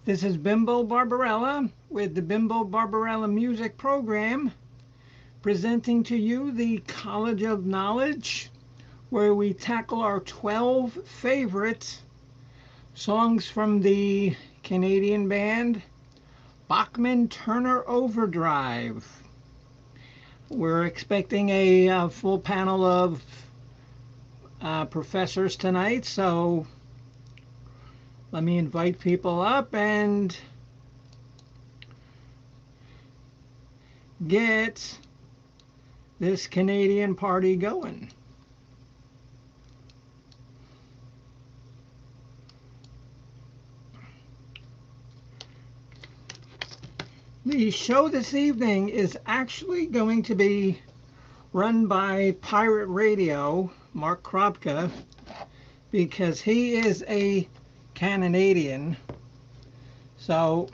This is Bimbo Barbarella with the Bimbo Barbarella Music Program, presenting to you the College of Knowledge, where we tackle our 12 favorite songs from the Canadian band Bachman Turner Overdrive. We're expecting a full panel of professors tonight, so let me invite people up and get this Canadian party going. The show this evening is actually going to be run by Pirate Radio, Mark Kropka, because he is a Canadian. So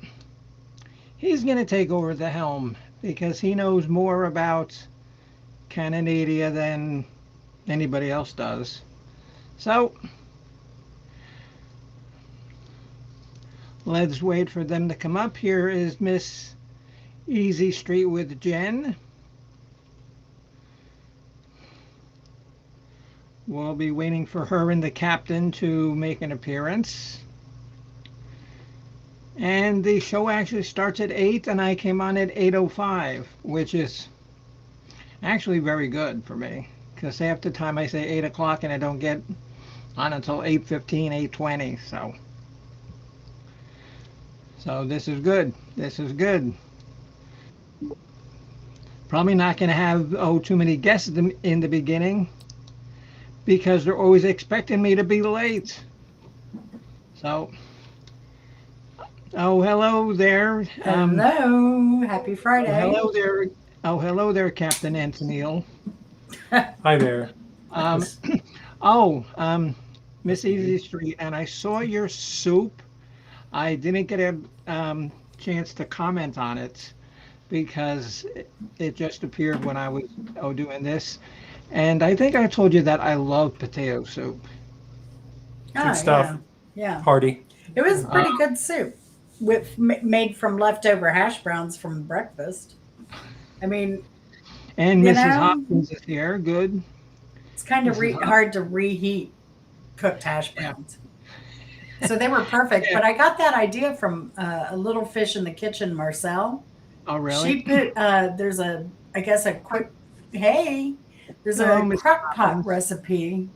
he's going to take over the helm because he knows more about Canada than anybody else does. So let's wait for them to come up. Here is Miss Easy Street with Jen. We'll be waiting for her and the captain to make an appearance. And the show actually starts at 8, and I came on at 8:05, which is actually very good for me, because half the time I say 8 o'clock and I don't get on until 8:15, 8:20. So this is good. This is good. Probably not going to have too many guests in the beginning, because they're always expecting me to be late. So, hello there. Hello. Happy Friday. Hello there. Hello there, Captain Antonil. Hi there. Miss Easy Street, and I saw your soup. I didn't get a chance to comment on it because it just appeared when I was doing this. And I think I told you that I love potato soup. Good stuff. Yeah. Party. It was pretty good soup made from leftover hash browns from breakfast. I mean, and Mrs. Hopkins is here. Good. It's kind of hard to reheat cooked hash browns. Yeah. So they were perfect. Yeah. But I got that idea from a little fish in the kitchen, Marcel. Oh, really? She put, there's a crock pot recipe,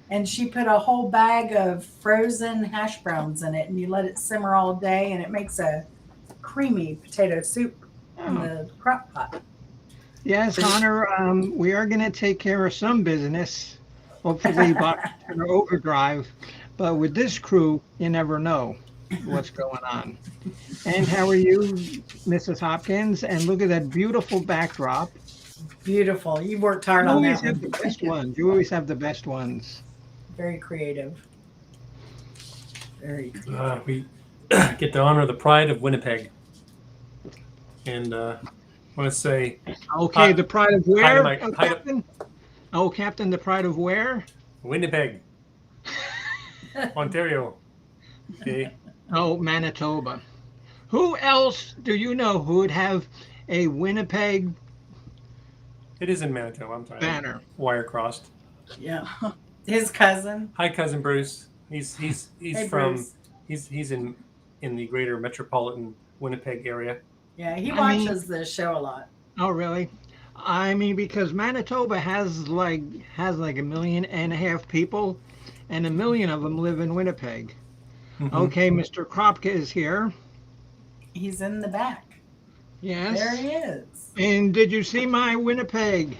and she put a whole bag of frozen hash browns in it, and you let it simmer all day, and it makes a creamy potato soup in the crock pot. Yes, Connor, we are going to take care of some business, hopefully Bachman Overdrive, but with this crew, you never know what's going on. And how are you, Mrs. Hopkins? And look at that beautiful backdrop. Beautiful. You worked hard on that. You always have the best ones. You always have the best ones. Very creative. Very creative. We get to honor the pride of Winnipeg. And I want to say... Okay, the pride of where, Captain? Captain, the pride of where? Winnipeg. Ontario. Okay. Oh, Manitoba. Who else do you know who would have a Winnipeg? It is in Manitoba. I'm sorry. Banner. Wire crossed. Yeah. His cousin. Hi, cousin Bruce. He's hey, from Bruce. He's in the greater metropolitan Winnipeg area. Yeah, he watches the show a lot. Oh, really? I mean, because Manitoba has like 1.5 million people, and 1 million of them live in Winnipeg. Mm-hmm. Okay, Mr. Kropka is here. He's in the back. Yes. There he is. And did you see my Winnipeg?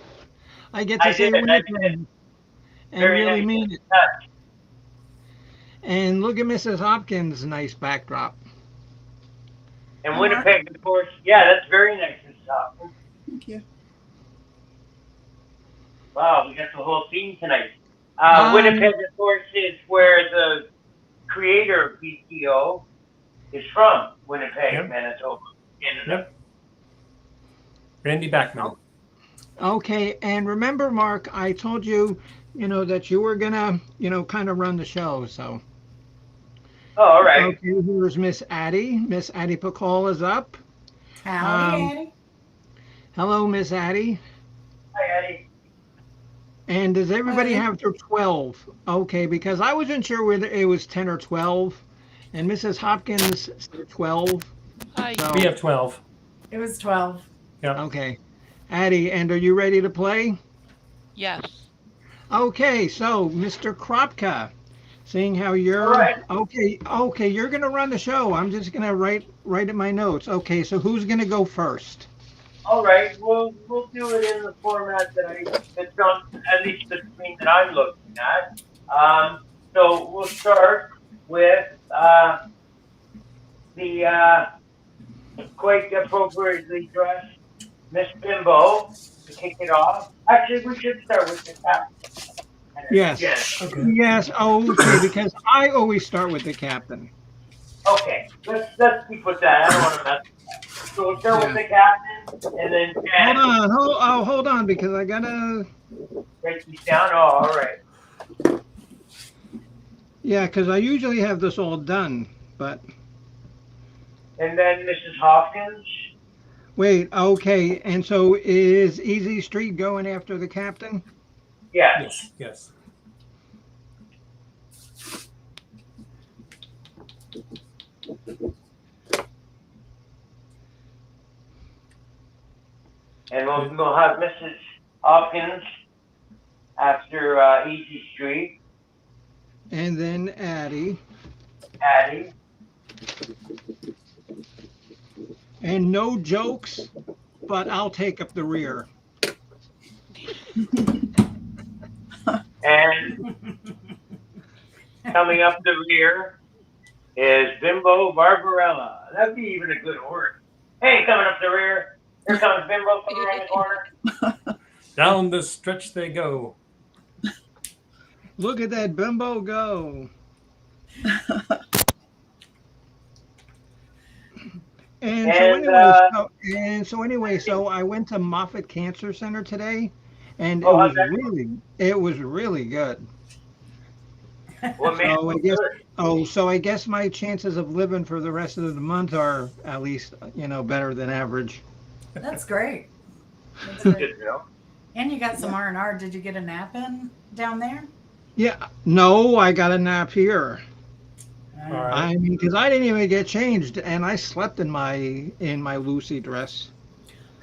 I get to say Winnipeg. And really mean it. And look at Mrs. Hopkins' nice backdrop. And Winnipeg, of course. Yeah, that's very nice, Mrs. Hopkins. Thank you. Wow, we got the whole theme tonight. Winnipeg, of course, is where the creator of BTO is from. Winnipeg, Manitoba, Canada. Yep. Randy Bachman. Okay, and remember, Mark, I told you, that you were gonna, kind of run the show. So Oh, all right. Okay, here's Miss Addie. Miss Addie Pacol is up. Howdy, Um, Addie. hello, Miss Addie. Hi, Eddie. And does everybody Hi. have their 12? Okay, because I wasn't sure whether it was 10 or 12. And Mrs. Hopkins said 12. Hi. So, We have 12. It was 12. Yeah. okay. Addie, and are you ready to play? Yes. Okay, so Mr. Kropka, seeing how All you're right. okay, you're gonna run the show. I'm just gonna write in my notes. Okay, so who's gonna go first? All right. We'll do it in the format that's on at least the screen that I'm looking at. So we'll start with the quite appropriately dressed Miss Bimbo to kick it off. Actually, we should start with the captain. Yes. Yes. Okay. Yes, okay, because I always start with the captain. Okay. Let's keep with that. I don't want to mess. So we'll start with the captain, and then Jen. Hold on, because I gotta. Write these down. Oh, all right. Yeah, because I usually have this all done, but And then Mrs. Hopkins. wait, okay, and so is Easy Street going after the captain? Yeah. Yes. Yes. And we'll have Mrs. Hopkins after Easy Street. And then Addie. Addie. And no jokes, but I'll take up the rear. And coming up the rear is Bimbo Barbarella. That'd be even a good order. Hey, coming up the rear. Here comes Bimbo coming around the corner. Down the stretch they go. Look at that bimbo go. So I went to Moffitt Cancer Center today, and Oh, how'd that go? it was really good. What made So I it guess good? so I guess my chances of living for the rest of the month are at least, better than average. That's great. That's great. Good, you know? And you got some R&R. Did you get a nap in down there? Yeah, no, I got a nap here. All right. I mean, because I didn't even get changed, and I slept in my Lucy dress.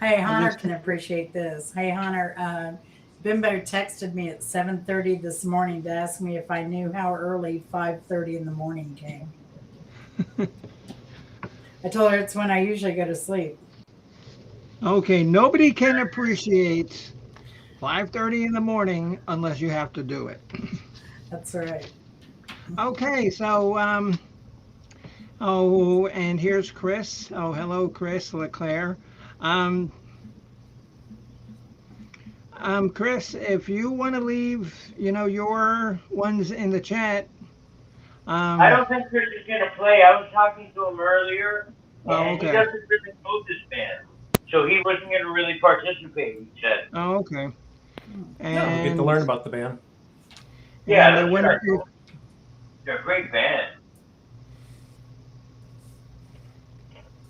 Hey, Hunter can appreciate this. Hey, Hunter, Bimbo texted me at 7:30 this morning to ask me if I knew how early 5:30 in the morning came. I told her it's when I usually go to sleep. Okay, nobody can appreciate 5:30 in the morning unless you have to do it. That's right. Okay, so and here's Chris. Oh, hello, Chris LeClaire. Chris, if you want to leave, your ones in the chat. I don't think Chris is going to play. I was talking to him earlier, and okay. he doesn't really know this band. So he wasn't going to really participate, he said. Oh, okay. And Yeah, we get to learn about the band. Yeah, and I that's wonder right. if, They're a great band.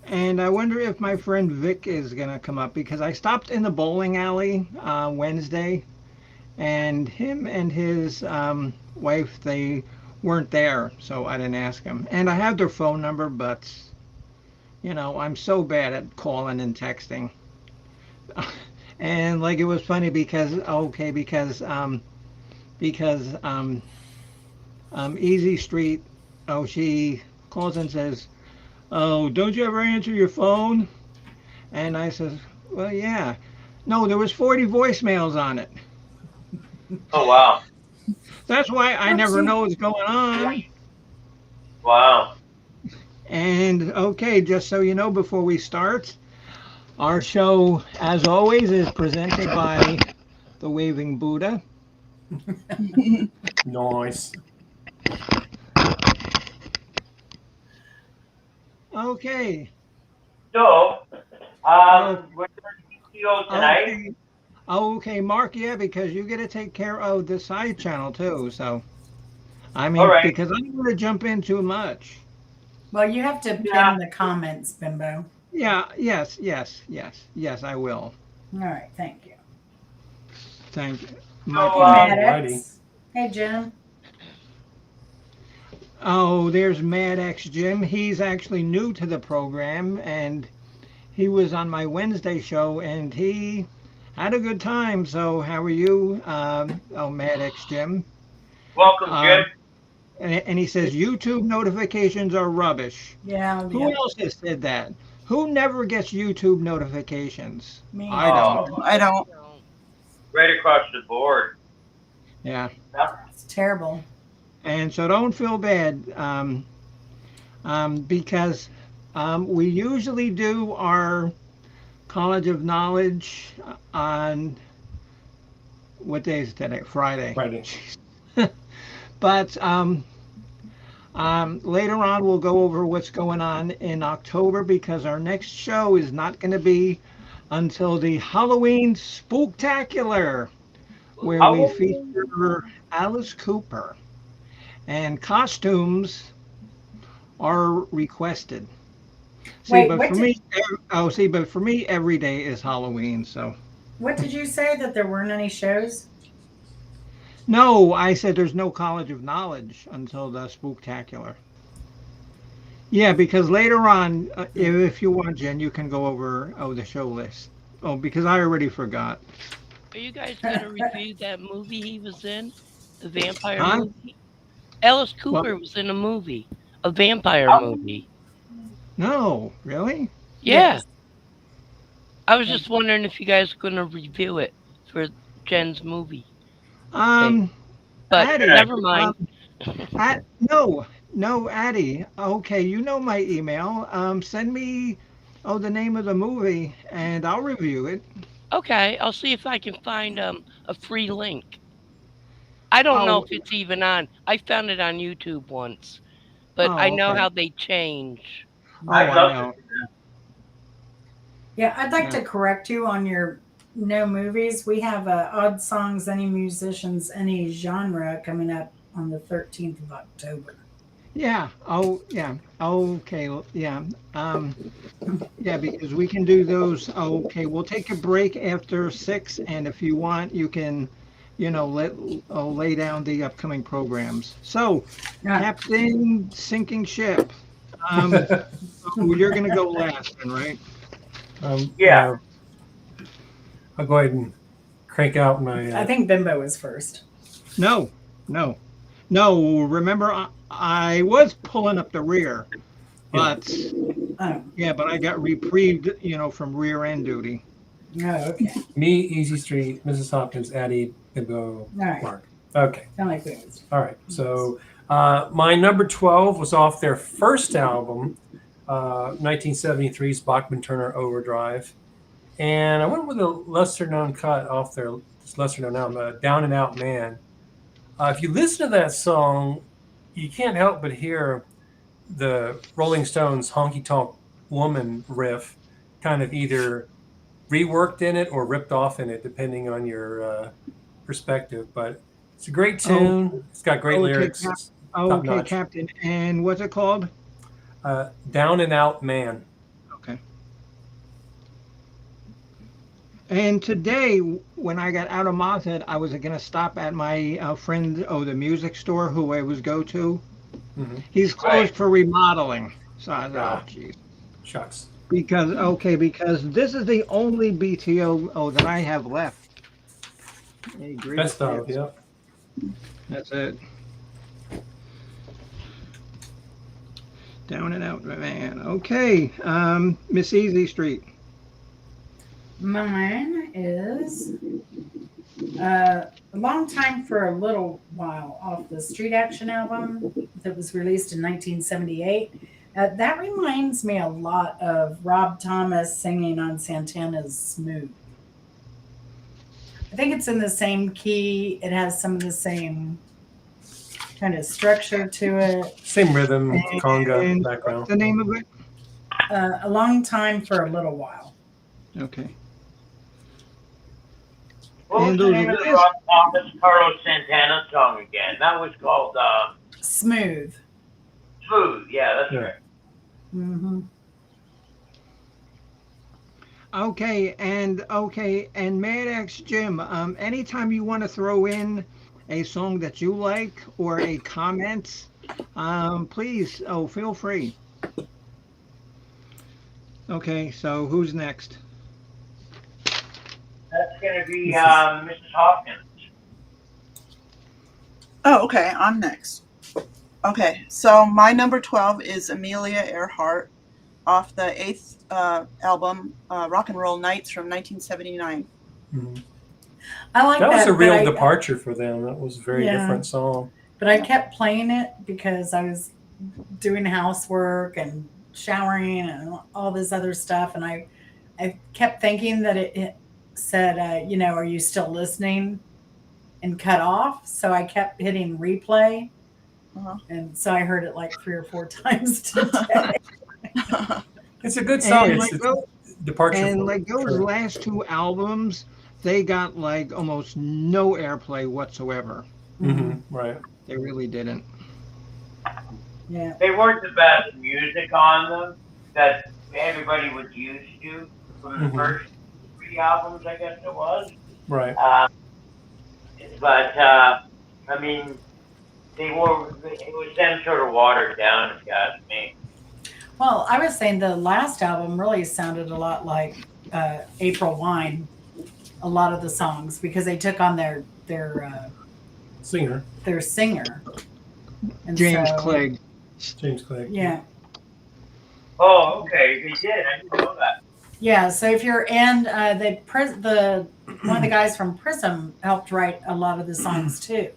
And I wonder if my friend Vic is going to come up, because I stopped in the bowling alley Wednesday, and him and his wife, they weren't there, so I didn't ask him. And I have their phone number, but, I'm so bad at calling and texting. And it was funny because Easy Street, she calls and says, "Oh, don't you ever answer your phone?" And I says, "Well, yeah." No, there was 40 voicemails on it. Oh, wow. That's why I never know what's going on. Wow. And okay, just so you know, before we start, our show, as always, is presented by the Waving Buddha. Nice. Okay. So, we're doing BTO tonight. Okay, Mark, yeah, because you get to take care of the side channel too, so. I mean, All right. because I don't want to jump in too much. Well, you have to pin Yeah. the comments, Bimbo. Yeah, yes, I will. All right, thank you. Thank you. So, Hey, righty. Maddox. Hey, Jim. Oh, there's Mad X Jim. He's actually new to the program, and he was on my Wednesday show, and he had a good time. So, how are you, Mad X Jim? welcome, Jim. Um, and he says YouTube notifications are rubbish. Yeah, Who yeah. else has said that? Who never gets YouTube notifications? Me. I don't. I don't. Right across the board. Yeah. It's terrible. And so don't feel bad because we usually do our College of Knowledge on what day is today? Friday. Friday. But later on, we'll go over what's going on in October because our next show is not going to be until the Halloween Spooktacular, where we feature Alice Cooper. And costumes are requested. Wait, but what for me, but for me, every day is Halloween. So What did you say, that there weren't any shows? no, I said there's no College of Knowledge until the Spooktacular. Yeah, because later on, if you want, Jen, you can go over the show list. Oh, because I already forgot. Are you guys gonna review that movie he was in? The vampire Huh? movie? Alice Cooper was in a movie. A vampire movie. No, really? Yeah. Yes. I was just wondering if you guys were gonna review it for Jen's movie. Um, But Addie, never mind. no, Addie. Okay, you know my email. Send me the name of the movie, and I'll review it. Okay, I'll see if I can find a free link. I don't know Oh, if it's even on. I found it on YouTube once, but I know okay. how they change. Oh, I'd I love know. to do that. Yeah, I'd like Yeah. to correct you on your no movies. We have odd songs, any musicians, any genre coming up on the 13th of October. Yeah. Oh, yeah. Okay. Yeah. Yeah, because we can do those. Okay, we'll take a break after 6, and if you want, you can, lay down the upcoming programs. So, Yeah. Captain Sinking Ship. You're going to go last, then, right? Yeah. I'll go ahead and crank out my. I think Bimbo was first. No. Remember, I was pulling up the rear, but Oh, but I got reprieved, from rear end duty. okay. Me, Easy Street, Mrs. Hopkins, Addie, Bimbo, All right. Mark. Okay. Sound like we was. All right. So my number 12 was off their first album, 1973's Bachman Turner Overdrive. And I went with a lesser known cut off their lesser known album, Down and Out Man. If you listen to that song, you can't help but hear the Rolling Stones Honky Tonk Woman riff kind of either reworked in it or ripped off in it, depending on your perspective. But it's a great tune. It's got great lyrics. It's top Okay, notch. Captain. And what's it called? Down and Out Man. Okay. And today, when I got out of Moffat, I was going to stop at my friend, the music store who I was go to. Mm-hmm. He's closed for remodeling. So I thought, Ah. geez. Shucks. Because this is the only BTO that I have left. Hey, great Best of, kids. yeah. That's it. Down and Out, man. Okay, Miss Easy Street. Mine is a long time for a little while off the Street Action album that was released in 1978. That reminds me a lot of Rob Thomas singing on Santana's Smooth. I think it's in the same key. It has some of the same kind of structure to it. Same rhythm, conga And background. what's the name of it? A long time for a little while. Okay. What was And the those name of the last- Rob Thomas Carlos Santana song again? That was called Smooth. Smooth. Yeah, that's Yeah. right. Mm-hmm. Okay, and Mad X Jim, anytime you want to throw in a song that you like or a comment, please, feel free. Okay, so who's next? That's going to be This is- Mrs. Hopkins. Oh, okay. I'm next. Okay, so my number 12 is Amelia Earhart off the 8th album, Rock and Roll Nights from 1979. Mhm. I like That was a but real I- departure for them. That was a very Yeah. different song. But I kept playing it because I was doing housework and showering and all this other stuff. And I kept thinking that it said, are you still listening? And cut off. So I kept hitting replay. Uh-huh. And so I heard it like 3 or 4 times today. It's a good song. And It's like a those, departure. and from- like those sure. last 2 albums, they got like almost no airplay whatsoever. Mhm, right. They really didn't. Yeah. They weren't the best music on them that everybody was used to from the Mhm. first 3 albums, I guess it was. Right. But I mean, it was them sort of watered down, if you ask me. Well, I was saying the last album really sounded a lot like April Wine, a lot of the songs, because they took on their Singer. singer. And James so, Clegg. James Clegg. Yeah. Oh, okay, they did. I didn't know that. Yeah, so if you're in one of the guys from Prism helped write a lot of the songs too.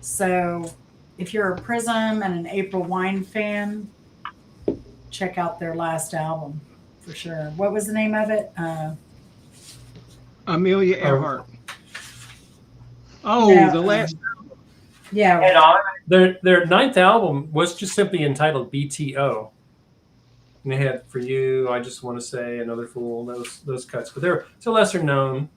So if you're a Prism and an April Wine fan, check out their last album for sure. What was the name of it? Amelia Earhart. Oh, Yeah, the last. Yeah, Head on. Their 9th album was just simply entitled BTO. And they had For You, I Just Want to Say, Another Fool, those cuts. But it's a lesser known.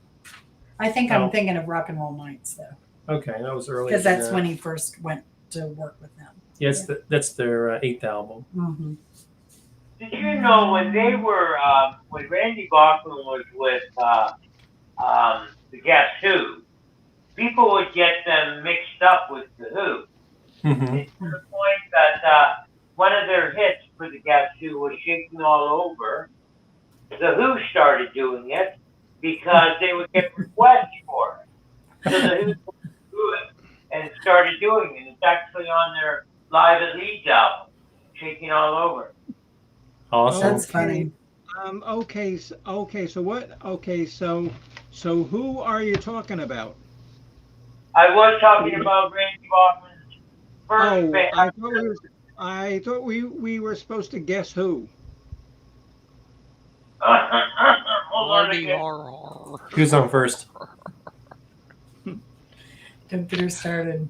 I think Oh. I'm thinking of Rock and Roll Nights though, Okay, that was early. because that's when he first went to work with them. Yeah, that's their 8th album. Mm-hmm. Did you know when they were when Randy Bachman was with the Guess Who, people would get them mixed up with the Who. Mm-hmm. To the point that one of their hits for the Guess Who was Shaking All Over. The Who started doing it because they would get requests for it. So the Who would do it and started doing it. It's actually on their Live at Leeds album, Shaking All Over. Awesome. That's funny. So who are you talking about? I was talking about Randy Bachman's first band. I thought we were supposed to guess who. Hold on Lordy again. horror. Who's on first? Don't get her started.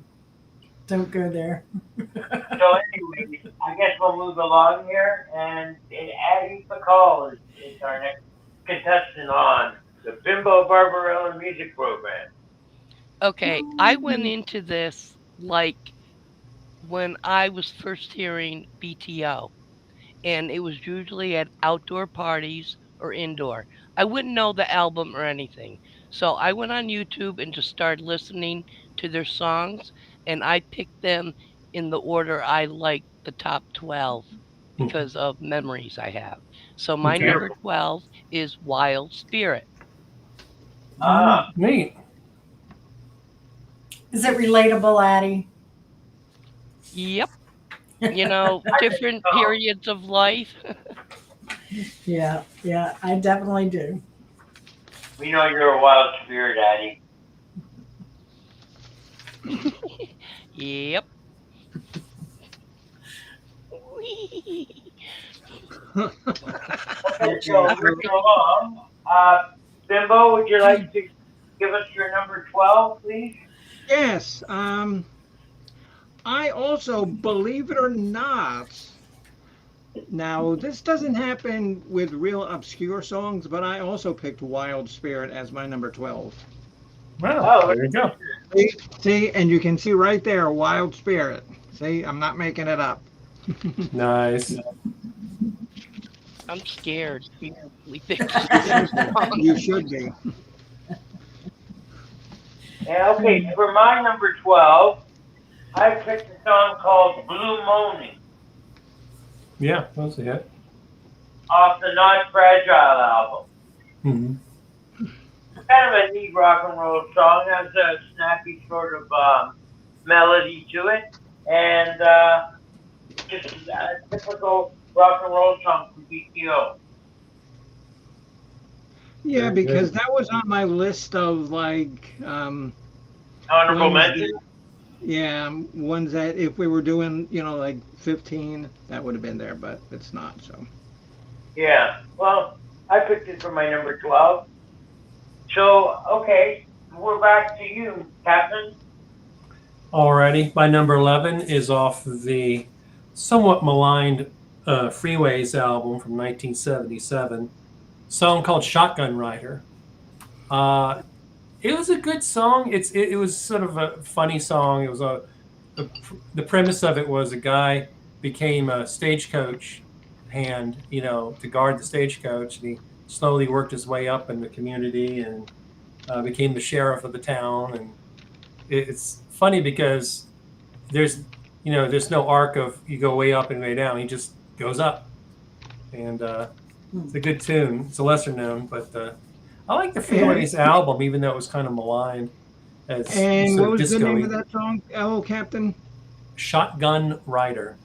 Don't go there. So anyway, I guess we'll move along here, and Addie Pakal is our next contestant on the Bimbo Barbarella music program. Okay, I went into this like when I was first hearing BTO, and it was usually at outdoor parties or indoor. I wouldn't know the album or anything. So I went on YouTube and just started listening to their songs, and I picked them in the order I like the top 12 because of memories I have. So my Okay. number 12 is Wild Spirit. Ah, Neat. Is it relatable, Addie? Yep. You know, different periods of life. Yeah, I definitely do. we know you're a wild spirit, Addie. Yep. Okay, so moving along. Bimbo, would you like to give us your number 12, please? Yes. I also, believe it or not, now this doesn't happen with real obscure songs, but I also picked Wild Spirit as my number 12. Wow. Oh, There you go. See, and you can see right there, Wild Spirit. See, I'm not making it up. Nice. I'm scared. We think You should be. Yeah, okay, for my number 12, I picked a song called Blue Moaning Yeah, that's a hit. off the Not Fragile album. Mm-hmm. Kind of a neat rock and roll song. Has a snappy sort of melody to it, and just a typical rock and roll song from BTO. Yeah, Very because good. that was on my list of Honorable ones mention. that, yeah, ones that if we were doing, like 15, that would have been there, but it's not. So Yeah. Well, I picked it for my number 12. So, okay, we're back to you, Captain. Alrighty, my number 11 is off the somewhat maligned Freeways album from 1977, song called Shotgun Rider. It was a good song. It was sort of a funny song. It was the premise of it was a guy became a stagecoach hand, to guard the stagecoach, and he slowly worked his way up in the community and became the sheriff of the town. And it's funny because there's no arc of you go way up and way down. He just goes up, and it's a good tune. It's a lesser known, but I like the Freeways album, even though it was kind of maligned as and sort what of was the name of disco-y. that song? Oh, Captain. Shotgun Rider.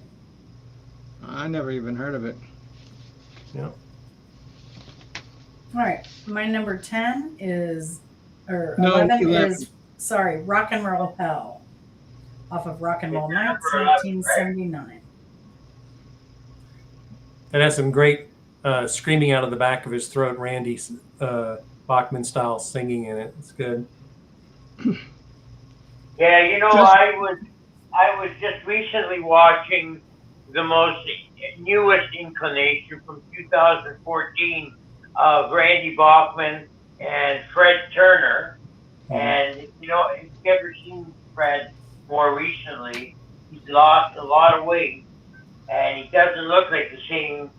I never even heard of it. Yeah. All right. My number 10 is, or No, 11 11. is, sorry, Rock and Roll Hell off of Rock and Roll Nights, Number 11, 1979. It has some great screaming out of the back of his throat, Randy Bachman style singing in it. It's good. Yeah, Just- I was just recently watching the most newest incarnation from 2014 of Randy Bachman and Fred Turner. And if you've ever seen Fred more recently, he's lost a lot of weight, and he doesn't look like the same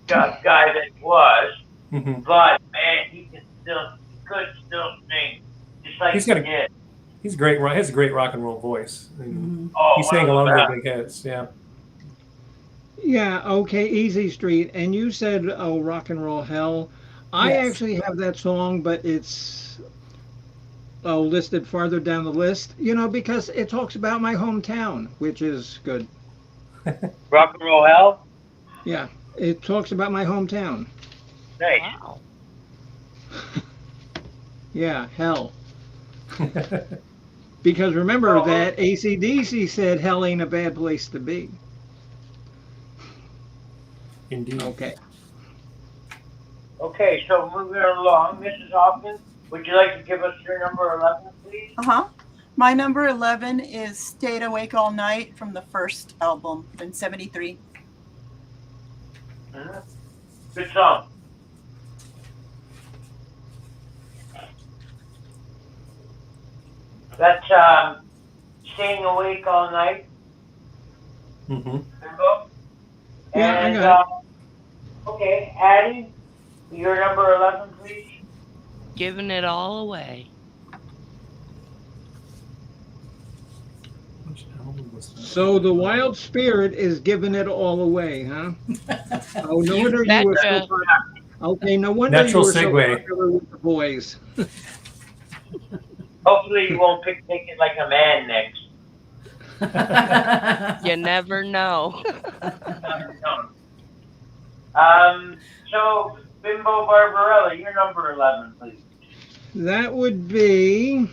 guy that he was. Mhm. But man, he could still sing, just like He's he got a- did. He has a great rock and roll voice. And Oh, he sang a lot one of the the big hits. Yeah. Yeah, okay, Easy Street. And you said, oh, Rock and Roll Hell. I Yes. actually have that song, but it's listed farther down the list, because it talks about my hometown, which is good. Rock and Roll Hell. Yeah, it talks about my hometown. Nice. wow. Yeah, hell. Because remember Oh. that AC/DC said hell ain't a bad place to be. Indeed. Okay. Okay, so moving along, Mrs. Hopkins, would you like to give us your number 11, please? My number 11 is Stayed Awake All Night from the first album in 73. Good song. That's Staying Awake All Night. Mm-hmm. Yeah, I And, got okay, Addie, your number 11, please. Giving it all away. Which album was that? So the wild spirit is giving it all away, huh? Oh, no wonder you were so betcha. popular. Okay, no wonder Natural you were segue. so popular with the boys. Hopefully you won't take it like a man next. You never know. So, Bimbo Barbarella, your number 11, please. That would be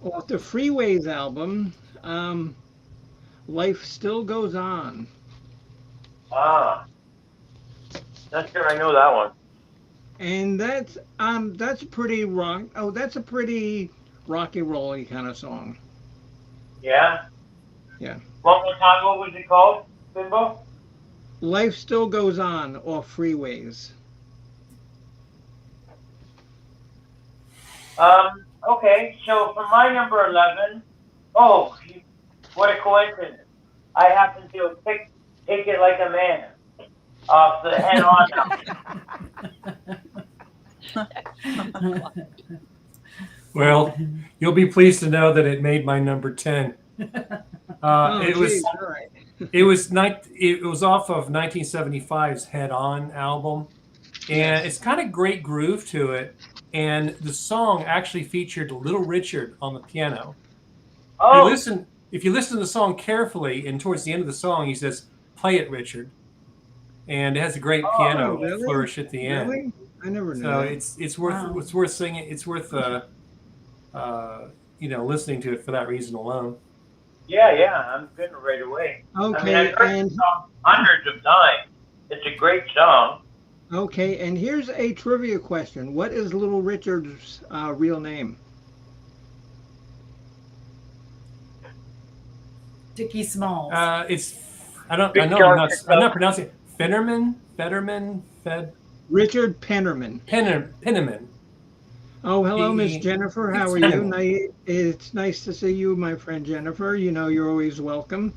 off the Freeways album, Life Still Goes On. Not sure I know that one. And that's pretty rock. Oh, that's a pretty rocky rolly kind of song. Yeah? Yeah. One more time, what was it called, Bimbo? Life Still Goes On off Freeways. Okay, so for my number 11, oh, what a coincidence. I happen to take it like a man off the head on now. Well, you'll be pleased to know that it made my number 10. Oh, It geez, was all right. it was off of 1975's Head On album, and Yes. it's got a great groove to it. And the song actually featured Little Richard on the piano. Oh, If you listen to the song carefully, and towards the end of the song, he says, "Play it, Richard," and it has a great Oh, piano really? flourish at the end. Really? I never knew So that. it's worth Wow. it's worth singing. It's worth listening to it for that reason alone. yeah, I'm getting it right away. I mean, Okay, I've heard the song hundreds of times. It's a great song. and here's a trivia question. What is Little Richard's real name? Dickie Smalls. It's I know Big I'm John not Fetterman. pronouncing it. Fetterman, Richard Pennerman. Penniman. Oh, hello, Miss He- Jennifer. How are Penniman. you? It's nice to see you, my friend Jennifer. You know you're always welcome.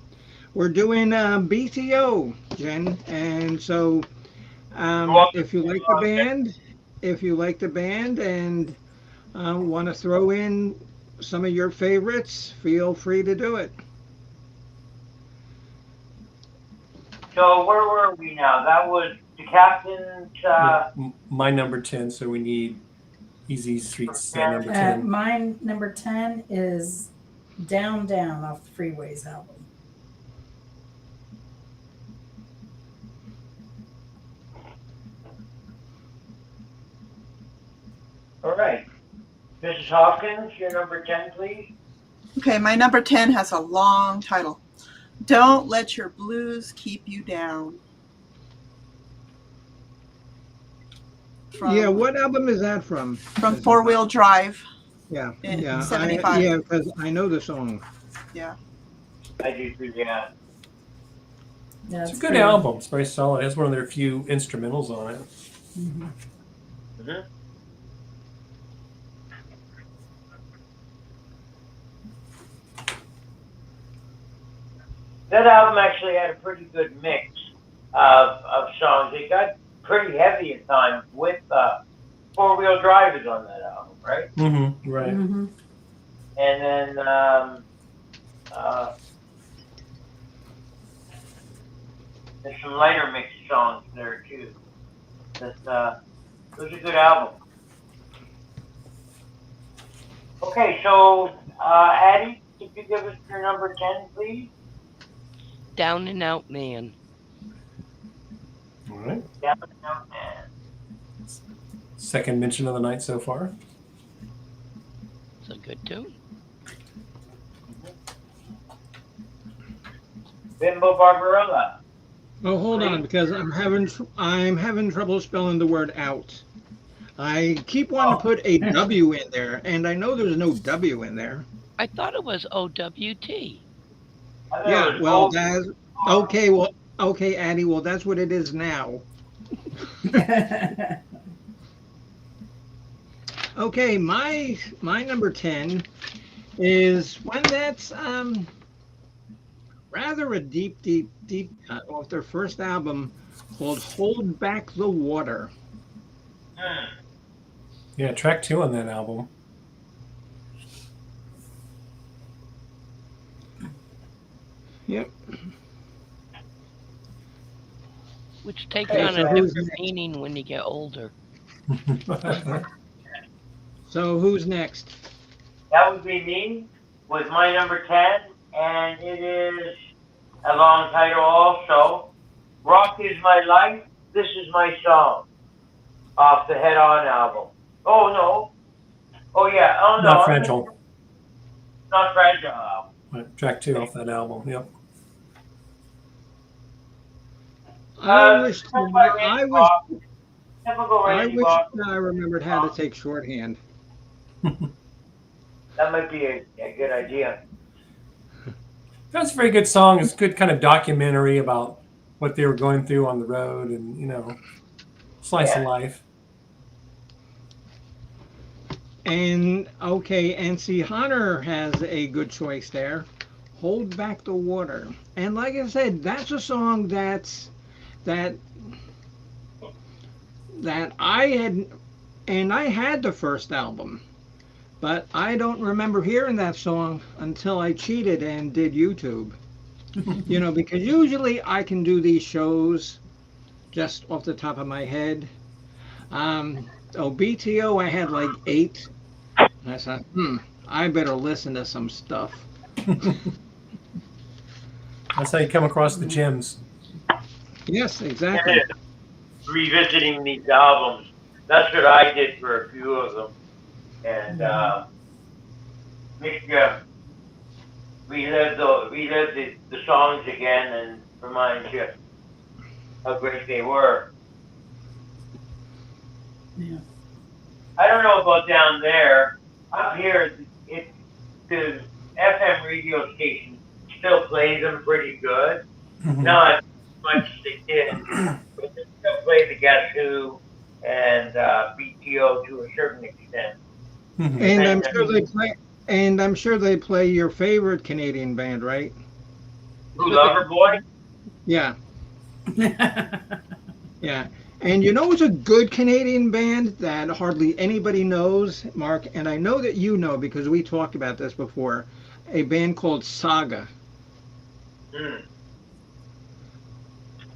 We're doing BTO, Jen, and so if you like the band, and want to throw in some of your favorites, feel free to do it. So where were we now? That was the captain's. My number 10. So we need Easy Streets number 10. Mine number 10 is Down Down off the Freeways album. All right, Mrs. Hawkins, your number 10, please. Okay, my number 10 has a long title. Don't Let Your Blues Keep You Down. Yeah, what album is that from? From Four Wheel Drive. Yeah, in yeah, 75. because I know the song. Yeah. I do too, yeah. Yeah, It's a good album. It's very solid. It has one of their few instrumentals on it. Mm-hmm. Mhm. That album actually had a pretty good mix of songs. It got pretty heavy at times with Four Wheel Drive is on that album, right? Mm-hmm. Right. Mm-hmm. And then there's some lighter mix songs there too. But it was a good album. Okay, so Addie, could you give us your number 10, please? Down and Out Man. All right. Down and Out Man. Second mention of the night so far. It's a good tune. Bimbo Barbarella. Oh, hold on, because I'm having trouble spelling the word out. I keep wanting to put a W in there, and I know there's no W in there. I thought it was OWT. I thought it Yeah, was well, Old- that's okay, Addie. Well, that's what it is now. Okay, my number 10 is one that's rather a deep off their first album called "Hold Back the Water." Yeah, track 2 on that album. Yep. Which takes Okay, on so a who's different next? meaning when you get older. So who's next? That would be me with my number 10, and it is a long title also. Rock is My Life, This Is My Song, off the Head On album. Oh, no. Oh, yeah. Oh, no. Not Fragile. Not Fragile album. Right, track 2 off that album. Yep. I wish Typical Randy Bob. I remembered how to take shorthand. That might be a good idea. That's a very good song. It's a good kind of documentary about what they were going through on the road and, slice of life. And okay, and see, Hunter has a good choice there. Hold Back the Water. And like I said, that's a song that that I had the first album, but I don't remember hearing that song until I cheated and did YouTube. Because usually I can do these shows just off the top of my head. BTO, I had like 8. And I said, I better listen to some stuff. That's how you come across the gems. Yes, exactly. Revisiting these albums. That's what I did for a few of them. And make relive the songs again and remind you how great they were. Yeah. I don't know about down there. Up here, the FM radio station still plays them pretty good. Not as much as they did, but they still play the Guess Who and BTO to a certain extent. And I'm sure they play your favorite Canadian band, right? Who, Loverboy? Yeah. Yeah. And it's a good Canadian band that hardly anybody knows, Mark, and I know that you know because we talked about this before. A band called Saga.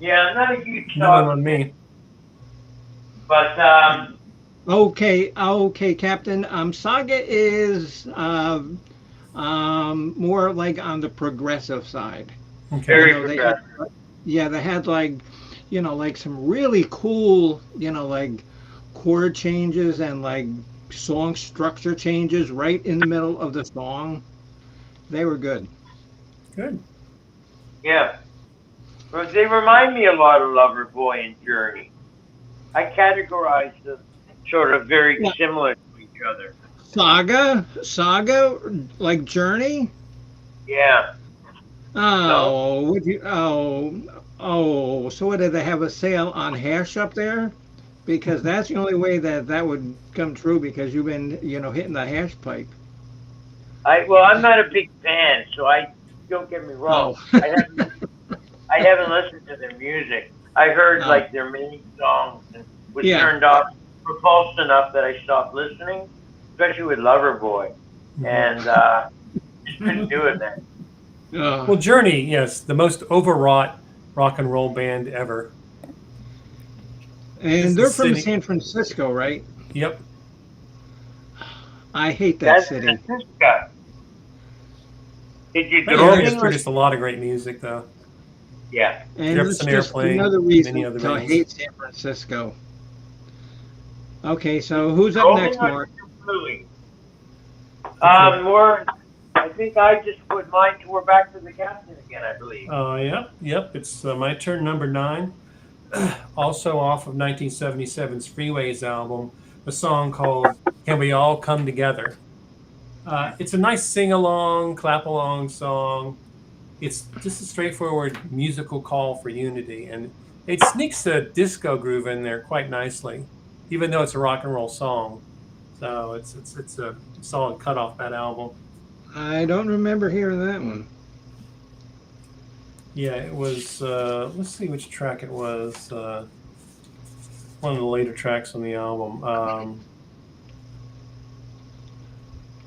Yeah, I'm not a huge No one on me. But Okay, Captain. Saga is more like on the progressive side. Okay. very They progressive. they had like some really cool, like chord changes and like song structure changes right in the middle of the song. They were good. Good. Yeah. But they remind me a lot of Loverboy and Journey. I categorize them sort of very Yeah. similar to each other. Saga, like Journey. Yeah. Oh, would you? Oh. So what did they have a sale on hash up there? Because that's the only way that would come true. Because you've been, hitting the hash pipe. I'm not a big fan, so don't get me wrong. Oh. I haven't listened to their music. I heard Oh. like their main songs and was Yeah. turned off, repulsed enough that I stopped listening, especially with Loverboy, and just couldn't do it, man. Well, Journey, yes, the most overwrought rock and roll band ever. And they're from city. San Francisco, right? Yep. I hate that That's city. Francisco. Did you But go yeah, in? it's produced a lot of great music, though. Yeah. And Jefferson it's just Airplane, another reason many other to bands. hate San Francisco. Okay, so who's up Rolling next, or Mark? Fluey? More. I think I just put mine to we're back to the captain again, I believe. Yep. It's my turn, number 9. Also off of 1977's Freeways album, a song called "Can We All Come Together." It's a nice sing-along, clap-along song. It's just a straightforward musical call for unity, and it sneaks a disco groove in there quite nicely, even though it's a rock and roll song. So it's a solid cut off that album. I don't remember hearing that one. Yeah, it was. Let's see which track it was. One of the later tracks on the album.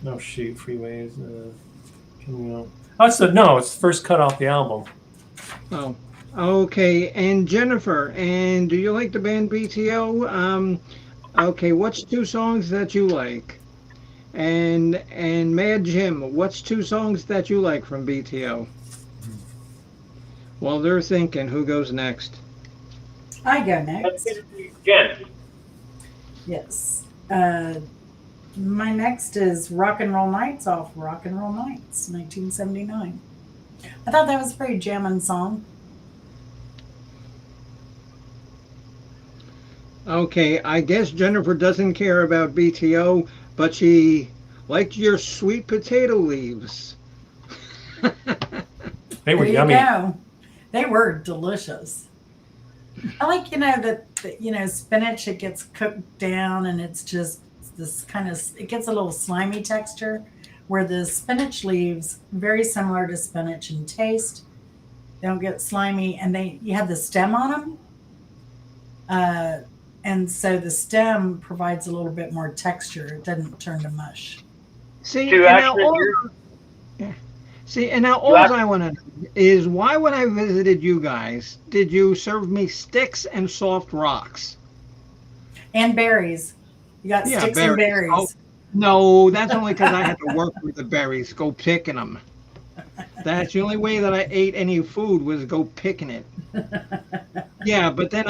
No, shoot, Freeways. Coming up. It's first cut off the album. Oh, okay. And Jennifer, and do you like the band BTO? Okay, what's 2 songs that you like? And Mad Jim, what's 2 songs that you like from BTO? While they're thinking, who goes next? I go That's next. going to be Jen. Yes. My next is Rock and Roll Nights off Rock and Roll Nights, 1979. I thought that was a pretty jamming song. Okay, I guess Jennifer doesn't care about BTO, but she liked your sweet potato leaves. They were There yummy. you go. They were delicious. I like, that spinach, it gets cooked down and it's just this kind of, it gets a little slimy texture, where the spinach leaves very similar to spinach in taste. They don't get slimy, and you have the stem on them. And so the stem provides a little bit more texture. It doesn't turn to mush. See, To and now actually all, use- yeah. See, and now all I want to know is why, when I visited you guys, did you serve me sticks and soft rocks? And berries. You got Yeah, sticks and berries. berries. Oh, no, that's only because I had to work with the berries, go picking them. That's the only way that I ate any food was go picking it. Yeah, but then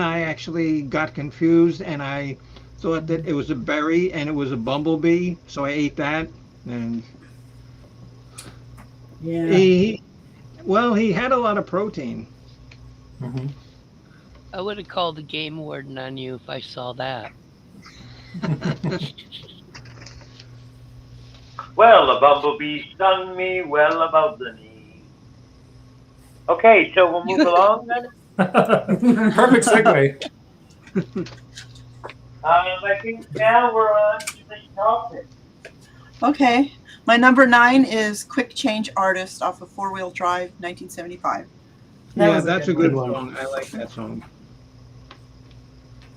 I actually got confused and I thought that it was a berry and it was a bumblebee, so I ate that. And Yeah. he had a lot of protein. Mm-hmm. I would have called the game warden on you if I saw that. Well, a bumblebee stung me well above the knee. Okay, so we'll move along then. Perfect segue. I think now we're on to the topic. Okay. My number 9 is Quick Change Artist off of Four Wheel Drive, 1975. That Yeah, was a that's a good good one. song. I like that song.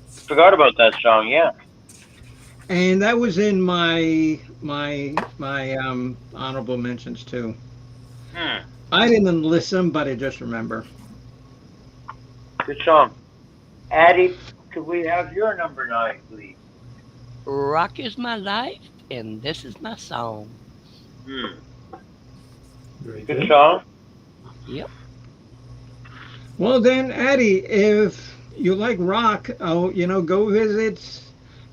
Forgot about that song, yeah. And that was in my honorable mentions too. I didn't listen, but I just remember. Good song. Addie, could we have your number 9, please? Rock is my life, and this is my song. Very Good good. song. Yep. Well then, Addie, if you like rock, go visit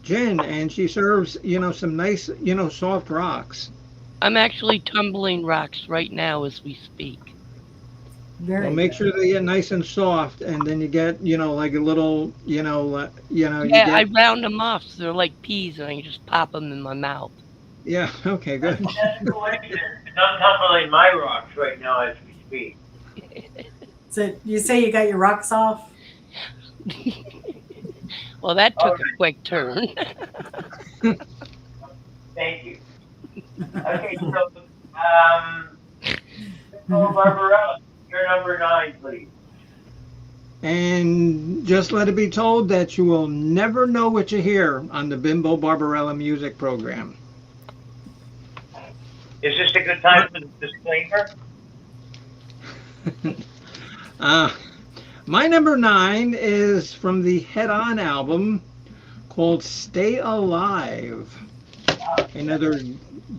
Jen, and she serves, some nice, soft rocks. I'm actually tumbling rocks right now as we speak. Very Well, make good. sure they get nice and soft, and then you get, like a little, you Yeah, get. I round them off so they're like peas, and I can just pop them in my mouth. Yeah. Okay. Good. That's a coincidence. I'm tumbling my rocks right now as we speak. So you say you got your rocks off? Well, that took Okay. a quick turn. Thank you. Okay, so, Barbarella, your number 9, please. And just let it be told that you will never know what you hear on the Bimbo Barbarella music program. Is this a good time for the disclaimer? My number 9 is from the Head On album called Stay Alive. Another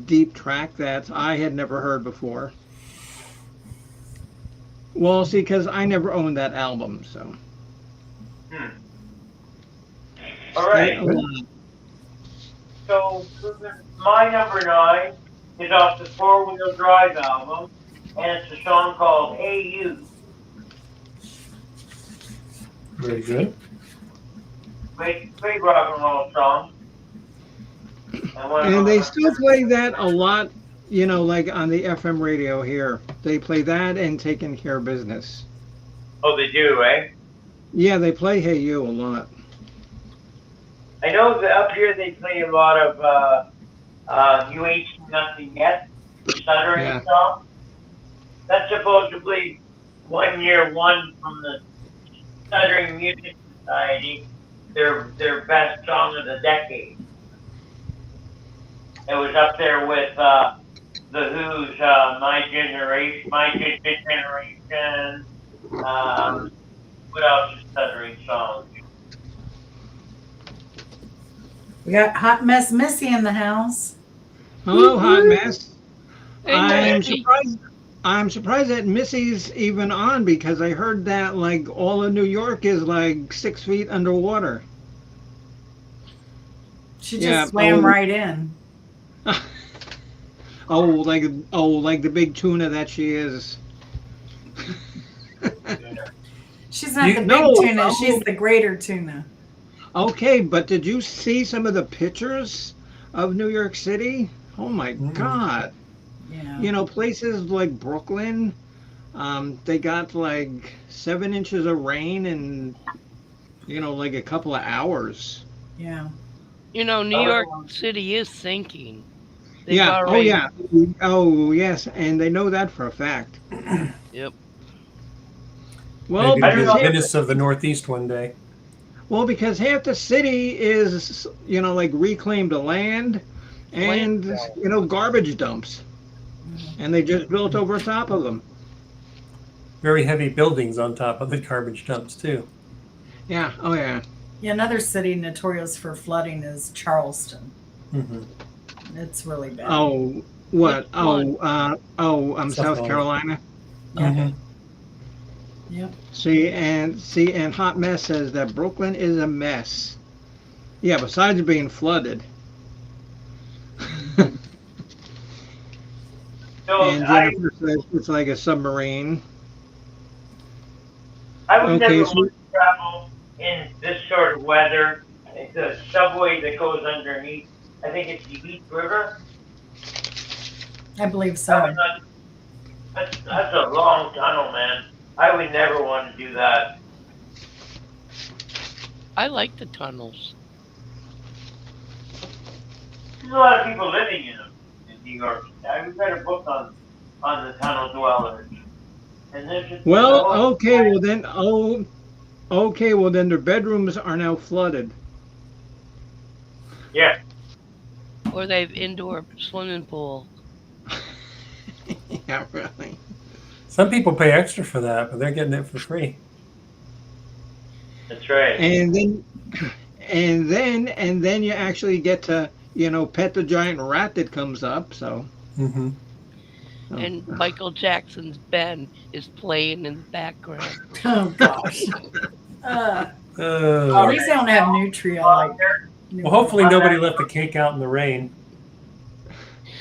deep track that I had never heard before. Well, see, because I never owned that album, so. All right. Stay Alive. So my number 9 is off the Four Wheel Drive album, and it's a song called Hey You. Very good. Great rock and roll song. And they still play that a lot, like on the FM radio here. They play that and Taking Care of Business. Oh, they do, eh? Yeah, they play Hey You a lot. I know that up here they play a lot of You Ain't Seen Nothing Yet, the stuttering Yeah. song. That's supposedly 1 year one from the Stuttering Music Society, their best song of the decade. It was up there with the Who's My Generation. What else is stuttering songs? We got Hot Mess Missy in the house. Hello, Hot Mess. Hey, I'm Missy. surprised. I'm surprised that Missy's even on because I heard that like all of New York is like 6 feet underwater. She Yeah, just swam right in. like the big tuna that she is. She's not the big No, tuna. oh. She's the greater tuna. Okay, but did you see some of the pictures of New York City? Oh my God. Yeah. Places like Brooklyn, they got like 7 inches of rain in, like a couple of hours. Yeah. You know, New York City is sinking. They've Yeah. Oh, already. yeah. Oh, yes. And they know that for a fact. Yep. Well, Maybe I don't be because the know. half, Venice of the Northeast one day. well, because half the city is, like reclaimed land and, Landfill. garbage dumps. And they just built over top of them. Very heavy buildings on top of the garbage dumps too. Yeah. Oh, yeah. Yeah, another city notorious for flooding is Charleston. Hmm. It's really bad. Oh, Which what? one? South Carolina. Yep. Hmm. Yep. And Hot Mess says that Brooklyn is a mess. Yeah, besides being flooded. So And Jennifer says it's like a submarine. I would Okay, never so want to travel in this sort of weather. It's a subway that goes underneath. I think it's the East River. I believe That so. was that's a long tunnel, man. I would never want to do that. I like the tunnels. There's a lot of people living in them in New York. We've got a book on the tunnel dwellers. And there's just well, okay, well then their bedrooms are now flooded. yeah. Or they have indoor swimming pool. Yeah, really. Some people pay extra for that, but they're getting it for free. That's right. And then you actually get to, pet the giant rat that comes up, so. Hmm. Oh. And Michael Jackson's Ben is playing in the background. Oh gosh. At Uh, least they don't have Nutria like. well, hopefully nobody left the cake out in the rain.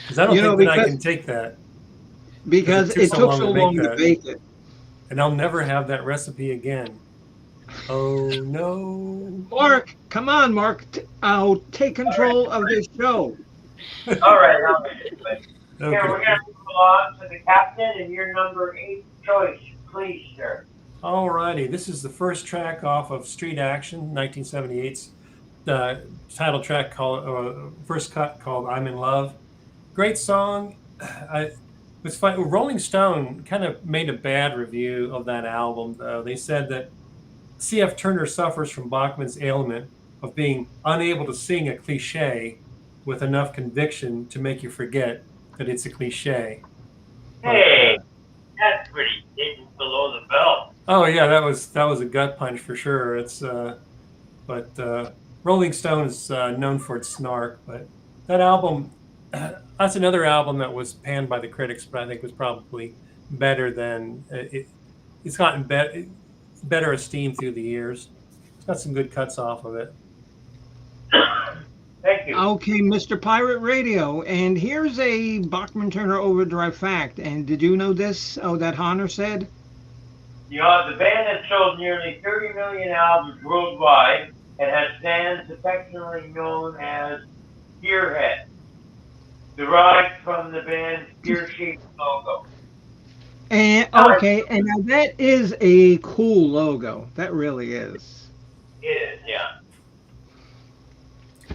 Because I don't think that I can take that. Because it took so long to bake it. And I'll never have that recipe again. Oh, no. Mark, come on, Mark. I'll take control of this show. All right. But Okay. here, we're going to move along to the captain and your number 8 choice, please, sir. All righty. This is the first track off of Street Action, 1978's title track first cut called I'm in Love. Great song. It was fun. Rolling Stone kind of made a bad review of that album, though. They said that C.F. Turner suffers from Bachman's ailment of being unable to sing a cliche with enough conviction to make you forget that it's a cliche. Hey, that's pretty hitting below the belt. Oh yeah, that was a gut punch for sure. It's but Rolling Stone is known for its snark, but that album, that's another album that was panned by the critics, but I think was probably better than it's gotten better esteem through the years. It's got some good cuts off of it. Thank you. Okay, Mr. Pirate Radio, and here's a Bachman Turner Overdrive fact. And did you know this? Oh, that Honor said? The band has sold nearly 30 million albums worldwide and has fans affectionately known as Spearhead, derived from the band's spear-shaped logo. And okay, and now that is a cool logo. That really is. It is, yeah.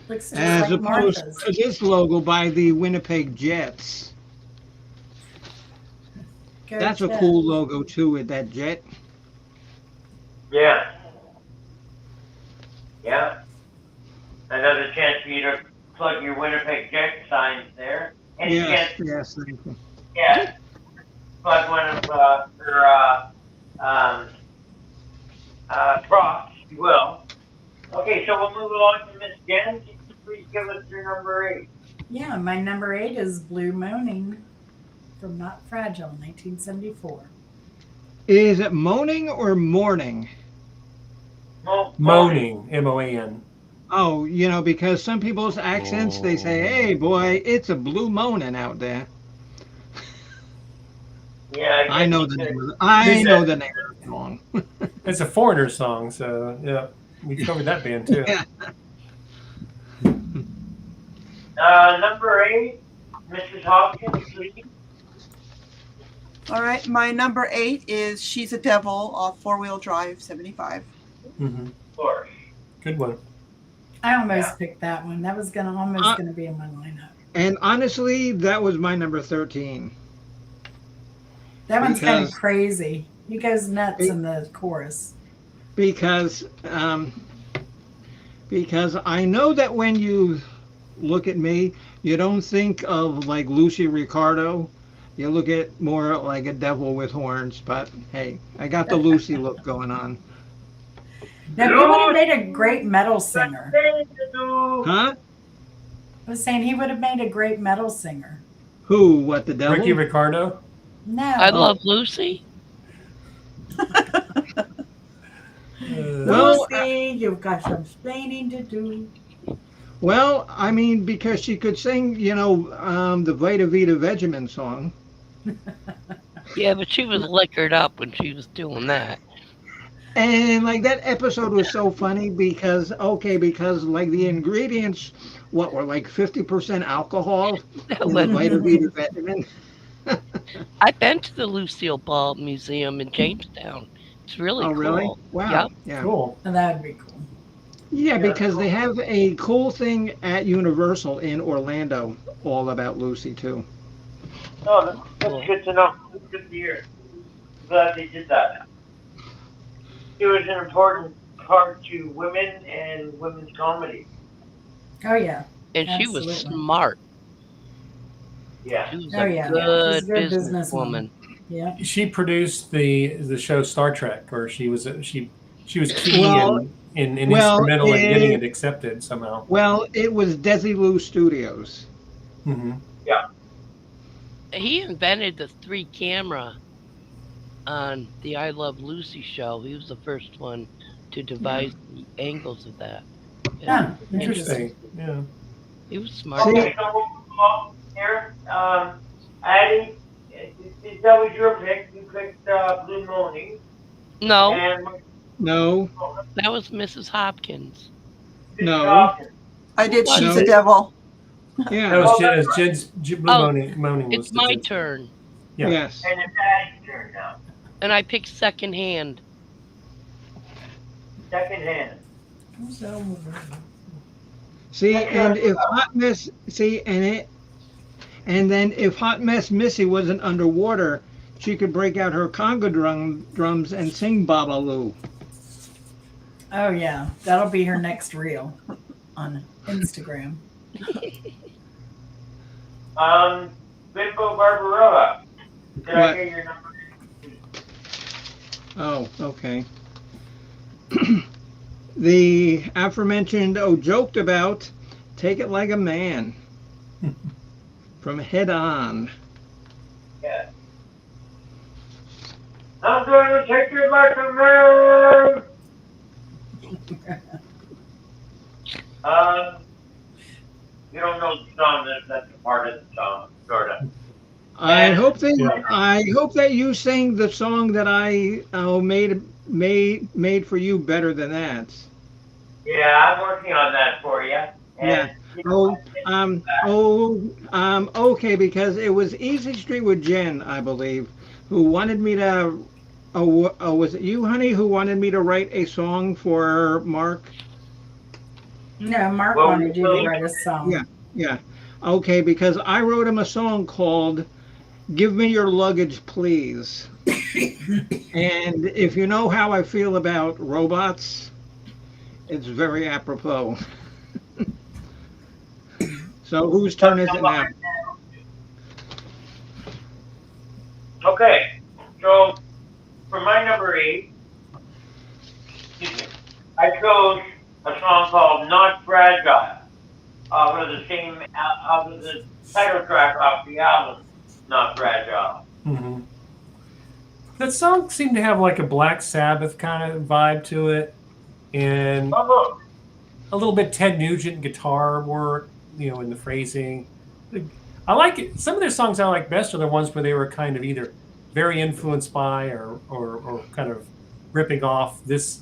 Looks just As like opposed Martha's. to this logo by the Winnipeg Jets. Go That's a Jets. cool logo too with that jet. Yeah. Yeah. Another chance for you to plug your Winnipeg Jet signs there. Any Yes, chance? yes, thank you. Yeah. Plug one of her props, if you will. Okay, so we'll move along to Miss Jen. Can you please give us your number 8? Yeah, my number 8 is Blue Moaning from Not Fragile, 1974. Is it moaning or morning? Moaning, M-O-A-N. Oh, because some people's accents, they say, hey, boy, it's a blue moaning out there. Yeah, I know the name of the song. It's a Foreigner song, so yeah, we covered that band too. Yeah. Number 8, Mrs. Hopkins, please. All right, my number 8 is She's a Devil off 4-Wheel Drive 75. Mm-hmm. Of course. Good one. I almost picked that one. That was almost gonna be in my lineup. And honestly, that was my number 13. That one's kind of Because crazy. He goes nuts be- in the chorus. because because I know that when you look at me, you don't think of like Lucy Ricardo. You look at more like a devil with horns. But hey, I got the Lucy look going on. Now, he would have made a great metal singer. Huh? I was saying he would have made a great metal singer. Who? What, the devil? Ricky Ricardo. No. I love Lucy. Well, Lucy, you've got some explaining to do. Well, I mean, because she could sing, the Vita Vita Vegemin song. Yeah, but she was liquored up when she was doing that. And like that episode was so funny because like the ingredients, were like 50% alcohol in the Vita Vita Vegemin. I've been to the Lucille Ball Museum in Jamestown. It's really Oh, cool. really? Wow. Yep. Yeah. Cool. And that would be cool. Yeah, because they have a cool thing at Universal in Orlando all about Lucy too. Oh, that's good to know. That's good to hear. Glad they did that. It was an important part to women and women's comedy. Oh yeah. And Absolutely. she was smart. Yeah. She was Oh, a yeah. good, She's a good businesswoman. Yeah. She produced the show Star Trek, or she was key Well, in well, instrumental in getting it- it accepted somehow. Well, it was Desilu Studios. Hmm. He invented the 3-camera on the I Love Lucy show. He was the first one to devise the angles of that. Yeah. Interesting. Yeah. He was smart. Okay, so we'll move on here. Addie, that was your pick. You picked Blue Moaning. No, And No, that was Mrs. Hopkins. No. I did She's No. a Devil. That yeah, was Jen's Blue Oh, Moaning was It's my Jen's- turn. Yeah. yes. And it's Addie's turn now. And I picked Second Hand. Second hand. See, and if Hot Mess, and then if Hot Mess Missy wasn't underwater, she could break out her conga drums and sing Babalu. Oh yeah. That'll be her next reel on Instagram. Bimbo Barbarella. Did I What? get your number? Oh, okay. The aforementioned, joked about, Take It Like a Man from Head On. Yeah. I'm gonna take it like a man. You don't know the song. That's a part of the song, sort of. I hope that Yeah. I hope that you sing the song that I made for you better than that. Yeah, I'm working on that for you. And, Okay, because it was Easy Street with Jen, I believe, who wanted me to. Was it you, honey, who wanted me to write a song for Mark? No, Mark Well, wanted you well, to write a song. Yeah. Yeah. Okay, because I wrote him a song called Give Me Your Luggage, Please. And if you know how I feel about robots, it's very apropos. So whose turn is it now? Okay, so for my number 8, I chose a song called "Not Fragile" off of the title track off the album "Not Fragile." Mhm. That song seemed to have like a Black Sabbath kind of vibe to it, and Oh, look. a little bit Ted Nugent guitar work, in the phrasing. I like it. Some of their songs I like best are the ones where they were kind of either very influenced by or kind of ripping off this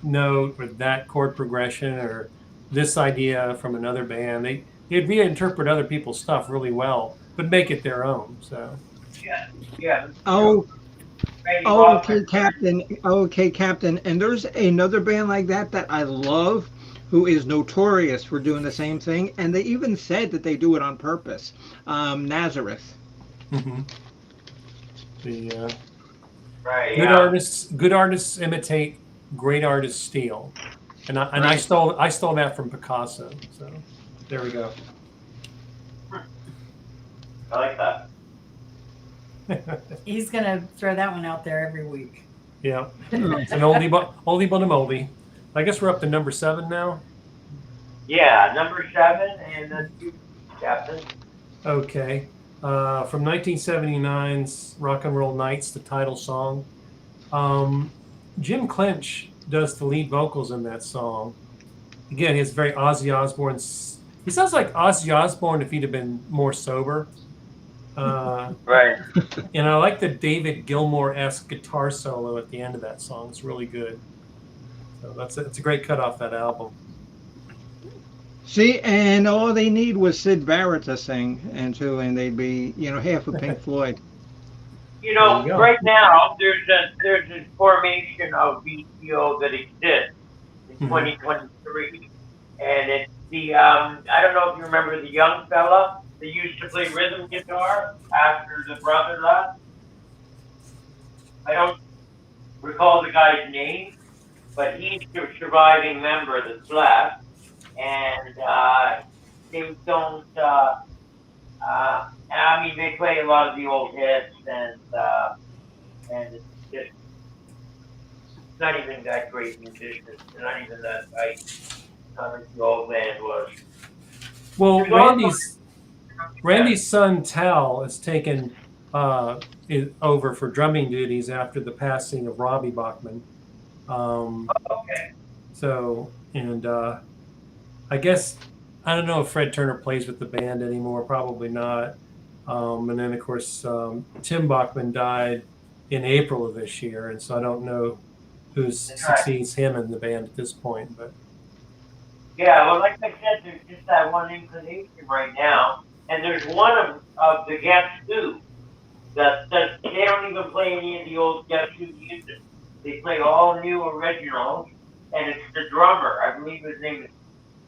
note or that chord progression or this idea from another band. They'd reinterpret other people's stuff really well, but make it their own. So Yeah. Oh, Randy okay, Walker. Captain. Okay, Captain. And there's another band like that I love, who is notorious for doing the same thing, and they even said that they do it on purpose. Nazareth. Mm-hmm. The Right. good artists imitate, great artists steal, and I Right. stole that from Picasso. So there we go. I like that. He's gonna throw that one out there every week. Yeah, it's an oldie but a moldie. I guess we're up to number 7 now. Yeah, number 7, and then you, Captain. Okay. From 1979's Rock and Roll Nights, the title song. Jim Clench does the lead vocals in that song. Again, he has very Ozzy Osbourne. He sounds like Ozzy Osbourne if he'd have been more sober. Right. And I like the David Gilmour-esque guitar solo at the end of that song. It's really good. So it's a great cut off that album. See, and all they need was Sid Barrett to sing, and they'd be, half of Pink Floyd. You know, There you go. right now there's a formation of BTO that exists in Mhm. 2023, and it's the I don't know if you remember the young fella that used to play rhythm guitar after the brother left. I don't recall the guy's name, but he's the surviving member that's left, and they don't. I mean, they play a lot of the old hits, and it's just not even that great musicians. They're not even that tight. Not like the old band was. Well, There's Randy's son Tal has taken over for drumming duties after the passing of Robbie Bachman. Okay. So, and I guess, I don't know if Fred Turner plays with the band anymore. Probably not. And then, of course, Tim Bachman died in April of this year, and so I don't know who succeeds him in the band at this point. But Yeah, well, like I said, there's just that one inclination right now, and there's one of the Guess Who that they don't even play any of the old Guess Who music. They play all new originals, and it's the drummer. I believe his name is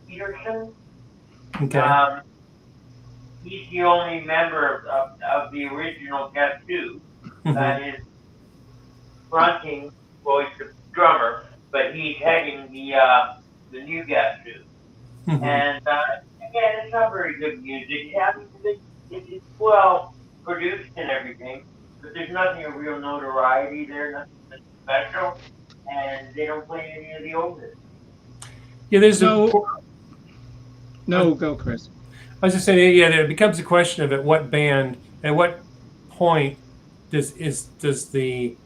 Peterson. okay, He's the only member of the original Guess Who that is fronting. Well, he's the drummer, but he's heading the new Guess Who. And again, it's not very good music. I mean, it's well produced and everything, but there's nothing of real notoriety there, nothing special, and they don't play any of the old hits. yeah, there's No, go, Chris. I was just saying, yeah, there becomes a question of at what point does the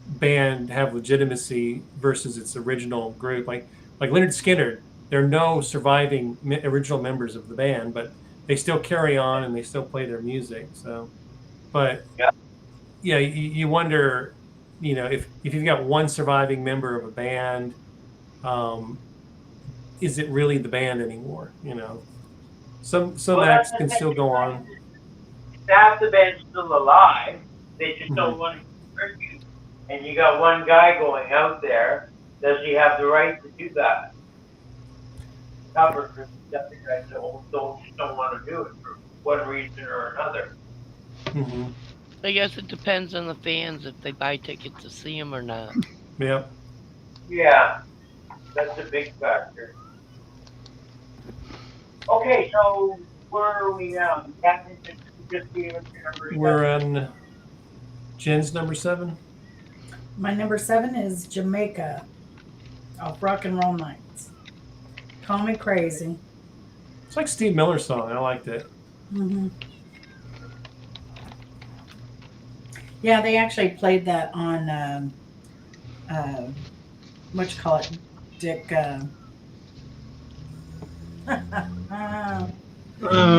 band have legitimacy versus its original group? Like Leonard Skinner, there are no surviving original members of the band, but they still carry on and they still play their music. So, but yeah, you wonder, if you've got one surviving member of a band, is it really the band anymore? Some acts can still go on. Half the band's still alive. They just don't want to contribute. And you got one guy going out there. Does he have the right to do that? Cover for the other guys don't want to do it for one reason or another. Mm-hmm. I guess it depends on the fans if they buy tickets to see him or not. Yep. Yeah, that's a big factor. Okay, so where are we now? The captain just gave us your number. We're on Jen's number 7. My number 7 is Jamaica off Rock and Roll Nights. Call Me Crazy. It's like Steve Miller's song. I liked it. Mm-hmm. Yeah, they actually played that on what you call it, Dick. Who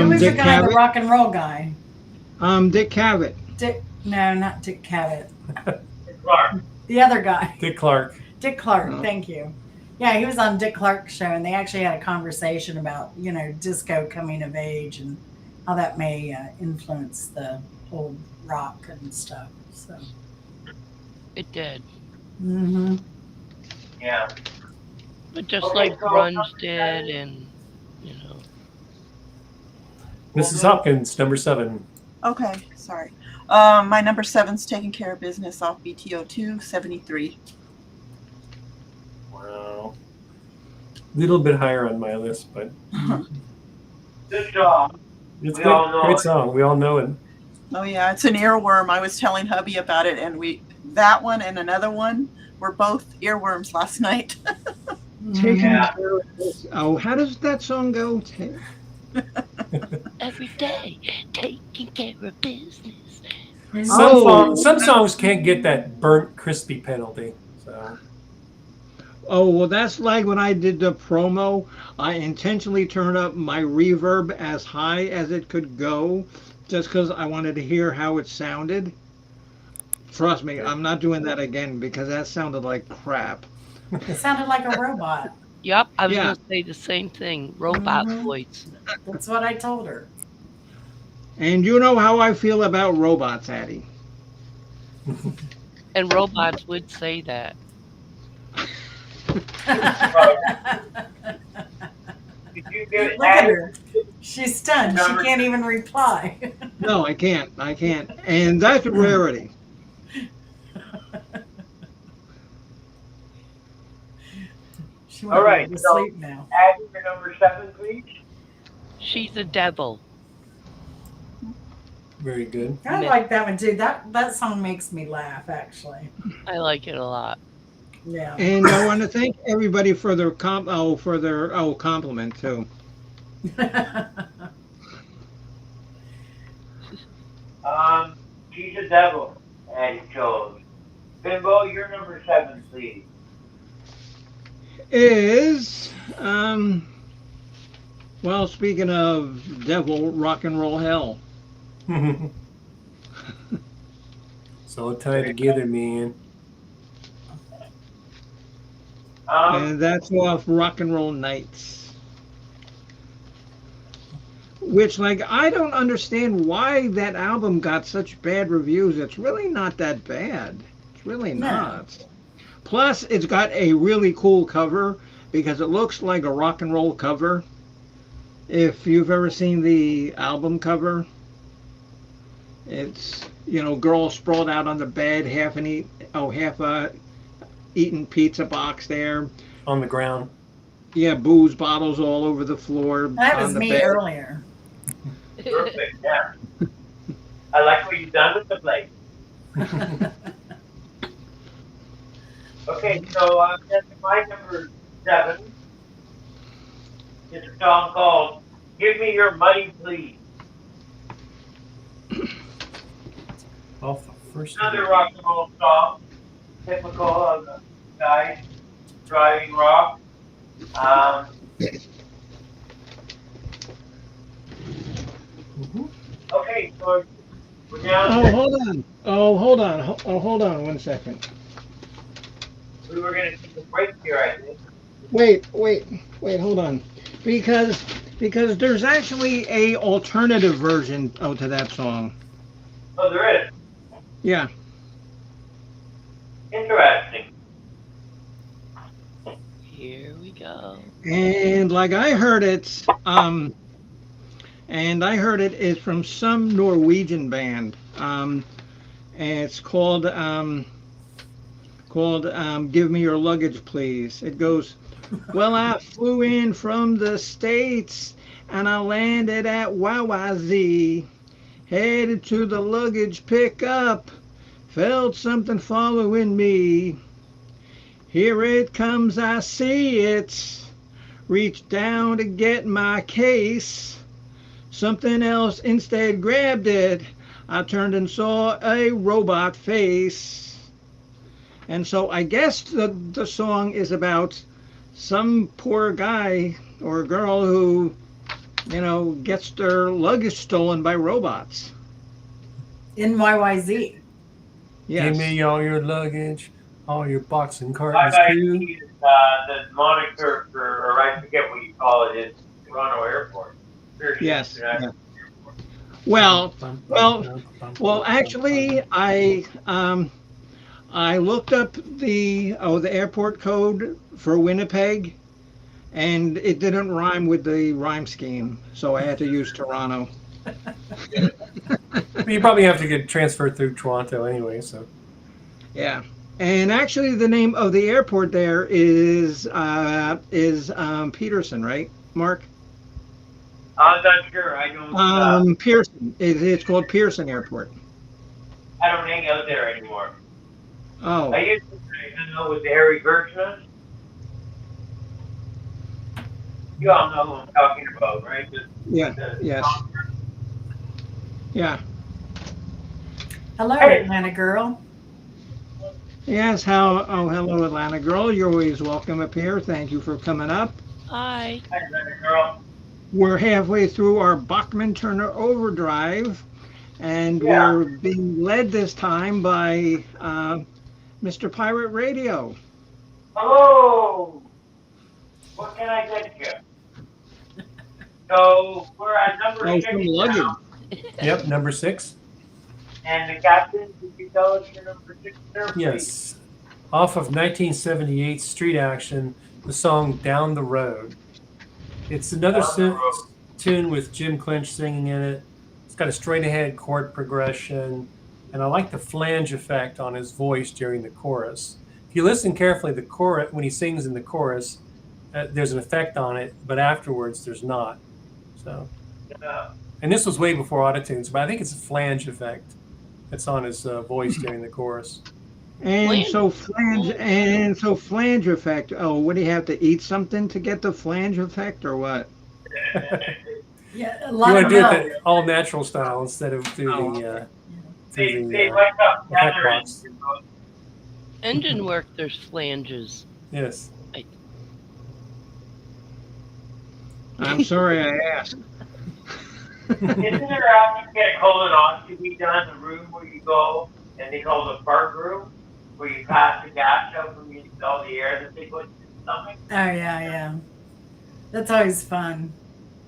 was Dick the guy, the Cavett. rock and roll guy? Dick Cavett. No, not Dick Cavett. Clark. The other guy. Dick Clark. Dick Clark, Oh. thank you. Yeah, he was on Dick Clark's show, and they actually had a conversation about, disco coming of age and how that may influence the whole rock and stuff. So. It did. Mm-hmm. Yeah. But just Okay, like so grunge number did, 7. and you know. Mrs. Hopkins, number 7. Okay, sorry. My number 7's Taking Care of Business off BTO 273. Wow. A little bit higher on my list, but Good job. it's We good. all know Great it. song. We all know it. Oh yeah, it's an earworm. I was telling hubby about it, and that one and another one were both earworms last night. Taking Yeah. care of this. Oh, how does that song go? Every day, taking care of business. Some songs can't get that burnt crispy penalty. So Oh, well, that's like when I did the promo. I intentionally turned up my reverb as high as it could go just because I wanted to hear how it sounded. Trust me, I'm not doing that again because that sounded like crap. It sounded like a robot. Yep, I was Yeah. gonna say the same thing. Robot Mhm. voice. That's what I told her. And you know how I feel about robots, Addie. And robots would say that. Did you get Look at added? her. She's stunned. She can't even reply. No, I can't. I can't. And that's a rarity. She All right, to so- sleep now. Adding your number 7, please. She's a devil. very good. I like that one too. That song makes me laugh, actually. I like it a lot. Yeah. And I want to thank everybody for their compliment too. She's a devil, and chose. Bimbo, your number 7, please. Is well, speaking of devil, rock and roll hell. So tied together, man. And that's off Rock and Roll Nights. Which, like, I don't understand why that album got such bad reviews. It's really not that bad. It's really No. not. Plus, it's got a really cool cover because it looks like a rock and roll cover. If you've ever seen the album cover, it's, girl sprawled out on the bed, half eating pizza box there. On the ground. Yeah, booze bottles all over the floor. That was on the me bed. earlier. Perfect, yeah. I like what you've done with the plate. Okay, so that's my number 7. It's a song called "Give Me Your Money, Please." Off the first. Another rock and roll song, typical of the guy driving rock. Okay, so we're down. Oh, hold on. Hold on 1 second. We were going to take a break here, I think. Wait, hold on. Because there's actually a alternative version to that song. Oh, there is. Yeah. Interesting. Here we go. And like I heard it, is from some Norwegian band. And it's called "Give Me Your Luggage, Please." It goes, "Well, I flew in from the States and I landed at YYZ, headed to the luggage pickup, felt something following me. Here it comes, I see it. Reached down to get my case. Something else instead grabbed it. I turned and saw a robot face." And so I guess the song is about some poor guy or girl who, gets their luggage stolen by robots. In YYZ. Yes. Give me all your luggage, all your boxing cartons too. YYZ is the moniker for, or I forget what you call it, is Toronto Airport. Yes. International Well, Well, actually, I looked up the airport code for Winnipeg, and it didn't rhyme with the rhyme scheme, so I had to use Toronto. You probably have to get transferred through Toronto anyway. So Yeah. And actually, the name of the airport there is Peterson, right, Mark? I'm not sure. Pearson. It's called Pearson Airport. I don't hang out there anymore. Oh, I used to hang out with the Harry Gershman. You all know who I'm talking about, right? yeah, yes, yeah, Hello, Hey. Atlanta girl. yes. Hello, Atlanta girl. You're always welcome up here. Thank you for coming up. Hi. Hi, Atlanta girl. We're halfway through our Bachman Turner Overdrive, and Yeah. we're being led this time by Mr. Pirate Radio. Hello. What can I get you? So we're at number Oh, 6 some luggage. now, yep, number 6. and the captain, could you tell us your number 6, sir, please? Yes, off of 1978 Street Action, the song "Down the Road." It's another Down the road. tune with Jim Clinch singing in it. It's got a straight ahead chord progression, and I like the flange effect on his voice during the chorus. If you listen carefully, the chorus when he sings in the chorus, there's an effect on it, but afterwards there's not. So, and this was way before autotunes, but I think it's a flange effect that's on his voice during the chorus. And so flange effect. Oh, what do you have to eat something to get the flange effect, or what? Yeah, a You lot want of to do milk. it the all natural style instead of through the They wake up effect together box. and Engine work, there's flanges. Yes. I'm sorry I asked. isn't there after you get a colonoscopy done in the room where you go and they call the fart room where you pass the gas out from all the air that they put in your stomach? Oh yeah. That's always fun.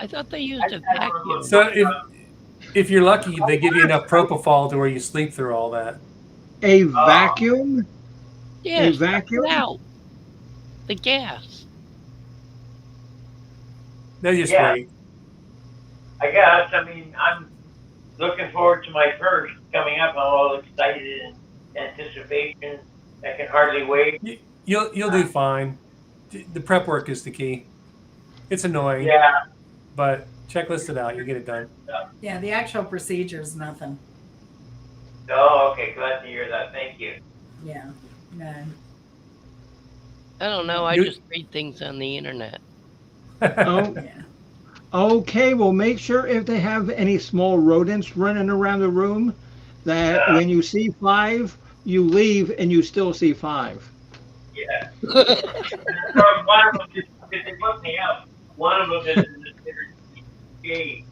I thought they used a I don't know. vacuum. So if you're lucky, they give you enough propofol to where you sleep through all that. A vacuum? Yeah, A suck it vacuum? out. The gas. They just Yeah. wait. I guess. I mean, I'm looking forward to my first coming up. I'm all excited and anticipation. I can hardly wait. You'll do fine. The prep work is the key. It's annoying, Yeah. but checklist it out. You get it done. Yeah, the actual procedure is nothing. Oh, okay. Glad to hear that. Thank you. Yeah. No. I don't know. I You- just read things on the internet. Oh, Yeah. okay. Well, make sure if they have any small rodents running around the room, that when you see 5, you leave and you still see 5. Yeah. One of them just, if they put me out, one of them is considered gay.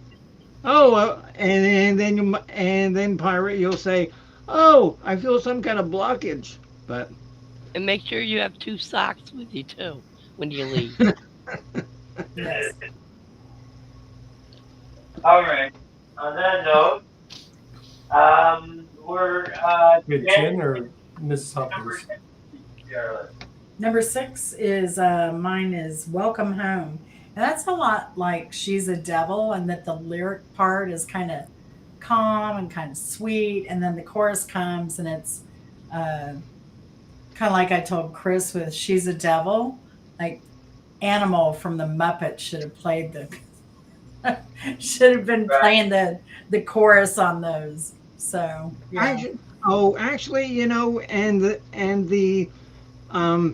Oh, and then pirate, you'll say, "Oh, I feel some kind of blockage." But And make sure you have 2 socks with you too when you leave. Yes. All right. On that note, we're With Jen or Mrs. Hopkins? Charlotte. Number 6 is mine is Welcome Home. And that's a lot like She's a Devil, and that the lyric part is kind of calm and kind of sweet, and then the chorus comes and it's kind of like I told Chris with She's a Devil, like Animal from the Muppets should have played should have been playing the chorus on those. So yeah. actually, and the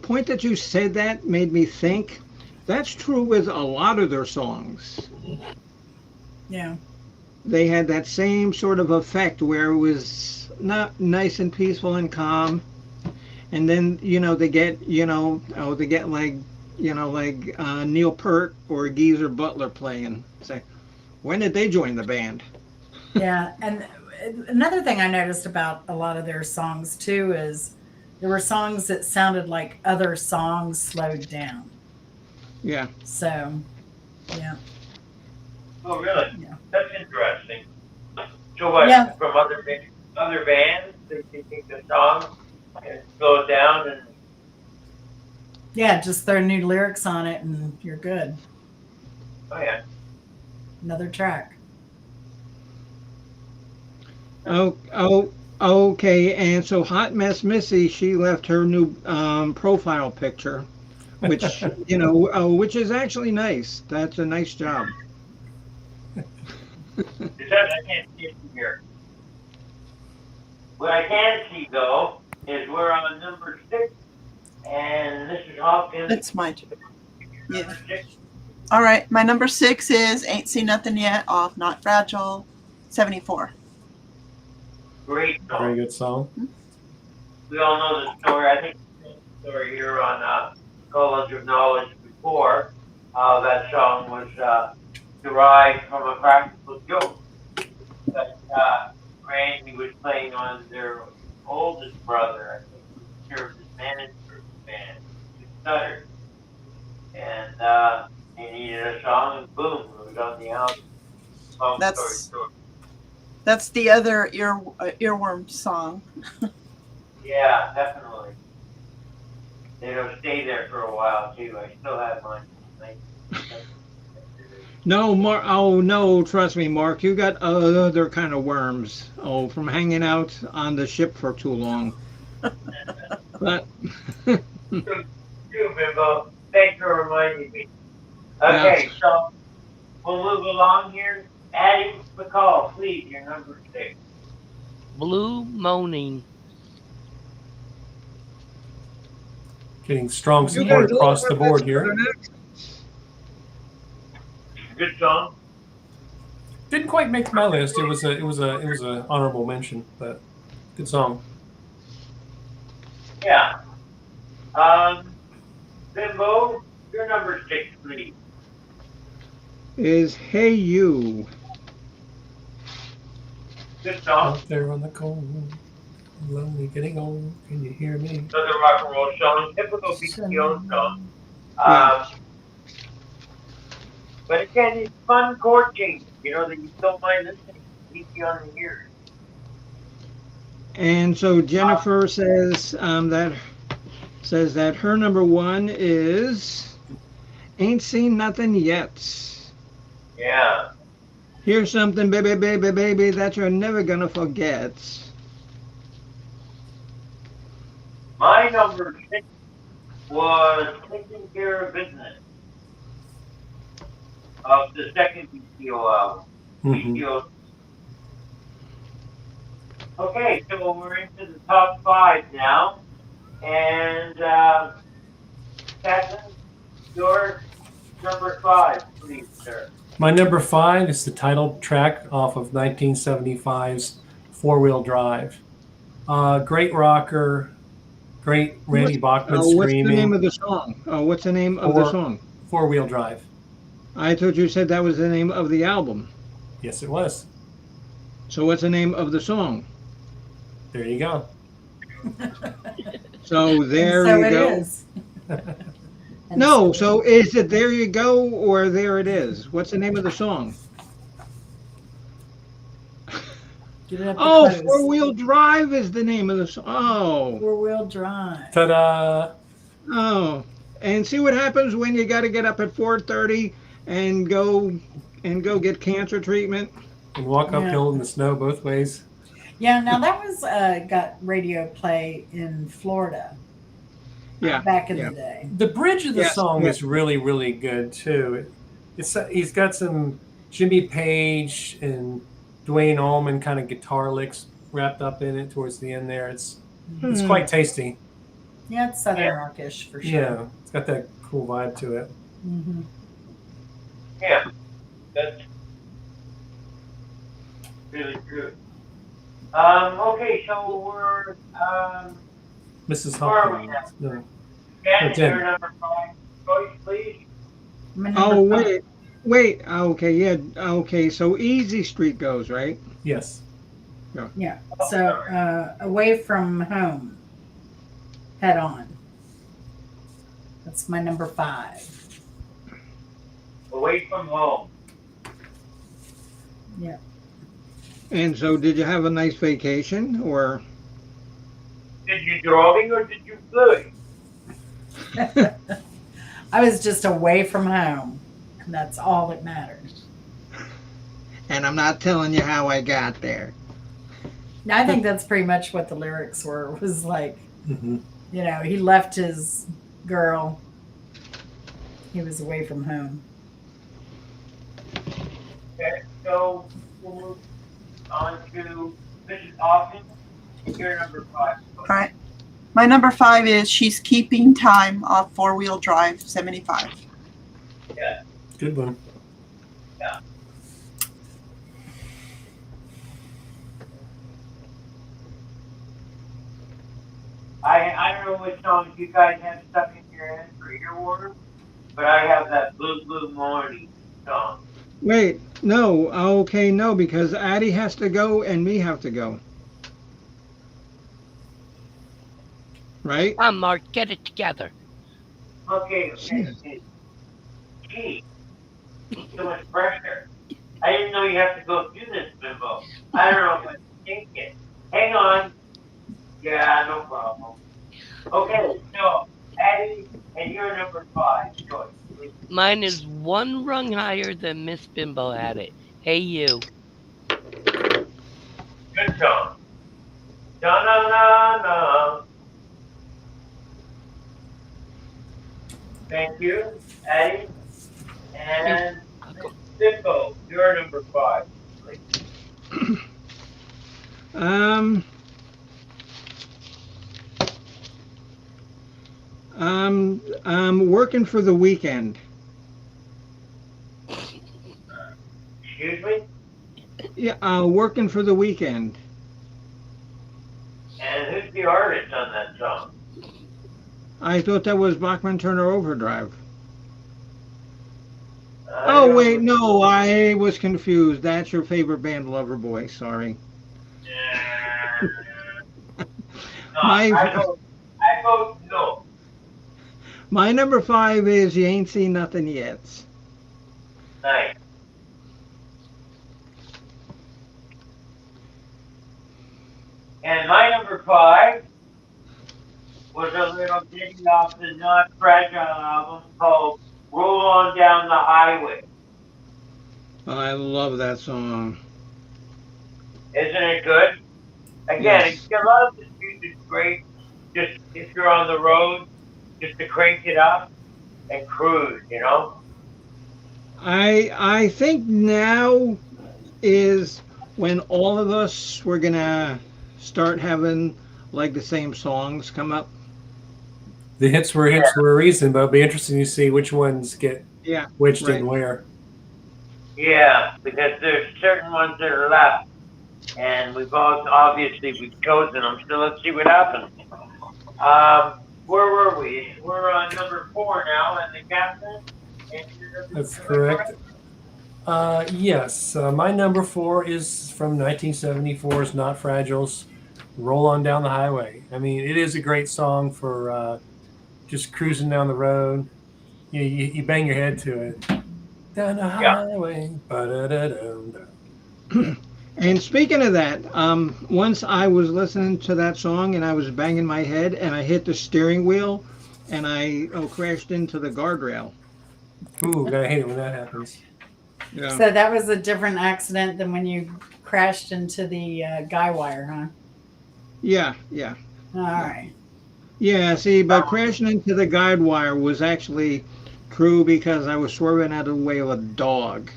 point that you said that made me think. That's true with a lot of their songs. Yeah. They had that same sort of effect where it was not nice and peaceful and calm, and then they get like Neil Peart or Geezer Butler playing. Say, when did they join the band? Yeah, and another thing I noticed about a lot of their songs too is there were songs that sounded like other songs slowed down. Yeah. So, yeah. Oh, really? Yeah. That's interesting. So what? Yeah. From other bands, they take the song and slow it down and. Yeah, just throw new lyrics on it and you're good. Oh yeah. Another track. Okay. And so Hot Mess Missy, she left her new profile picture, which which is actually nice. That's a nice job. It says I can't see it from here. What I can see though is we're on number 6, and this is Hopkins. That's my turn. Yeah. Number 6. All right. My number 6 is Ain't Seen Nothing Yet off Not Fragile, 74. Great song. Very good song. We all know the story. I think we told the story here on College of Knowledge before. That song was derived from a practical joke that Randy was playing on their oldest brother. I think who served as manager of the band. He stuttered. And he needed a song, and boom, it was on the album. Long story short. That's the other earworm song. Yeah, definitely. It'll stay there for a while too. I still have mine. No, Mark. Oh no, trust me, Mark. You got other kind of worms. Oh, from hanging out on the ship for too long. But True, Bimbo. Thanks for reminding me. Okay, so we'll move along here. Addie McCall, please, your number 6. Blue Moaning. Getting strong support across the board here. Good song. Didn't quite make my list. It was a honorable mention, but good song. Yeah. Bimbo, your number 6, please. is Hey You. Good song. Out there on the cold, lonely, getting old. Can you hear me? Another rock and roll song, typical BTO song. But again, it's fun chord change. You know that you don't mind listening. Keep you on the ears. And so Jennifer says that her number 1 is Ain't Seen Nothing Yet. Yeah. Here's something, baby, baby, baby, that you're never gonna forget. My number 6 was Taking Care of Business of the second BTO album. BTO. Okay, so we're into the top 5 now. And Catherine, your number 5, please, sir. My number 5 is the title track off of 1975's Four Wheel Drive. Great rocker, great Randy Bachman screaming. What's the name of the song? What's the name of the song? Four Wheel Drive. I thought you said that was the name of the album. Yes, it was. So what's the name of the song? There you go. So there so you it go. Is. No, so is it There You Go or There It Is? What's the name of the song? Get it up Oh, close. Four Wheel Drive is the name of the song. Oh. Four Wheel Drive. Ta-da! Oh. And see what happens when you got to get up at 4:30 and go get cancer treatment? And walk uphill in the snow both ways. Yeah, now that was got radio play in Florida. Yeah. Back in the day. The bridge of the song is really, really good too. He's got some Jimmy Page and Dwayne Allman kind of guitar licks wrapped up in it towards the end there. It's quite tasty. Yeah, it's Southern rockish for sure. Yeah, it's got that cool vibe to it. Mm-hmm. Yeah, that's really true. Okay, so we're Mrs. where are we Hopkins. now? No. Jen, Jen. your number 5 choice, please. Oh, wait. Okay, yeah. Okay, so Easy Street goes, right? Yes. Yeah. So Away from Home. Head On. That's my number 5. Away from Home. Yeah. And so did you have a nice vacation or? Did you driving or did you fly? I was just away from home. And that's all that matters. And I'm not telling you how I got there. Now, I think that's pretty much what the lyrics were. Was like, Mm-hmm. you know, he left his girl. He was away from home. Okay, so we'll move on to Mrs. Austin. You're number 5. All right. My number 5 is She's Keeping Time off 4-Wheel Drive 75. Yeah. Good one. Yeah. I don't know which songs you guys have stuck in your head for earworms, but I have that Blue Blue Morning song. Wait, no. Okay, no, because Addie has to go and me have to go. Right? Come on, Mark, get it together. Okay. Gee, so much pressure. I didn't know you have to go through this, Bimbo. I don't know if I can take it. Hang on. Yeah, no problem. Okay, so Addie, and you're number 5. Joyce, please. Mine is one rung higher than Miss Bimbo had it. Hey, you. Good song. Da na na na. Thank you, Addie. And Bimbo, you're number 5. Please. I'm working for the weekend. Excuse me? Yeah, working for the weekend. And who's the artist on that song? I thought that was Bachman Turner Overdrive. I Oh, don't wait, know. no, I was confused. That's your favorite band, Loverboy. Sorry. No, My- I vote no. My number 5 is You Ain't Seen Nothing Yet. Nice. And my number 5 was a little ditty off the Not Fragile album called Roll On Down the Highway. I love that song. Isn't it good? Again, Yes. a lot of this music's great. Just if you're on the road, just to crank it up and cruise, you know? I think now is when all of us we're gonna start having like the same songs come up. The hits were a reason, but it'll be interesting to see which ones get Yeah. which right. and where. Yeah, because there's certain ones that are left, and we've chosen them. So let's see what happens. Where were we? We're on number 4 now, and the captain. That's correct. Yes, my number 4 is from 1974's Not Fragile's Roll On Down the Highway. I mean, it is a great song for just cruising down the road. You bang your head to it. Down the highway. Ba-da-da-dum-dum. And speaking of that, once I was listening to that song and I was banging my head and I hit the steering wheel and I crashed into the guardrail. Ooh, gotta hate it when that happens. Yeah. So that was a different accident than when you crashed into the guy wire, huh? Yeah. All right. Yeah, see, but crashing into the guide wire was actually true because I was swerving out of the way of a dog.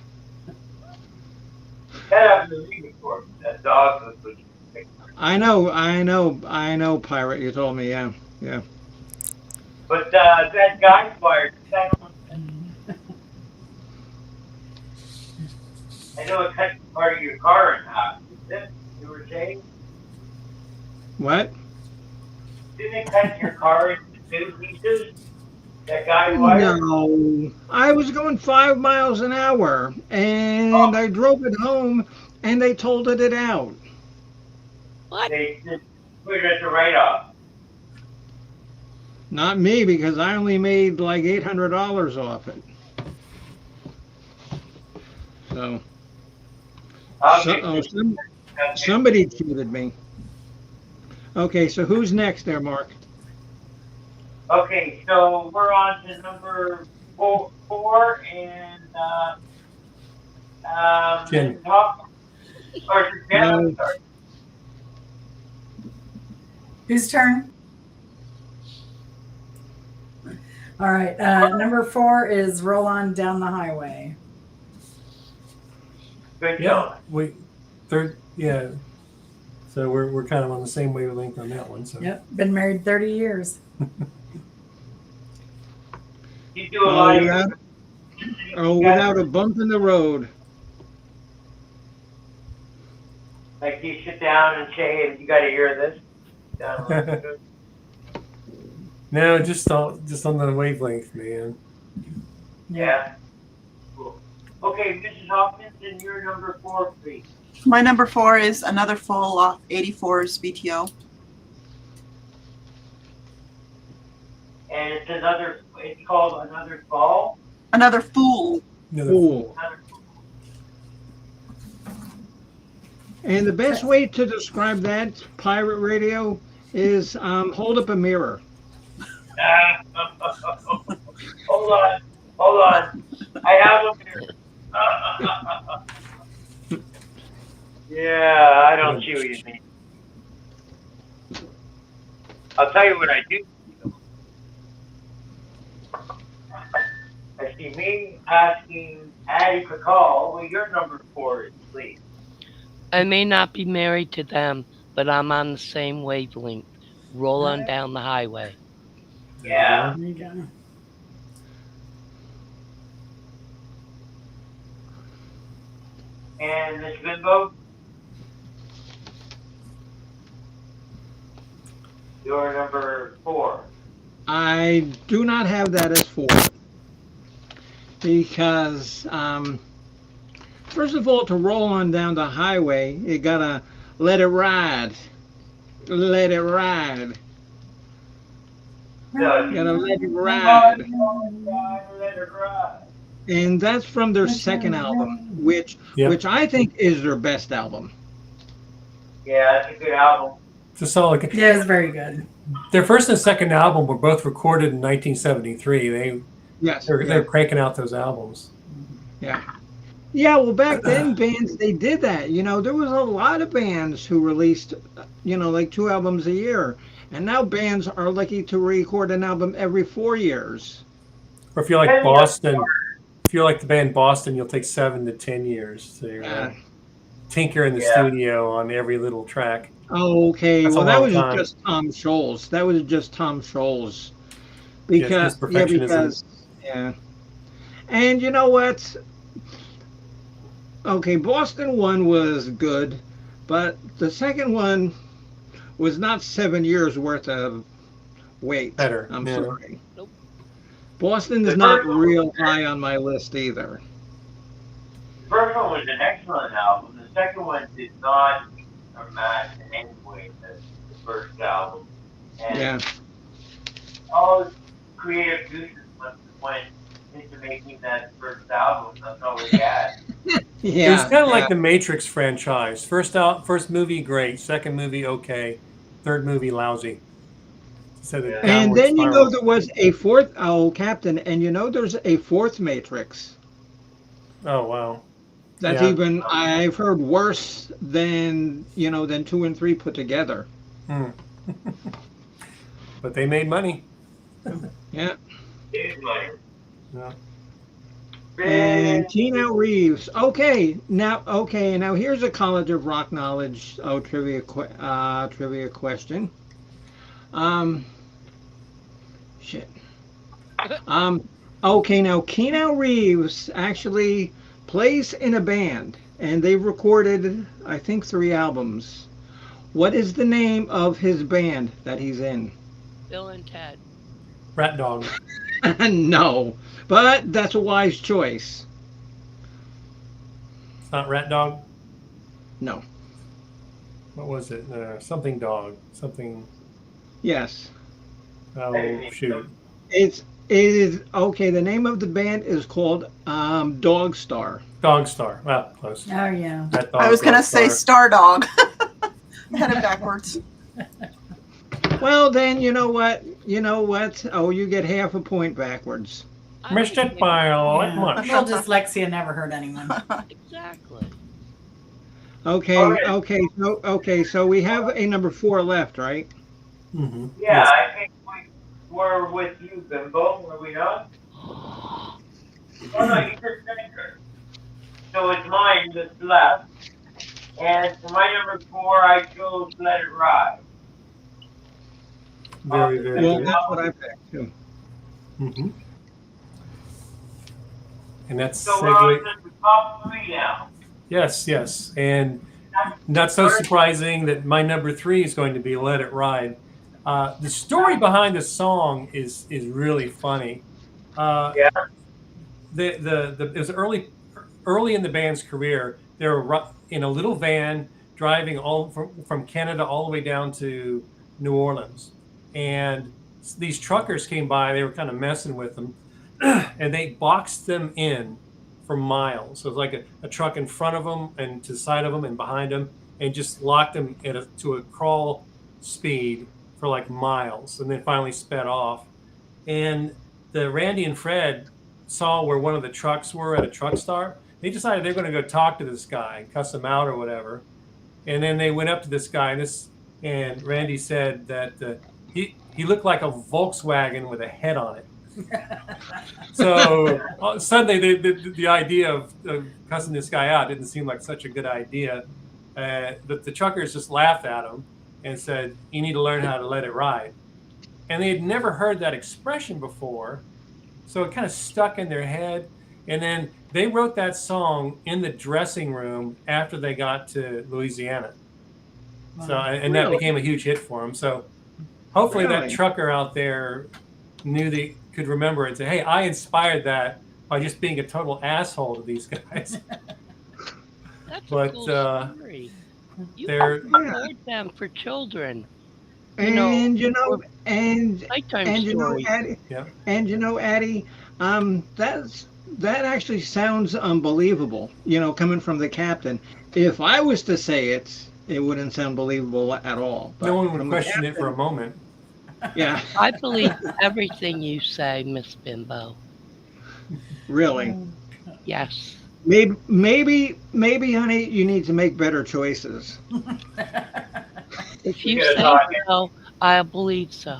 That happened to me before. That dog was. I know, Pirate, you told me, yeah. But that guy fired. I know it cut part of your car in half. Is it? You were saying? What? Didn't it cut your car into 2 pieces? That guy fired? No, I was going 5 miles an hour and I drove it home and they totaled it out. What? They just put it as a write-off. Not me, because I only made like $800 off it. So, somebody cheated me. Okay, so who's next there, Mark? Okay, so we're on to number four and Jen. Mrs. Hawkins, or is it Jen? I'm No. sorry. Whose turn? All right. Number 4 is Roll On Down the Highway. Good Yeah, going. yeah. So we're kind of on the same wavelength on that one. So Yep. Been married 30 years. You do a lot of without, without a bump in the road. like you sit down and say, hey, you got to hear this. no, just on the wavelength, man. Yeah. Cool. Okay, Mrs. Hawkins, and your number 4, please. My number 4 is another full off 84's BTO. And it's called Another Fall. Another fool. Fool. And the best way to describe that pirate radio is hold up a mirror. Hold on. I have them here. Yeah, I don't see what you mean. I'll tell you what I do. I see me asking Addie Pacall what your number 4 is, please. I may not be married to them, but I'm on the same wavelength. Roll on down the highway. Yeah. There you go. And Miss Bimbo? Your number 4. I do not have that as 4 because first of all, to roll on down the highway, you gotta let it ride. Let it ride. No, You gotta let it ride. Let it ride. And that's from their second album, which I think is their best album. Yeah, that's a good album. It's a solid. Yeah, it's very good. Their first and second album were both recorded in 1973. They're cranking out those albums. Yeah. Yeah, well, back then, bands, they did that. You know, there was a lot of bands who released, like 2 albums a year. And now bands are lucky to record an album every 4 years. Or if you like Boston, if you like the band Boston, you'll take 7 to 10 years to tinker in the studio on every little track. Oh, okay. That's well, that was time. just Tom Scholes. That was just Tom Scholes. Because, And you know what? Okay, Boston one was good, but the second one was not 7 years worth of wait. Better. I'm Yeah. sorry. Nope. Boston is not real high on my list either. The first one was an excellent album. The second one did not match in any way the first album. And all the creative juices went into making that first album. That's all we had. It was kind of like the Matrix franchise. First movie, great. Second movie, okay. Third movie, lousy. So and then there was a fourth. Oh, Captain, and there's a fourth Matrix. Oh wow. That's even I've heard worse than 2 and 3 put together. But they made money. Yeah. Money. Yeah. And Keanu Reeves. Now here's a College of Rock Knowledge trivia question. Okay, now Keanu Reeves actually plays in a band, and they've recorded, I think, 3 albums. What is the name of his band that he's in? Bill and Ted. Rat Dog. No, but that's a wise choice. It's not Rat Dog? No. What was it? Something Dog. Something. Yes. Oh, shoot. It is okay. The name of the band is called Dog Star. Dog Star. Well, close. Oh, yeah. I was going to say Star Dog. I had it backwards. Well, then, you know what? you know what? Oh, you get half a point backwards. I Missed don't it care. by a Yeah. much. Well, dyslexia never hurt anyone. Exactly. Okay, Okay. so we have a number 4 left, right? Mm-hmm. Yeah, Yes. I think we were with you, Bimbo, were we not? Oh, no, you just said her. So it's mine that's left. And for my number 4, I chose Let It Ride. Off Very, the very Yeah, second good. that's what I album. picked too. Mm-hmm. And that's So we're on segue. to the top 3 now. Yes, yes. And not so surprising that my number 3 is going to be Let It Ride. The story behind the song is really funny. Uh, Yeah. it was early in the band's career. They were in a little van driving all from Canada all the way down to New Orleans, and these truckers came by. They were kind of messing with them, and they boxed them in for miles. So it was like a truck in front of them and to the side of them and behind them, and just locked them to a crawl speed for like miles, and then finally sped off. And the Randy and Fred saw where one of the trucks were at a truck stop. They decided they're going to go talk to this guy and cuss him out or whatever. And then they went up to this guy, and Randy said that he looked like a Volkswagen with a head on it. So suddenly the idea of cussing this guy out didn't seem like such a good idea. But the truckers just laughed at him and said, "You need to learn how to let it ride." And they had never heard that expression before, so it kind of stuck in their head. And then they wrote that song in the dressing room after they got to Louisiana. So, and that Really? became a huge hit for them. So hopefully that Really? trucker out there knew they could remember it and say, "Hey, I inspired that by just being a total asshole to these guys." That's But, a cool story. You they're- can record them for children. You know, And or and nighttime and stories. Addie, Yeah. Addie, that actually sounds unbelievable. Coming from the captain. If I was to say it, it wouldn't sound believable at all. But No one would from the question it for a captain, moment. yeah, I believe everything you say, Miss Bimbo. really. Yes. Maybe, honey, you need to make better choices. If you Yeah, say no, so, I believe so.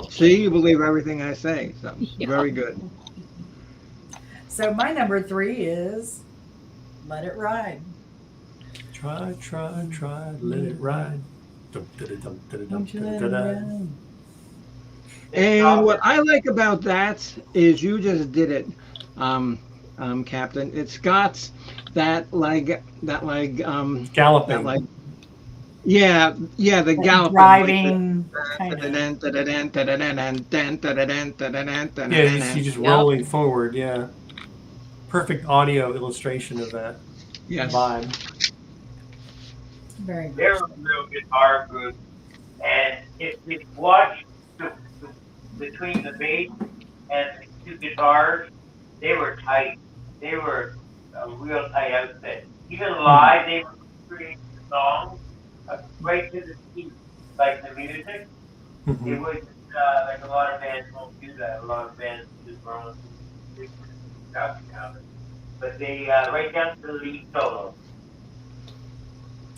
See, you believe everything I say. So Yeah. very good. So my number 3 is Let It Ride. Try, let it ride. Dum, da-da-dum, da-da-dum, Don't you let it da-da-da. ride. And what I like about that is you just did it, Captain. It's got that like Galloping. yeah, the That galloping driving kind of. Yeah, you just rolling forward. Yeah, perfect audio illustration of that Yes. vibe. Very good. they're a real guitar group. And if you watch between the bass and the 2 guitars, they were tight. They were a real tight outfit. Even live, they were creating the songs right to the beat, like the music. Mhm. It was like a lot of bands won't do that. A lot of bands just run big production out of it. But they right down to the lead solo.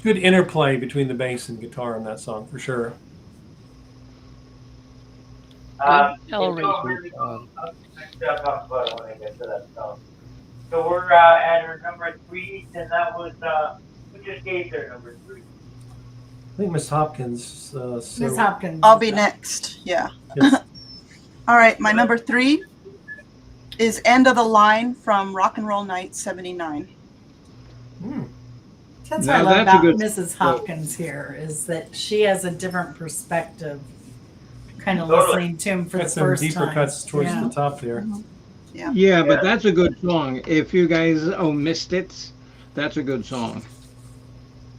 Good interplay between the bass and guitar in that song for sure. Good It's Hellraiser all really song. I'll talk about it when I get to that song. So we're at our number 3, and that was who just gave their number 3? I think Miss Hopkins. Miss Hopkins. I'll be next. Yeah. Yes. All right. My number 3 is End of the Line from Rock and Roll Night 79. Hmm. That's Now what I love that's a about good- Mrs. Hopkins here is that she has a different perspective, kind of Totally. listening to him for Got the some first deeper time. cuts towards Yeah. the top there. Yeah, but that's a good song. If you guys missed it, that's a good song.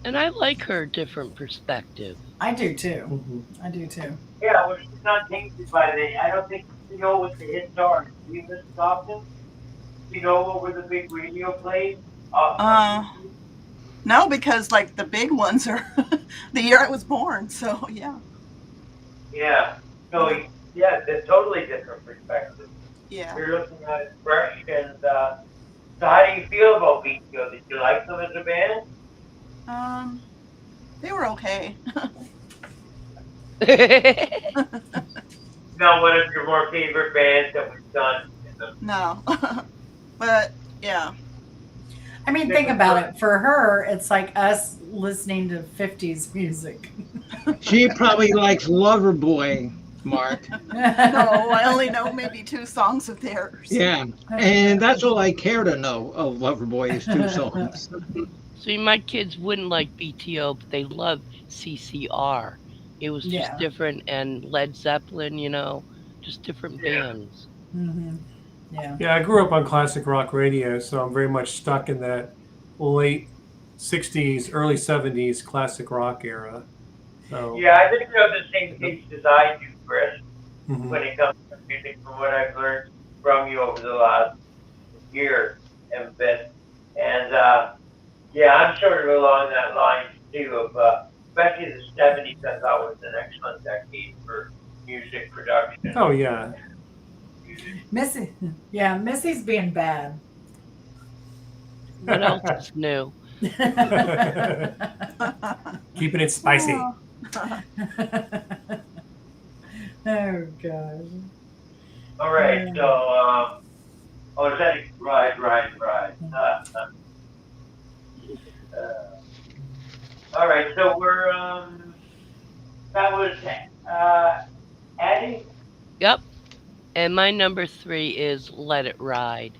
And I like her different perspective. I do too. Mhm. I do too. Yeah, well, she's not tainted by the. I don't think you know what the hits are. Do you, Mrs. Hopkins? Do you know what were the big radio plays? No, because like the big ones are the year I was born. So yeah. Yeah. So, yeah, it's a totally different perspective. Yeah. You're looking at it fresh, and so how do you feel about BTO? Did you like them as a band? They were okay. Not one of your more favorite bands that we've done. No. But yeah. I mean, think about it. For her, it's like us listening to 50s music. She probably likes Loverboy, Mark. No, I only know maybe 2 songs of theirs. Yeah, and that's all I care to know of Loverboy is 2 songs. See, my kids wouldn't like BTO, but they loved CCR. It was just Yeah. different, and Led Zeppelin, just different bands. Mm-hmm. Yeah. Yeah, I grew up on classic rock radio, so I'm very much stuck in that late 60s, early 70s classic rock era. So, Yeah, I think you have the same taste as I do, Chris, mhm. when it comes to music, from what I've learned from you over the last year and bit. And yeah, I'm sort of along that line too, of especially the 70s. I thought was an excellent decade for music production. Oh, yeah. Missy's being bad. What else is new? Keeping it spicy. Oh gosh. All right, so is that right? All right, so we're that was Addie. Yep. And my number 3 is Let It Ride.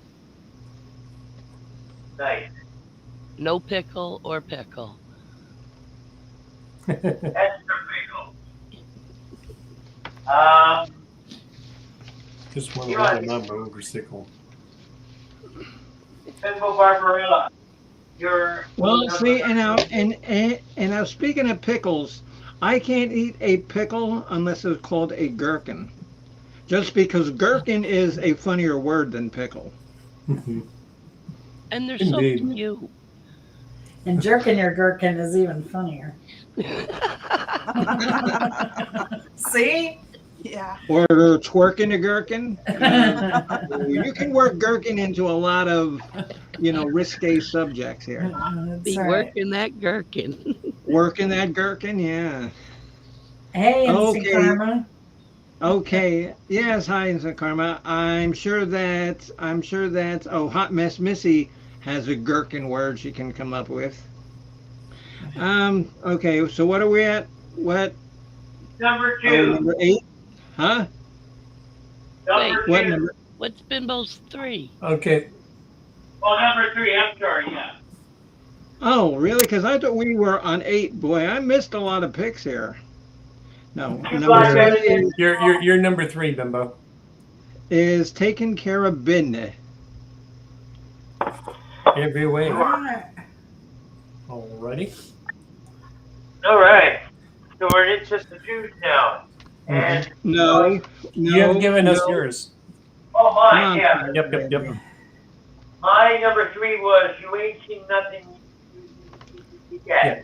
Nice. No pickle or pickle. Extra pickle. Just one You little want- number over sickle. Pinball Barbarella. You're Well, see, and now speaking of pickles, I can't eat a pickle unless it's called a gherkin. Just because gherkin is a funnier word than pickle. And they're Indeed. so cute. And jerking your gherkin is even funnier. See? Yeah. Or twerking a gherkin. You can work gherkin into a lot of, risque subjects here. That's Be right. working that gherkin. Working that gherkin, yeah. Hey, Instant Okay. Karma. Okay. Yes, hi, Instant Karma. I'm sure that Hot Mess Missy has a gherkin word she can come up with. Okay, so what are we at? What? number Oh, 2. number 8? Huh? Number What 2. number? What's Bimbo's 3? Okay. Oh, number 3. I'm sorry. Yeah. Oh, really? Because I thought we were on 8. Boy, I missed a lot of picks here. No, number 3 You're number 3, Bimbo. is taking care of business. Every way. All right. Alrighty. All right. So we're in just the twos now. And No, You haven't given us no. yours. oh Come my, on. yeah. Yep. My number 3 was You Ain't Seen Nothing Yet. Yeah.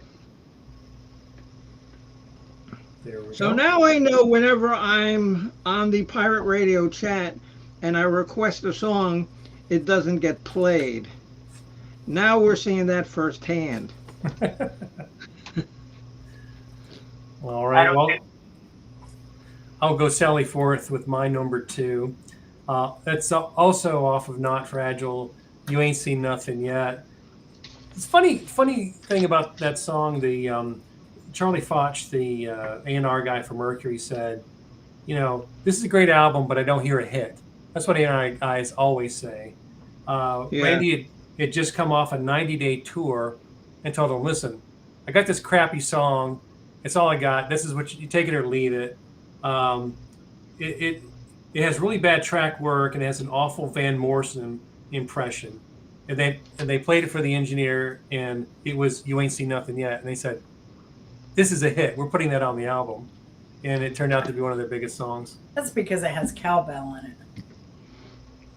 There we So go. now I know whenever I'm on the pirate radio chat and I request a song, it doesn't get played. Now we're seeing that firsthand. All I right. don't Well, think- I'll go Sally Forth with my number 2. That's also off of Not Fragile. You Ain't Seen Nothing Yet. It's funny thing about that song. The Charlie Foch, the A&R guy for Mercury, said, this is a great album, but I don't hear a hit. That's what A&R guys always say. Randy had just come off a 90-day tour and told him, listen, I got this crappy song. It's all I got. This is what you take it or leave it. It has really bad track work and it has an awful Van Morrison impression. And they played it for the engineer and it was You Ain't Seen Nothing Yet. And they said, this is a hit. We're putting that on the album. And it turned out to be one of their biggest songs. That's because it has cowbell in it.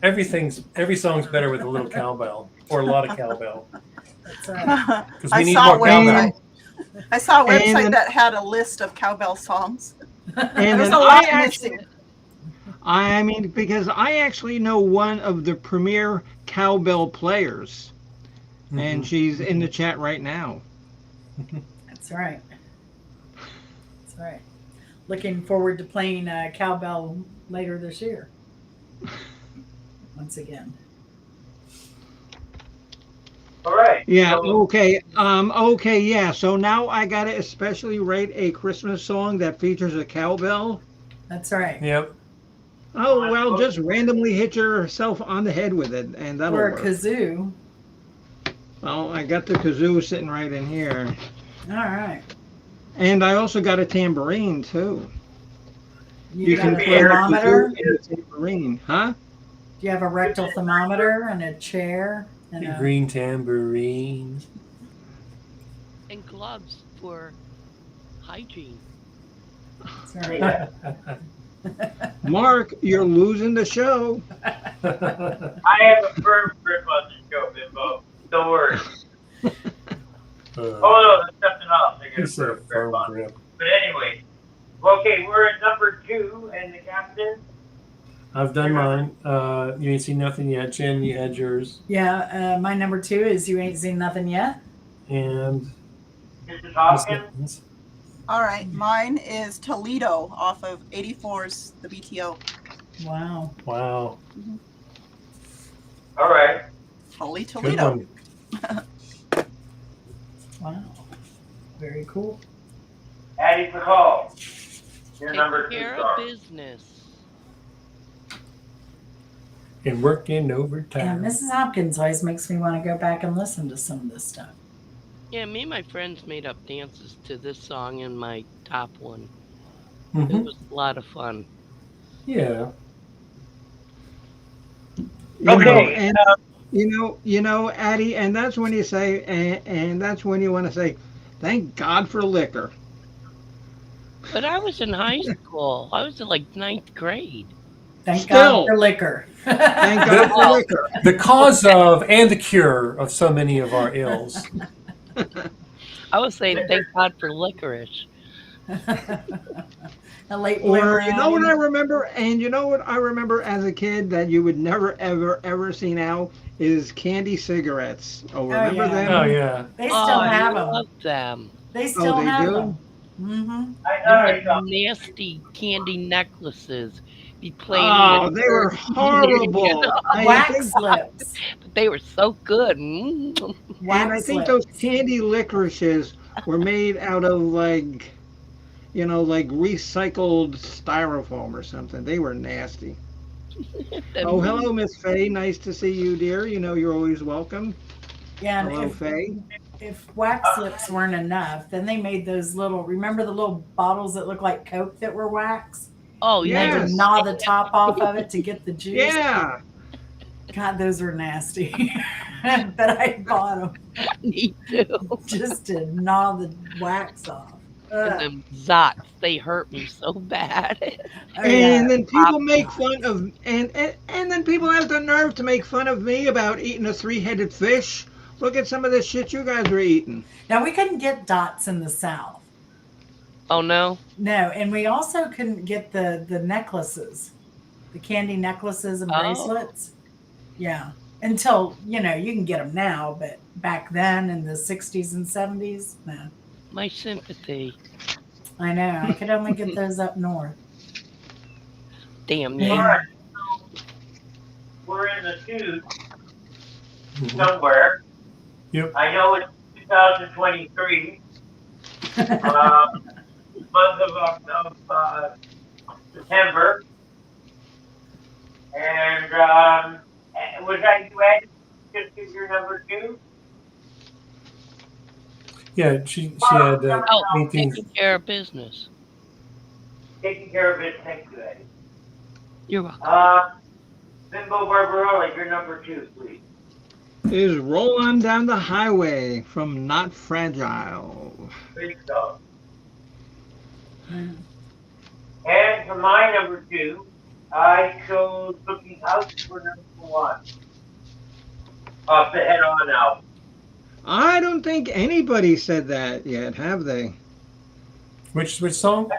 Every song's better with a little cowbell or a lot of cowbell. That's right. Because I we need saw more a cowbell. website. I saw a website And- that had a list of cowbell songs. And There's then a lot missing. I mean, because I actually know one of the premier cowbell players, and she's in the chat right now. That's right. That's right. Looking forward to playing cowbell later this year. Once again. All right. Yeah, So, okay. Okay, yeah. So now I gotta especially rate a Christmas song that features a cowbell. That's right. Yep. Oh, well, just randomly hit yourself on the head with it, and that'll Or a work. kazoo. Well, I got the kazoo sitting right in here. All right. And I also got a tambourine, too. You can got a play the thermometer? kazoo and a tambourine, huh? Do you have a rectal thermometer and a chair? And The green tambourine. And gloves for hygiene. Sorry. yeah. Mark, you're losing the show. I have a firm grip on the show, Bimbo. Don't worry. Oh, no, that's something else. I got a It's a firm grip firm on. grip. But anyway, okay, we're at number 2, and the captain. I've done mine. You ain't seen nothing yet. Jen, you had yours. Yeah, my number 2 is You Ain't Seen Nothing Yet. And Mrs. Miss Hopkins. Gittens. All right, mine is Toledo off of 84's The BTO. Wow. Wow. All right. Holy Good Toledo. one. Wow. Very cool. Addie Pacall. Your Taking number 2 care of song. business. And working And overtime. Mrs. Hopkins always makes me want to go back and listen to some of this stuff. Yeah, me and my friends made up dances to this song in my top one. It Mhm. was a lot of fun. Yeah. Okay. And you know, Addie, and that's when you say, and that's when you want to say, thank God for liquor. But I was in high school. I was in like 9th grade. Thank Still. God for liquor. Thank God for liquor. The cause of and the cure of so many of our ills. I was saying thank God for licorice. A late bloomer. Or you know what I Addie. remember, and you know what I remember as a kid that you would never ever see now is candy cigarettes. Oh, remember yeah. them? Oh yeah. They still I have them. love them. They still they have do? them. Mm-hmm. I They thought I had saw. nasty candy necklaces. Be playing Oh, with they were horrible. I Wax think, lips. But they were so good. Mm. and I Wax think lips. those candy licorices were made out of like recycled styrofoam or something. They were nasty. Oh, hello, Miss Faye. Nice to see you, dear. You know you're always welcome. Yeah, and Hello, Faye. if wax lips weren't enough, then they made those little, remember the little bottles that look like Coke that were wax? Oh, You had yeah. to Yes. gnaw the top off of it to get the juice. Yeah. God, those were nasty. But I bought them Me too. just to gnaw the wax off. And Ugh. them Zots, they hurt me so bad. Oh, yeah. And then people Pop make fun of and then people have the nerve to make fun of me about eating a 3-headed fish. Look at some of the shit you guys are eating. Now, we couldn't get dots in the South. Oh, no? No, and we also couldn't get the necklaces, the candy necklaces and Oh. bracelets. Yeah, until, you can get them now, but back then in the 60s and 70s, no. My sympathy. I know, I could only get those up north. Damn All you. right. So we're in the 2 Mhm. somewhere. Yep. I know it's 2023. Month of September. And was that you added just to your number 2? Yeah, she had Oh, 18. taking care of business. Taking care of it. Thank you, Eddie. You're welcome. Bimbo Barbarella, your number 2, please. Is Roll On Down the Highway from Not Fragile. Great stuff. Mm. And for my number 2, I chose Looking Out for number 1. Off the Head On album. I don't think anybody said that yet, have they? Which song?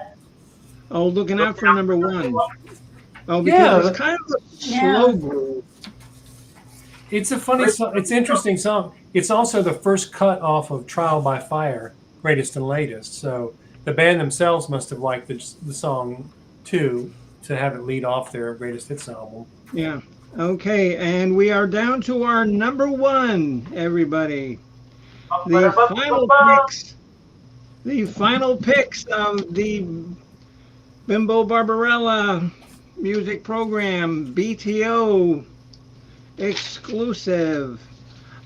Oh, looking out for number one. Oh, because Yeah. it's kind of a Yeah. slow groove. It's a funny song. It's an interesting song. It's also the first cut off of Trial by Fire, Greatest and Latest. So the band themselves must have liked the song too, to have it lead off their Greatest Hits album. Yeah. Okay, and we are down to our number one, everybody. The final picks. The final picks of the Bimbo Barbarella music program, BTO exclusive.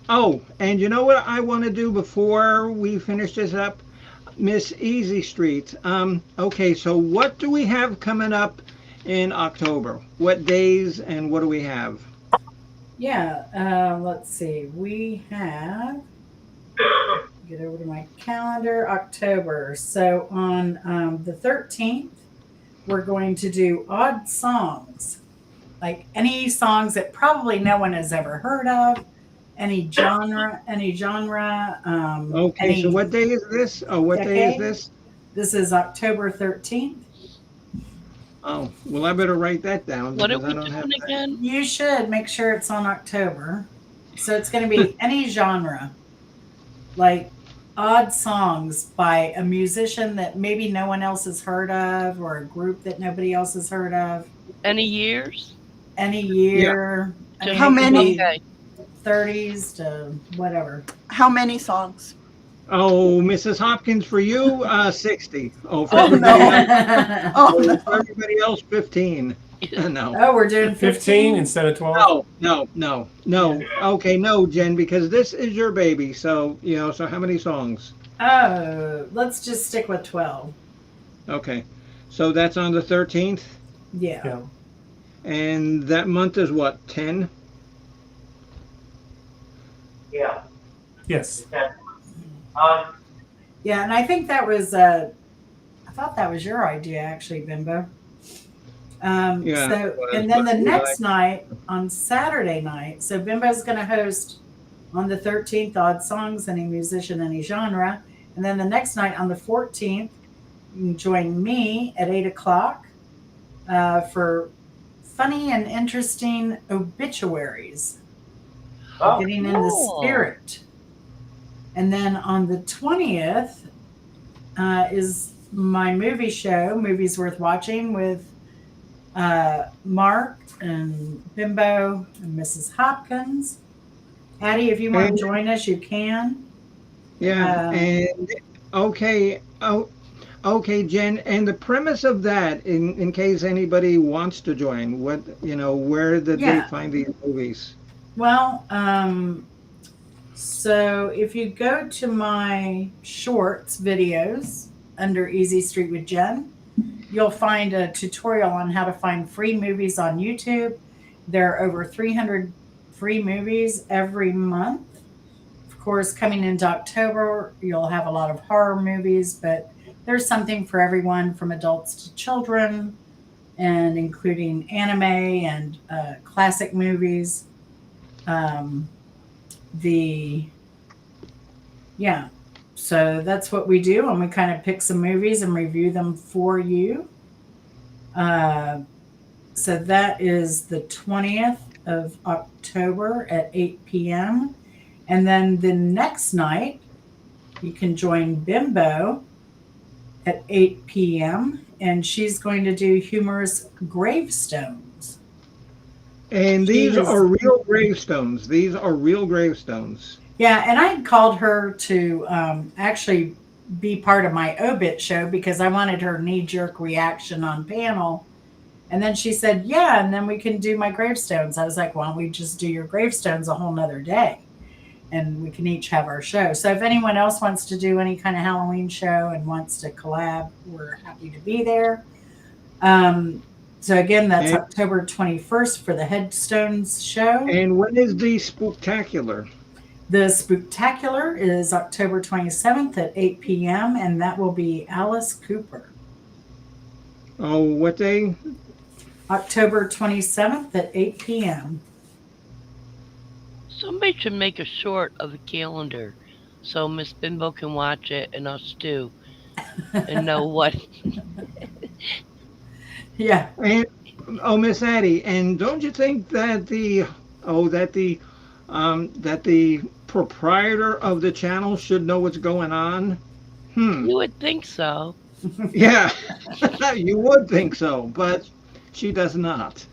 Oh, and you know what I want to do before we finish this up? Miss Easy Street. Okay, so what do we have coming up in October? What days and what do we have? Yeah, let's see. We have, get over to my calendar, October. So on the 13th, we're going to do odd songs, like any songs that probably no one has ever heard of, any genre. Okay, so what day is this? Oh, what day is decade. this? This is October 13th. Oh, well, I better write that down What are because we I don't have doing that. again? You should make sure it's on October. So it's going to be any genre, like odd songs by a musician that maybe no one else has heard of, or a group that nobody else has heard of. Any years? Any year. I mean, How it could many? be Okay. 30s to whatever. How many songs? Oh, Mrs. Hopkins, for you, 60. Oh, for Oh, everybody no. else, Oh, no. for everybody else, 15. No. Oh, we're doing 15 instead of 12. No. Okay, no, Jen, because this is your baby. So, so how many songs? Oh, let's just stick with 12. Okay. So that's on the 13th. Yeah. Yeah. And that month is what, 10? Yeah. Yes. Yeah, and I think that was, I thought that was your idea, actually, Bimbo. Yeah, So, it was, and then but the we next night, on Saturday night, so Bimbo's going to host on the 13th, Odd Songs, any musician, any genre. And then the next night, on the 14th, you can join me at 8 o'clock for funny and interesting obituaries. Oh, Getting in the cool. spirit. And then on the 20th is my movie show, Movies Worth Watching, with Mark and Bimbo and Mrs. Hopkins. Addie, if you want to join us, you can. Yeah. And okay. Oh, okay, Jen. And the premise of that, in case anybody wants to join, what where did they find these movies? Well, so if you go to my shorts videos under Easy Street with Jen, you'll find a tutorial on how to find free movies on YouTube. There are over 300 free movies every month. Of course, coming into October, you'll have a lot of horror movies, but there's something for everyone from adults to children, and including anime and classic movies. So that's what we do, and we kind of pick some movies and review them for you. So that is the 20th of October at 8 p.m. And then the next night, you can join Bimbo at 8 p.m. and she's going to do humorous gravestones. And these are real gravestones. These are real gravestones. Yeah, and I had called her to actually be part of my obit show because I wanted her knee-jerk reaction on panel. And then she said, yeah, and then we can do my gravestones. I was like, why don't we just do your gravestones a whole nother day? And we can each have our show. So if anyone else wants to do any kind of Halloween show and wants to collab, we're happy to be there. So again, that's October 21st for the Headstones show. And when is the Spooktacular? The Spooktacular is October 27th at 8 p.m. and that will be Alice Cooper. Oh, what day? October 27th at 8 p.m. Somebody should make a short of the calendar so Miss Bimbo can watch it and us too and know what. Yeah. And Miss Addie, and don't you think that the proprietor of the channel should know what's going on? Hmm. You would think so. Yeah, you would think so, but she does not.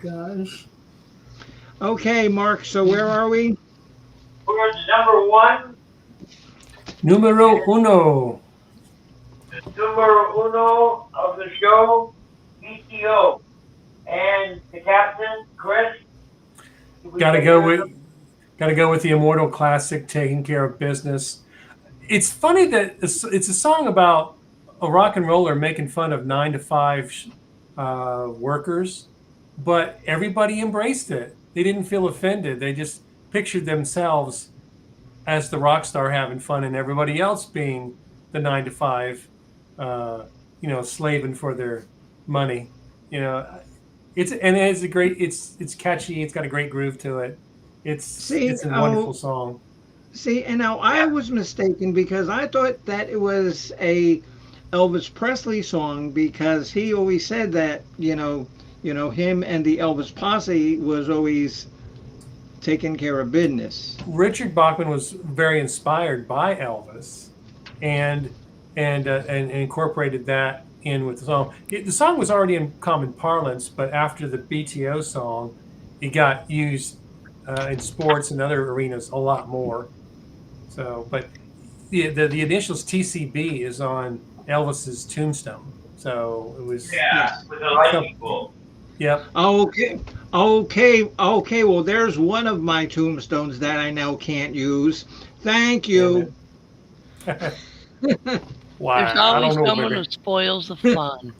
Gosh. Okay, Mark. So where are we? We're at number one, Numero uno. the numero uno of the show, BTO. And the captain, Chris. Gotta go with the immortal classic, "Taking Care of Business." It's funny that it's a song about a rock and roller making fun of 9 to 5 workers, but everybody embraced it. They didn't feel offended. They just pictured themselves as the rock star having fun, and everybody else being the 9 to 5, slaving for their money. You know, it's catchy. It's got a great groove to it. It's a wonderful song. See, and now I was mistaken because I thought that it was a Elvis Presley song because he always said that him and the Elvis posse was always taking care of business. Richard Bachman was very inspired by Elvis, and incorporated that in with the song. The song was already in common parlance, but after the BTO song, it got used in sports and other arenas a lot more. So, but the initials TCB is on Elvis's tombstone. So it was with a lightning bolt. Yep. Okay. Well, there's one of my tombstones that I now can't use. Thank you. Wow. There's always someone who spoils the fun.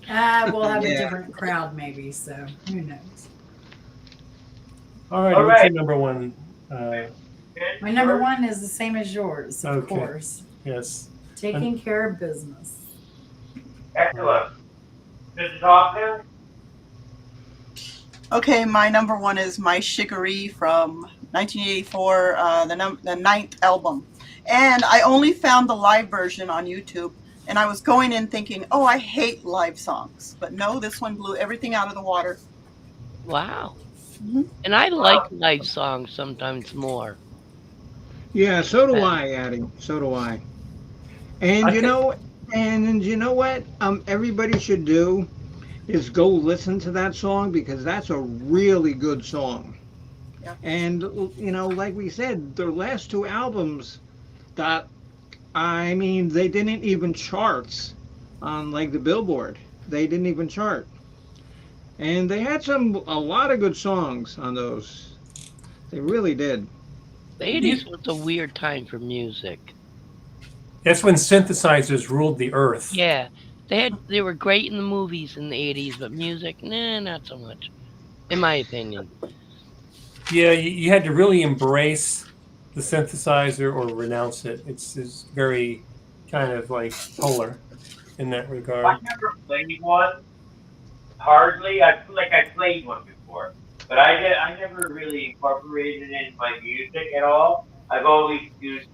We'll have a different crowd maybe, so who knows. All right. What's your number one? My number one is the same as yours, of course. Yes. Taking Care of Business. Excellent. Mrs. Hoffman? Okay, my number one is My Chicory from 1984, the ninth album. And I only found the live version on YouTube, and I was going in thinking, oh, I hate live songs. But no, this one blew everything out of the water. Wow. Mm-hmm. And I like live songs sometimes more. Yeah, so do I, Addie. So do I. And you know what? Everybody should do is go listen to that song because that's a really good song. Yeah. And like we said, their last two albums, they didn't even charts on like the Billboard. They didn't even chart. And they had a lot of good songs on those. They really did. The 80s was a weird time for music. That's when synthesizers ruled the earth. Yeah. They were great in the movies in the 80s, but music, not so much, in my opinion. Yeah, you had to really embrace the synthesizer or renounce it. It's very kind of like polar in that regard. I never played one. Hardly. I feel like I played one before, but I never really incorporated it in my music at all. I've always used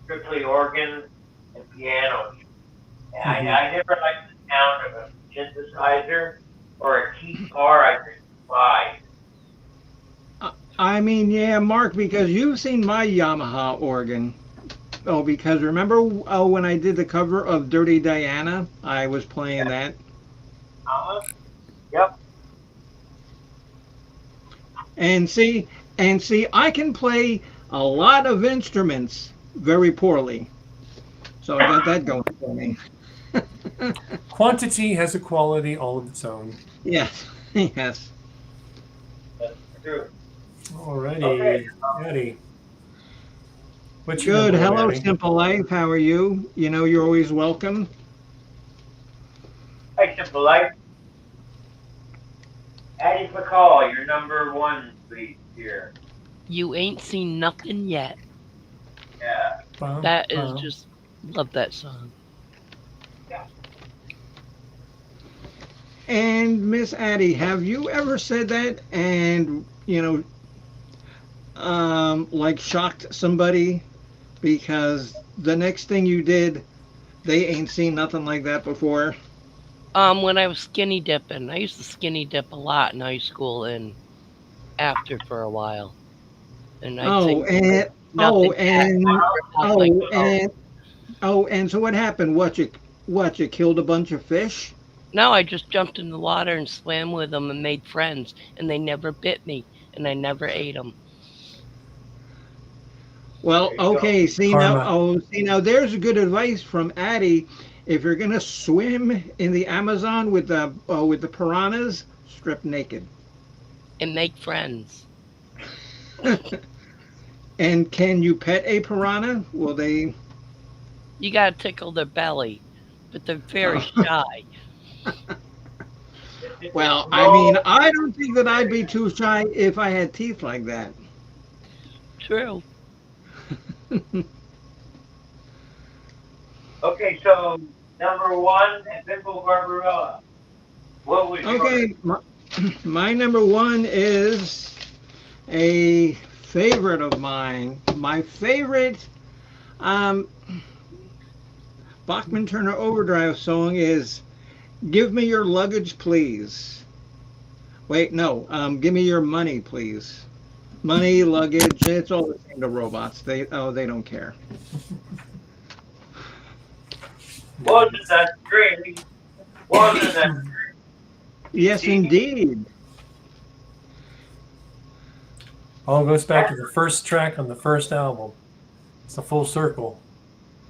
strictly organ and piano. And I never liked the sound of a synthesizer or a key car I could buy. Mark, because you've seen my Yamaha organ. Oh, because remember when I did the cover of Dirty Diana, I was playing that. Yep. And see, I can play a lot of instruments very poorly. So I got that going for me. Quantity has a quality all of its own. Yes. Yes. That's true. Alrighty, Okay. Eddie. What's your Good. number, Hello, Eddie? Simple Life. How are you? You're always welcome. Hey, Simple Life. Addie McCall, your number one, please, here. You Ain't Seen Nothing Yet. Yeah. That is just, love that song. And Miss Addie, have you ever said that and like shocked somebody because the next thing you did, they ain't seen nothing like that before? When I was skinny dipping, I used to skinny dip a lot in high school and after for a while. And I'd say Oh, and nothing off my oh, toe. and so what happened? What you killed a bunch of fish? No, I just jumped in the water and swam with them and made friends, and they never bit me, and I never ate them. Well, There you go. okay. Karma. See now, there's good advice from Addie. If you're gonna swim in the Amazon with the piranhas, strip naked. And make friends. And can you pet a piranha? Will they? You gotta tickle their belly, but they're very shy. Well, I mean, I don't think that I'd be too shy if I had teeth like that. True. Okay, so number one, Bimbo Barbarella. What was yours? Okay, my number one is a favorite of mine. My favorite um, Bachman Turner Overdrive song is "Give Me Your Luggage, Please." Wait, no, give me your money, please. Money, luggage, it's all the same to robots. They don't care. Wasn't that great? Wasn't that Yes, indeed. All goes back to the first track on the first album. It's a full circle.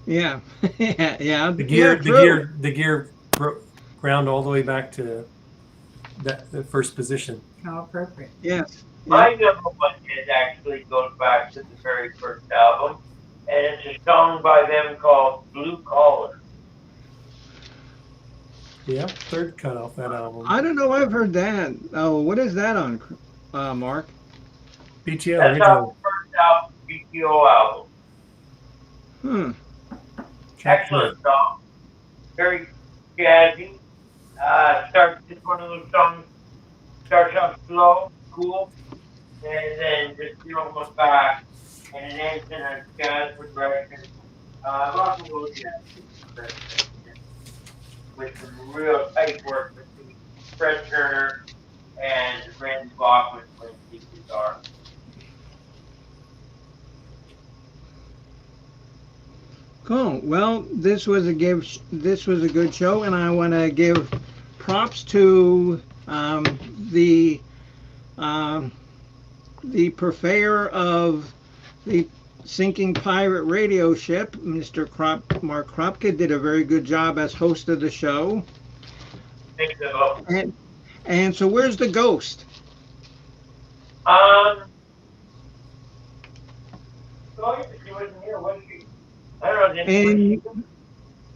Yeah, yeah. The gear, Yeah, true. the gear ground all the way back to the first position. How appropriate. Yes. My number one hit actually goes back to the very first album, and it's a song by them called Blue Collar. Yeah, third cut off that album. I don't know. I've heard that. Oh, what is that on, Mark? BTO That's our original. first album, BTO album. Hmm. Excellent song. Very jazzy. It's one of those songs, starts off slow, cool, and then just goes back, and it ends in a jazz progression. Rock and roll jazz. With some real tight work between Fred Turner and Randy Bachman playing the guitar. Cool. Well, this was a good show, and I want to give props to um, the purveyor of the sinking pirate radio ship, Mr. Mark Kropka, did a very good job as host of the show. Think so. And so, where's the ghost? So she wasn't here, was she? I don't know.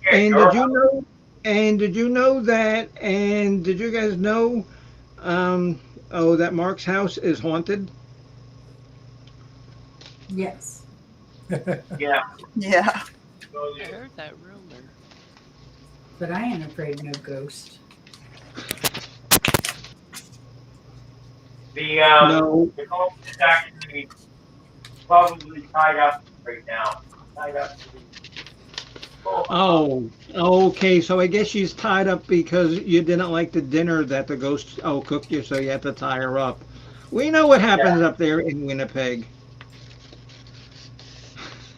And did you know? And did you know that? And did you guys know? That Mark's house is haunted. Yes. Yeah. Yeah. I heard that rumor. But I ain't afraid of no ghost. No. The ghost is actually probably tied up right now. Tied up to the Oh, okay. So I guess she's tied up because you didn't like the dinner that the ghost cooked you, so you had to tie her up. We know what happens up there in Winnipeg.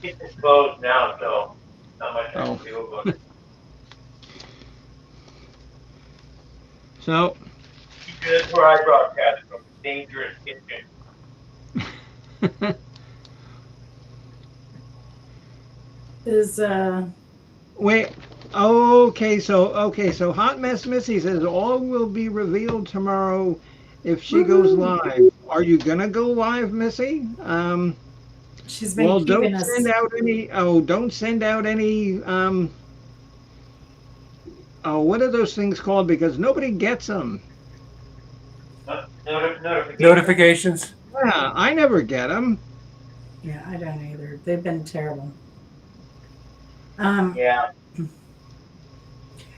It's exposed now, so not much I can do about it. So, That's where I broadcast from. Dangerous kitchen. Is wait. So Hot Mess Missy says all will be revealed tomorrow if she goes live. Are you gonna go live, Missy? she's been Well, keeping don't us. send out any. Oh, don't send out any. What are those things called? Because nobody gets them. Notifications. Yeah, I never get them. Yeah, I don't either. They've been terrible. Yeah. And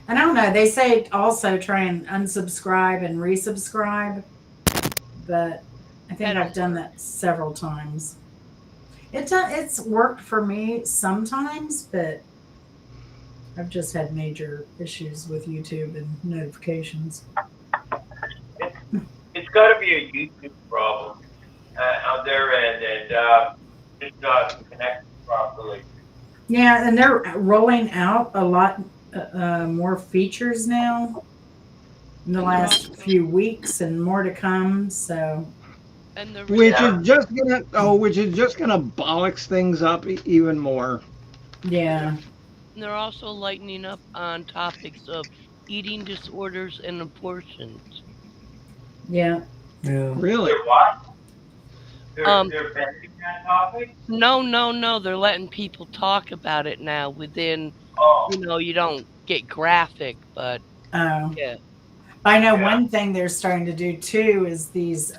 I don't know. They say also try and unsubscribe and resubscribe, but I think I've done that several times. It's worked for me sometimes, but I've just had major issues with YouTube and notifications. It's got to be a YouTube problem on their end, and just not connected properly. Yeah, and they're rolling out a lot more features now in the last few weeks, and more to come. So, And the which Yeah. is just gonna bollocks things up even more. yeah, they're also lightening up on topics of eating disorders and abortions. yeah. Yeah. Really? They're what? Um, They're bending that topic? no. They're letting people talk about it now within, Oh, you don't get graphic, but Oh, yeah. I know yeah. one thing they're starting to do too is these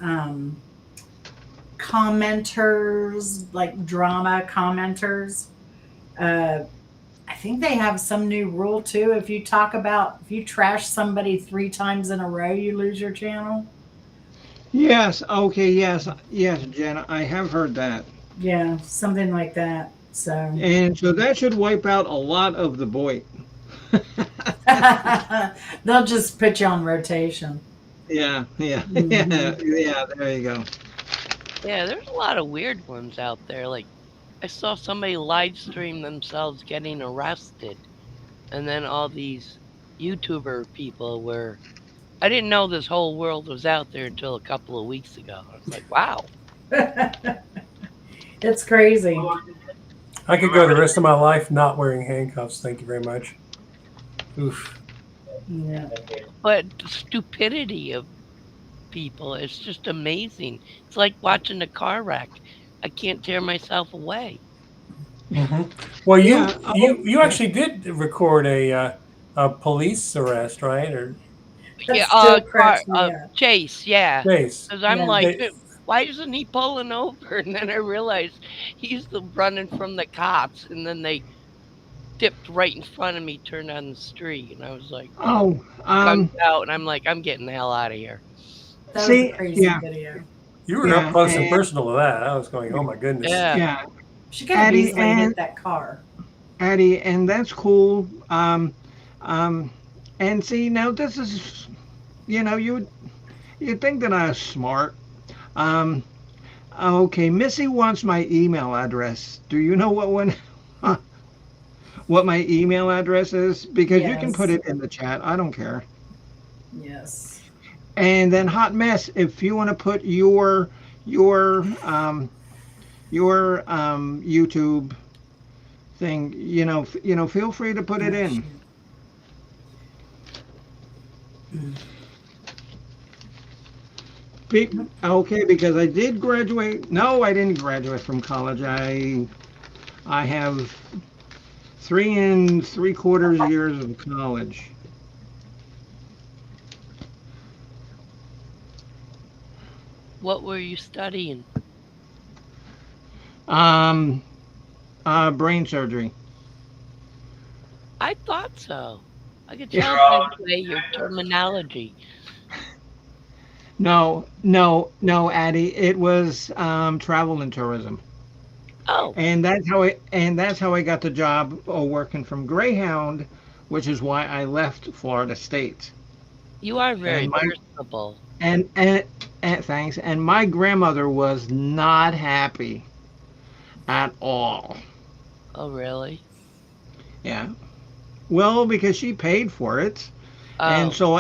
commenters, like drama commenters. I think they have some new rule too. If you trash somebody 3 times in a row, you lose your channel. Yes. Okay. Yes. Yes, Jenna. I have heard that. Yeah, something like that. So And so that should wipe out a lot of the boy. they'll just put you on rotation. Yeah. Yeah. Yeah. Mhm. Yeah. There you go. Yeah, there's a lot of weird ones out there. Like, I saw somebody live stream themselves getting arrested, and then all these YouTuber people were. I didn't know this whole world was out there until a couple of weeks ago. I was like, wow. It's crazy. I could go the rest of my life not wearing handcuffs. Thank you very much. Oof. Yeah. But the stupidity of people is just amazing. It's like watching a car wreck. I can't tear myself away. Hmm. Well, Yeah. you actually did record a police arrest, right? Or That still cracks me up. Chase, yeah. Chase? Because I'm Yeah. like, They- why isn't he pulling over? And then I realized he's running from the cops, and then they dipped right in front of me, turned on the street, and I was like, Oh. guns out, and I'm like, I'm getting the hell out of here. That was See, a crazy yeah. video. You were Yeah, up close and and- personal to that. I was going, oh my goodness. Yeah. Yeah. She could have Addie, easily and- hit that car. Addie, and that's cool. And see, now this is, you'd think that I was smart. Okay, Missy wants my email address. Do you know what my email address is? Because you can Yes. put it in the chat. I don't care. Yes. And then Hot Mess, if you want to put your YouTube thing, feel free to put it in. Okay, because I did graduate. No, I didn't graduate from college. I have 3 3/4 years of college. What were you studying? Brain surgery. I thought so. I could Yeah. tell by the way your terminology. No, Addie. It was travel and tourism, Oh, and that's how I got the job working from Greyhound, which is why I left Florida State. you are very And my- versatile. And thanks. And my grandmother was not happy at all. Oh, really? Yeah. Well, because she paid for it. Oh, And so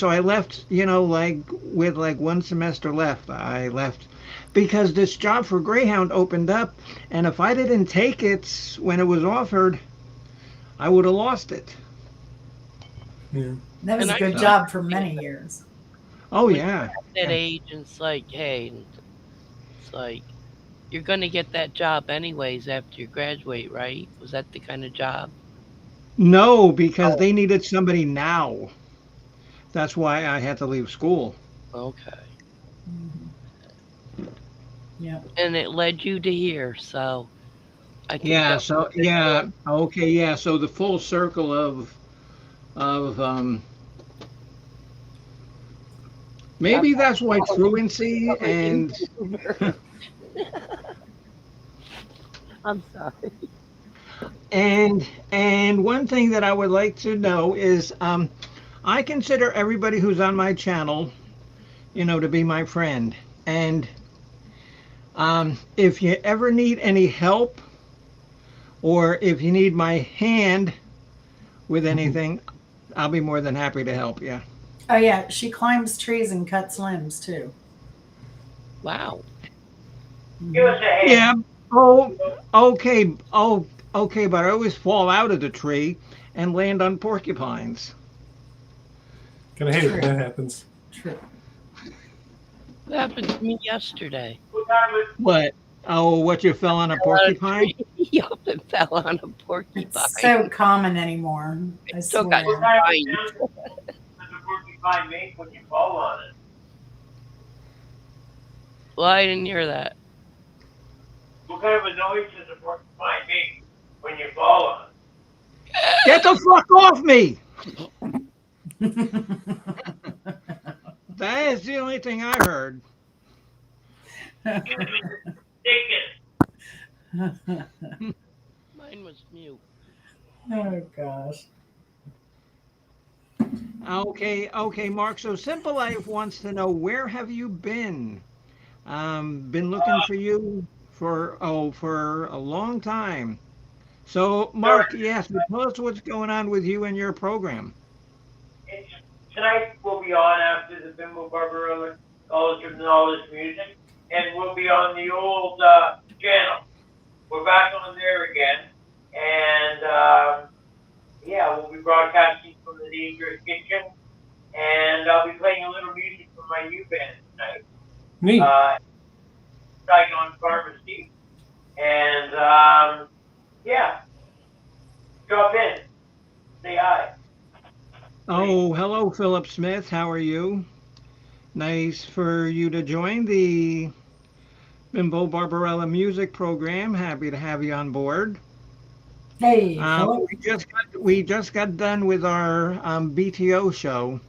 I left, with 1 semester left. I left because this job for Greyhound opened up, and if I didn't take it when it was offered, I would have lost it. Yeah. That was And a I good thought- job for many years. Oh With yeah. that age, and it's like, hey, it's like you're gonna get that job anyways after you graduate, right? Was that the kind of job? No, because they needed somebody now. That's why I had to leave school. Okay. Yeah. And it led you to here, so I think Yeah, that's so yeah, okay, yeah, so the full circle of maybe that's why truancy and I'm sorry. And one thing that I would like to know is, I consider everybody who's on my channel, to be my friend. And if you ever need any help, or if you need my hand with anything, I'll be more than happy to help you. Oh yeah, she climbs trees and cuts limbs too. Wow. Give us a hand. Yeah. Oh, okay. Oh, okay. But I always fall out of the tree and land on porcupines. Kind of hate it when that happens. True. What happened to me yesterday? What time was What? Oh, what, you fell on a porcupine? Yup, and fell on a porcupine. It's so common anymore. I Took swear. what kind of sound does a porcupine make when you fall on it? Well, I didn't hear that. What kind of a noise does a porcupine make when you fall on it? Get the fuck off me! That is the only thing I heard. Take it. Mine was mute. Oh gosh. Okay, Mark. So Simple Life wants to know, where have you been? Been looking for you for a long time. So Mark, yes, tell us what's going on with you and your program. Tonight we'll be on after the Bimbo Barbarella College of Knowledge Music, and we'll be on the old channel. We're back on there again, and yeah, we'll be broadcasting from the Dangerous Kitchen, and I'll be playing a little music from my new band tonight. Neat. Saigon Pharmacy, and yeah, drop in, say hi. Oh, hello, Philip Smith. How are you? Nice for you to join the Bimbo Barbarella music program. Happy to have you on board. Hey, Philip. We just got done with our BTO show,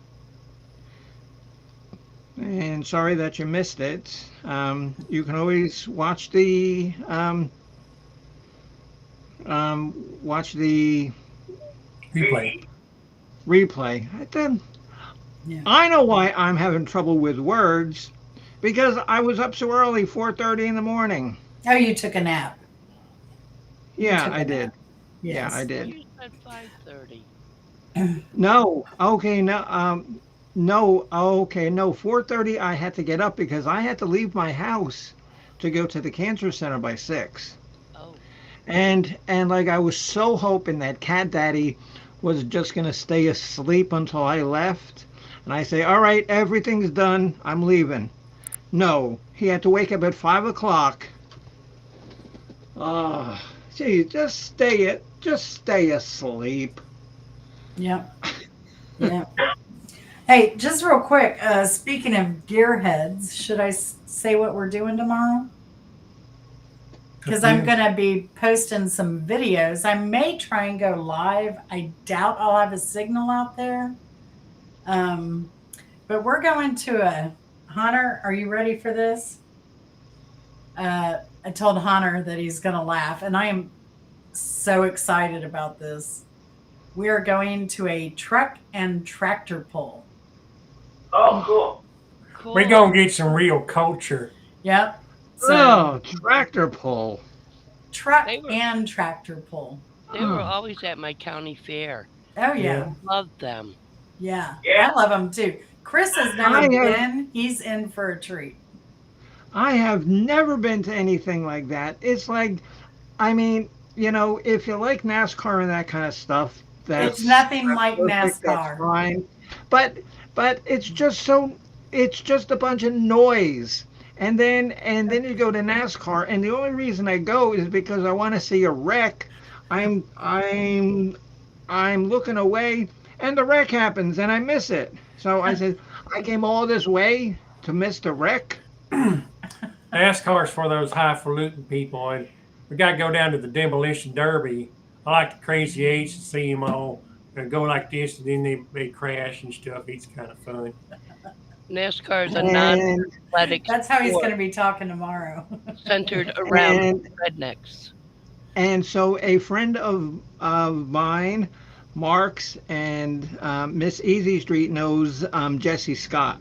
and sorry that you missed it. You can always watch the Replay. replay. I know why I'm having trouble with words, because I was up so early, 4:30 in the morning. Oh, you took a nap. Yeah, took a I did. nap. Yes. Yeah, I did. You said 5:30. No, okay, no, okay, no. 4:30 I had to get up because I had to leave my house to go to the cancer center by 6. Oh, And like, I was so hoping that Cat Daddy was just gonna stay asleep until I left. And I say, all right, everything's done, I'm leaving. No, he had to wake up at 5 o'clock. Gee, just stay asleep. Yep. Yeah. Hey, just real quick, speaking of gearheads, should I say what we're doing tomorrow? Because I'm going to be posting some videos. I may try and go live. I doubt I'll have a signal out there. But we're going to Hunter, are you ready for this? I told Hunter that he's going to laugh, and I am so excited about this. We are going to a truck and tractor pull. Oh, cool. cool. We're going to get some real culture. Yep. Oh, tractor pull. Truck They were- and tractor pull. They were always at my county fair. Oh, yeah. Loved them. Yeah. Yeah. I love them too. Chris has never been. He's in for a treat. I have never been to anything like that. It's like, I mean, if you like NASCAR and that kind of stuff, that's It's nothing like perfect, that's NASCAR. fine. But it's just a bunch of noise. And then you go to NASCAR, and the only reason I go is because I want to see a wreck. I'm looking away, and the wreck happens, and I miss it. So I said, I came all this way to miss the wreck. NASCAR's for those highfalutin people, and we got to go down to the demolition derby. I like the Crazy Eights and see them all and go like this, and then they crash and stuff. It's kind of fun. NASCAR is a And- non-athletic That's how he's sport going to be talking tomorrow. centered around And- rednecks. And so a friend of mine, Mark's, and Miss Easy Street knows Jesse Scott,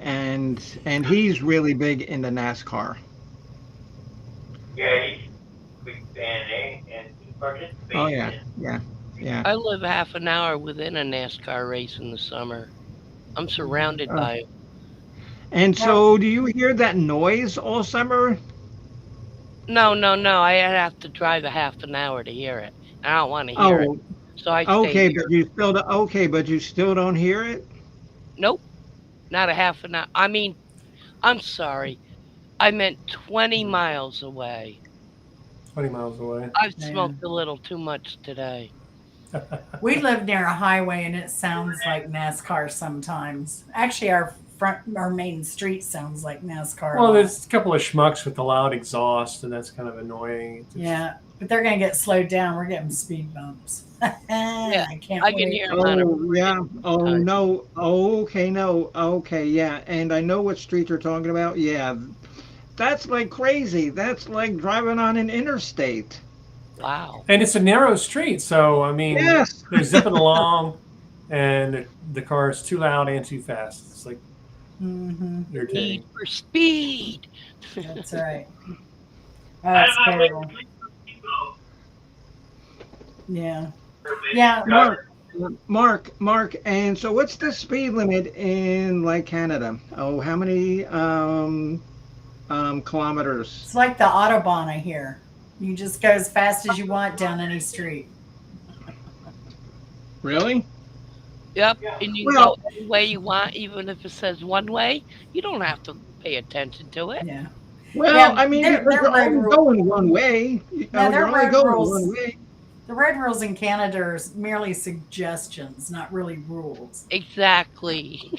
and he's really big into NASCAR. Yeah, he's a big fan, eh? And he Oh participates yeah, in. yeah, yeah. I live half an hour within a NASCAR race in the summer. I'm surrounded Uh, by 'em. and Now, so, do you hear that noise all summer? No, no, no. I have to drive a half an hour to hear it. I don't want to hear it. Oh, So I stay okay, here. but you still don't hear it. Nope, not a half an hour. I mean, I'm sorry. I meant 20 miles away. 20 miles away. I've yeah. smoked a little too much today. We live near a highway and it sounds like NASCAR sometimes. Actually, our main street sounds like NASCAR. Well, there's a couple of schmucks with the loud exhaust, and that's kind of annoying. Yeah, but they're going to get slowed down. We're getting speed bumps. Yeah, I can't I can wait. hear them on a Oh yeah. Oh time. no. Oh, okay. No. Okay. Yeah. And I know what street you're talking about. Yeah. That's like crazy. That's like driving on an interstate. Wow. And it's a narrow street, so I mean, Yes. they're zipping along, and the car is too loud and too fast. It's like Mm-hmm. irritating. Need for speed. That's right. Oh, I it's don't know. terrible. Yeah. Yeah. Mark. And so, what's the speed limit in like Canada? Oh, how many kilometers? It's like the Autobahn, I hear. You just go as fast as you want down any street. Really? Yep. And you can Well, go any way you want, even if it says one way. You don't have to pay attention to it. Yeah. well, Yeah, I mean, they're- because they're you're road only rules. going one way. No, they're you're only road going rules. one way. The road rules in Canada are merely suggestions, not really rules. Exactly.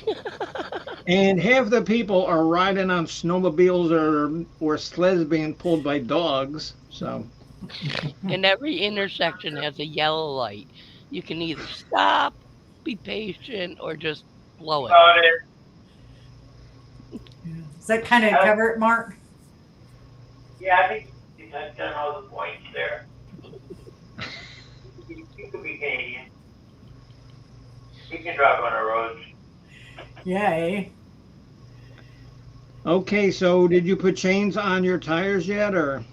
And half the people are riding on snowmobiles or sleds being pulled by dogs. So And every intersection has a yellow light. You can either stop, be patient, or just blow it. About it. Does that kind of cover it, Mark? Yeah, I think I've done all the points there. You could be Canadian. You can drive on the roads. Yay. okay, so did you put chains on your tires yet, or?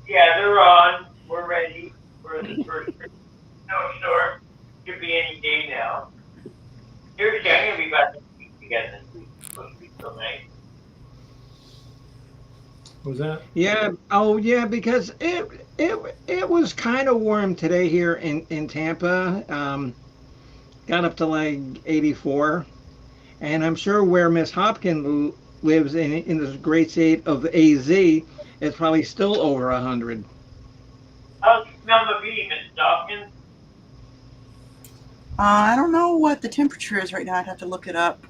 Yeah, they're on. We're ready for the first snowstorm. Should be any day now. Seriously, I'm gonna be back this week again this week. It's supposed to be so nice. What was that? Yeah. Oh, yeah. Because it was kind of warm today here in Tampa. Got up to like 84, and I'm sure where Miss Hopkins lives in this great state of AZ, it's probably still over 100. How's the smell of bee, Mrs. Dawkins? I don't know what the temperature is right now. I'd have to look it up.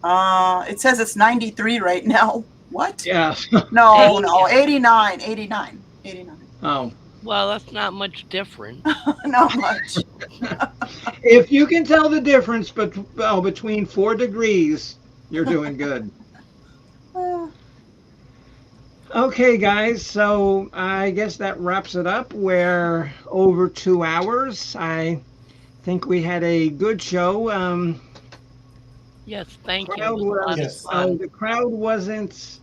It says it's 93 right now. What? Yeah. No, no, 89, 89, 89. Oh. Well, that's not much different. Not much. If you can tell the difference between 4 degrees, you're doing good. Okay, guys, so I guess that wraps it up. We're over 2 hours. I think we had a good show. Yes, thank you. It was a lot of Yes. fun. The crowd wasn't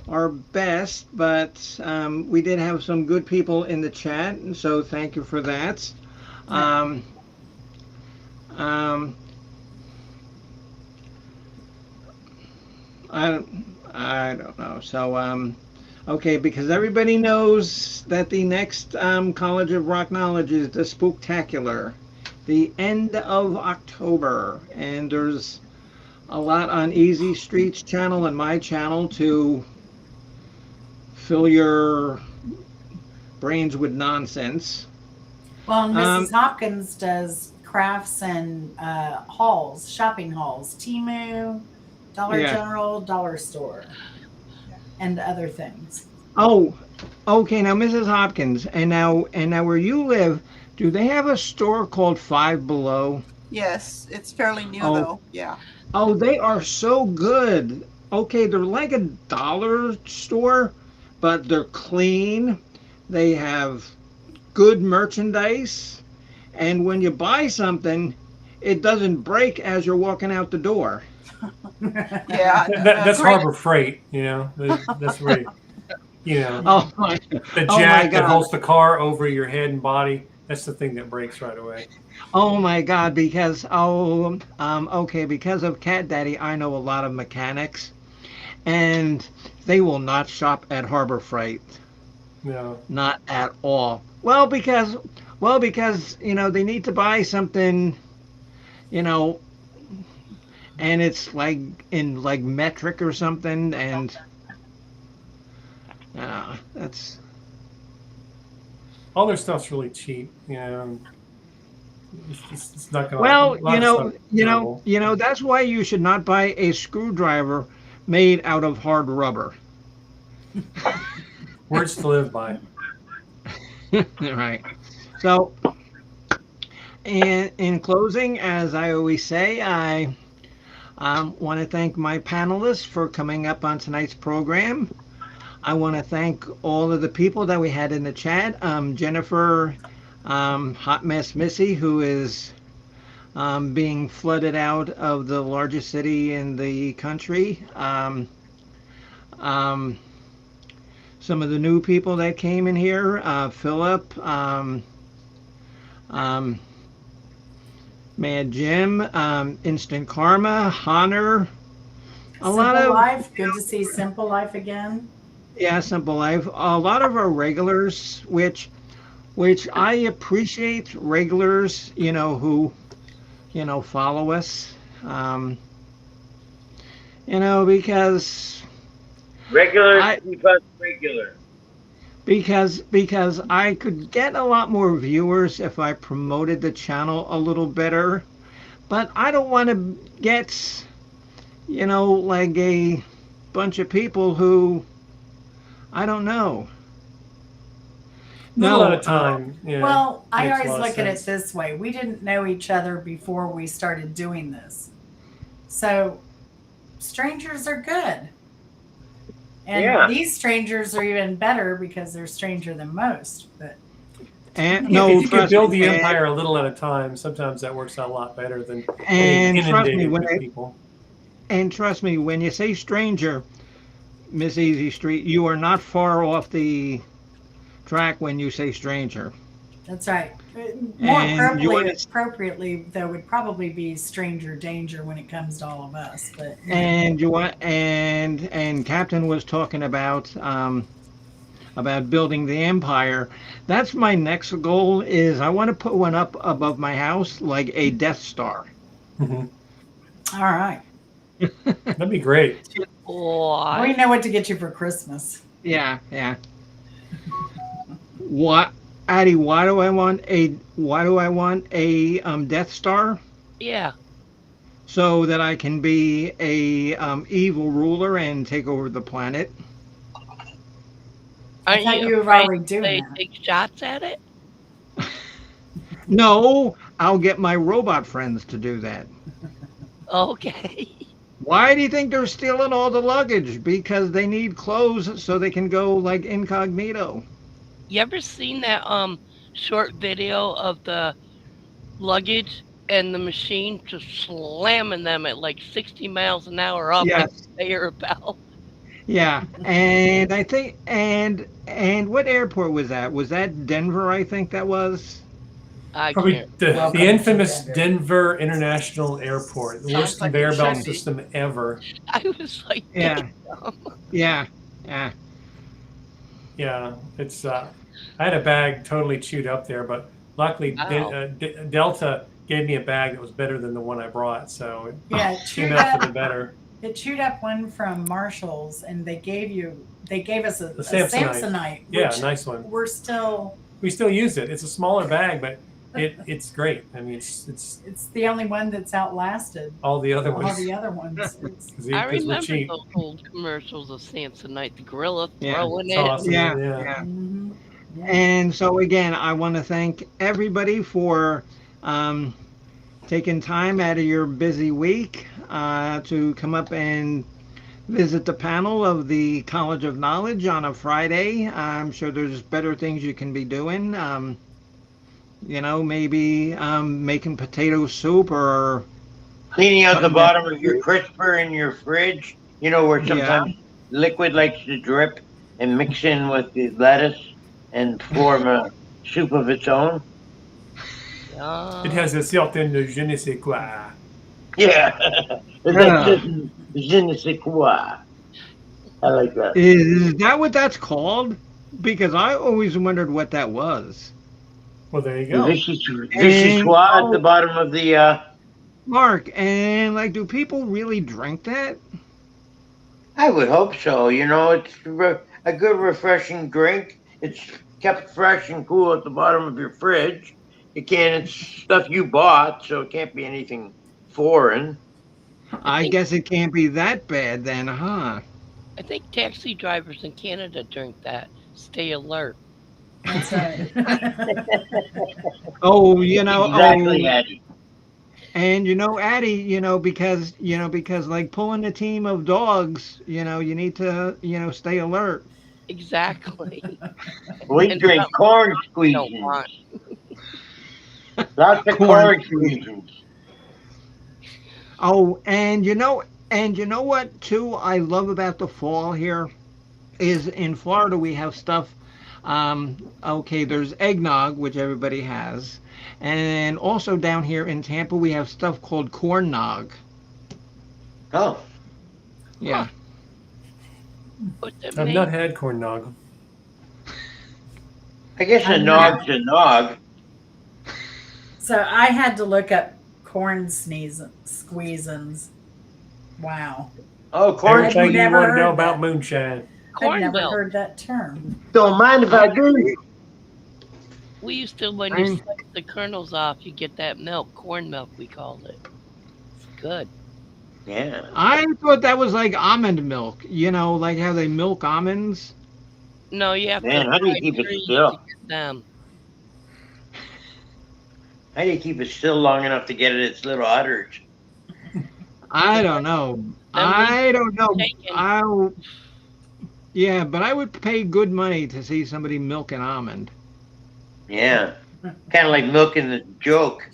our best, but we did have some good people in the chat, and so thank you for that. I don't know. So okay, because everybody knows that the next College of Rock Knowledge is the Spooktacular, the end of October, and there's a lot on Easy Street's channel and my channel to fill your brains with nonsense. Well, Mrs. Hopkins does crafts and halls, shopping halls, Temu, Dollar Yeah. General, Dollar Store, and other things. Oh, okay. Now, Mrs. Hopkins, and now where you live, do they have a store called Five Below? Yes, it's fairly new Oh. though. Yeah. Oh, they are so good. Okay, they're like a dollar store, but they're clean. They have good merchandise, and when you buy something, it doesn't break as you're walking out the door. Yeah, That's great. Harbor Freight, That's where Oh my, the oh my jack that God. holds the car over your head and body. That's the thing that breaks right away. Oh my God, okay, because of Cat Daddy, I know a lot of mechanics, and they will not shop at Harbor Freight, No. not at all. Because they need to buy something, you know, and it's like in like metric or something, and that's All their stuff's really cheap. It's not gonna. A well, lot of stuff durable. that's why you should not buy a screwdriver made out of hard rubber. Words to live by. Right. So, and in closing, as I always say, I want to thank my panelists for coming up on tonight's program. I want to thank all of the people that we had in the chat. Jennifer, Hot Mess Missy, who is being flooded out of the largest city in the country. Um, some of the new people that came in here, Philip, um, Mad Jim, Instant Karma, Honor, a lot Simple of Life. Good to see Simple Life again. yeah, Simple Life. A lot of our regulars, which I appreciate regulars, who follow us, because Regular I keep us regular. because I could get a lot more viewers if I promoted the channel a little better, but I don't want to get like a bunch of people who I don't know. Little at No, a time. Well, I Makes a always lot of look at it sense. this way. We didn't know each other before we started doing this. So strangers are good. And Yeah. these strangers are even better because they're stranger than most. But and Yeah, no, if you can trust build me, the empire a little at a time, sometimes that works out a lot better than getting and trust me inundated with people. when you say stranger, Miss Easy Street, you are not far off the track when you say stranger. that's right. More And you want to appropriately, though, would probably be stranger danger when it comes to all of us. But and you want and Captain was talking about building the empire. That's my next goal. Is I want to put one up above my house like a Death Star. Hmm. all right, That'd be great. we Why? know what to get you for Christmas. Yeah, yeah. What, Addie? Why do I want a Death Star? Yeah. So that I can be a evil ruler and take over the planet. I Aren't thought you you were afraid already doing they that. take shots at it? No, I'll get my robot friends to do that. Okay. Why do you think they're stealing all the luggage? Because they need clothes so they can go like incognito. You ever seen that short video of the luggage and the machine just slamming them at like 60 miles an hour up like Yes. a conveyor belt? Yeah. And I think and what airport was that? Was that Denver, I think that was? I Probably can't. the Welcome infamous to Denver International Airport, the worst Sounds like conveyor it belt should be. system ever. I was like, Yeah. damn. Yeah. Yeah. Yeah, it's. I had a bag totally chewed up there, but luckily Wow. Delta gave me a bag that was better than the one I brought, so it Yeah, it came chewed out for up. the better. It chewed up one from Marshalls, and they gave us a Samsonite. Samsonite. Yeah, which nice one. We're still. We still use it. It's a smaller bag, but it's great. I mean, it's It's the only one that's outlasted all the other all ones the other ones. It's, because I we're remember cheap. those old commercials of Samsonite, the gorilla Yeah. throwing It's it. awesome. Yeah. Yeah. Yeah. mhm. Yeah. And so again, I want to thank everybody for taking time out of your busy week to come up and visit the panel of the College of Knowledge on a Friday. I'm sure there's better things you can be doing. Maybe making potato soup or Cleaning out the cutting down. bottom of your crisper in your fridge, where Yeah. sometimes liquid likes to drip and mix in with the lettuce and form a soup of its own. It has a certain je ne sais quoi. Yeah. That's Yeah. just je ne sais quoi. I like that. Is that what that's called? Because I always wondered what that was. Well, there you The go. vichyssoise at the bottom of the. Mark, and like, do people really drink that? I would hope so. It's a good, refreshing drink. It's kept fresh and cool at the bottom of your fridge. It's stuff you bought, so it can't be anything foreign. I guess it can't be that bad then, huh? I think taxi drivers in Canada drink that. Stay alert. That's right. Oh, Exactly, Eddie. and Addie, because like pulling a team of dogs, you need to, stay alert. Exactly. We And drink some corn don't squeezins. want. Lots of corn squeezins. Oh, and you know what too I love about the fall here is in Florida we have stuff. Okay, there's eggnog, which everybody has, and also down here in Tampa we have stuff called corn nog. Oh, Yeah. What's that I've mean? not had corn nog. I guess a nog's a nog. So I had to look up corn squeezins. Wow. Oh, corn Everything you never want to heard know that. about moonshine. I've Corn never milk. heard that term. Don't mind if I do. We used to, when you slice the kernels off, you get that milk. Corn milk, we called it. It's good. Yeah. I thought that was like almond milk, like how they milk almonds. No, you have Man, to how do you fry keep it trees still? to get them. How do you keep it still long enough to get it its little udders? I don't know. I don't know. Taken. Yeah, but I would pay good money to see somebody milk an almond. Yeah. Kind of like milking the joke.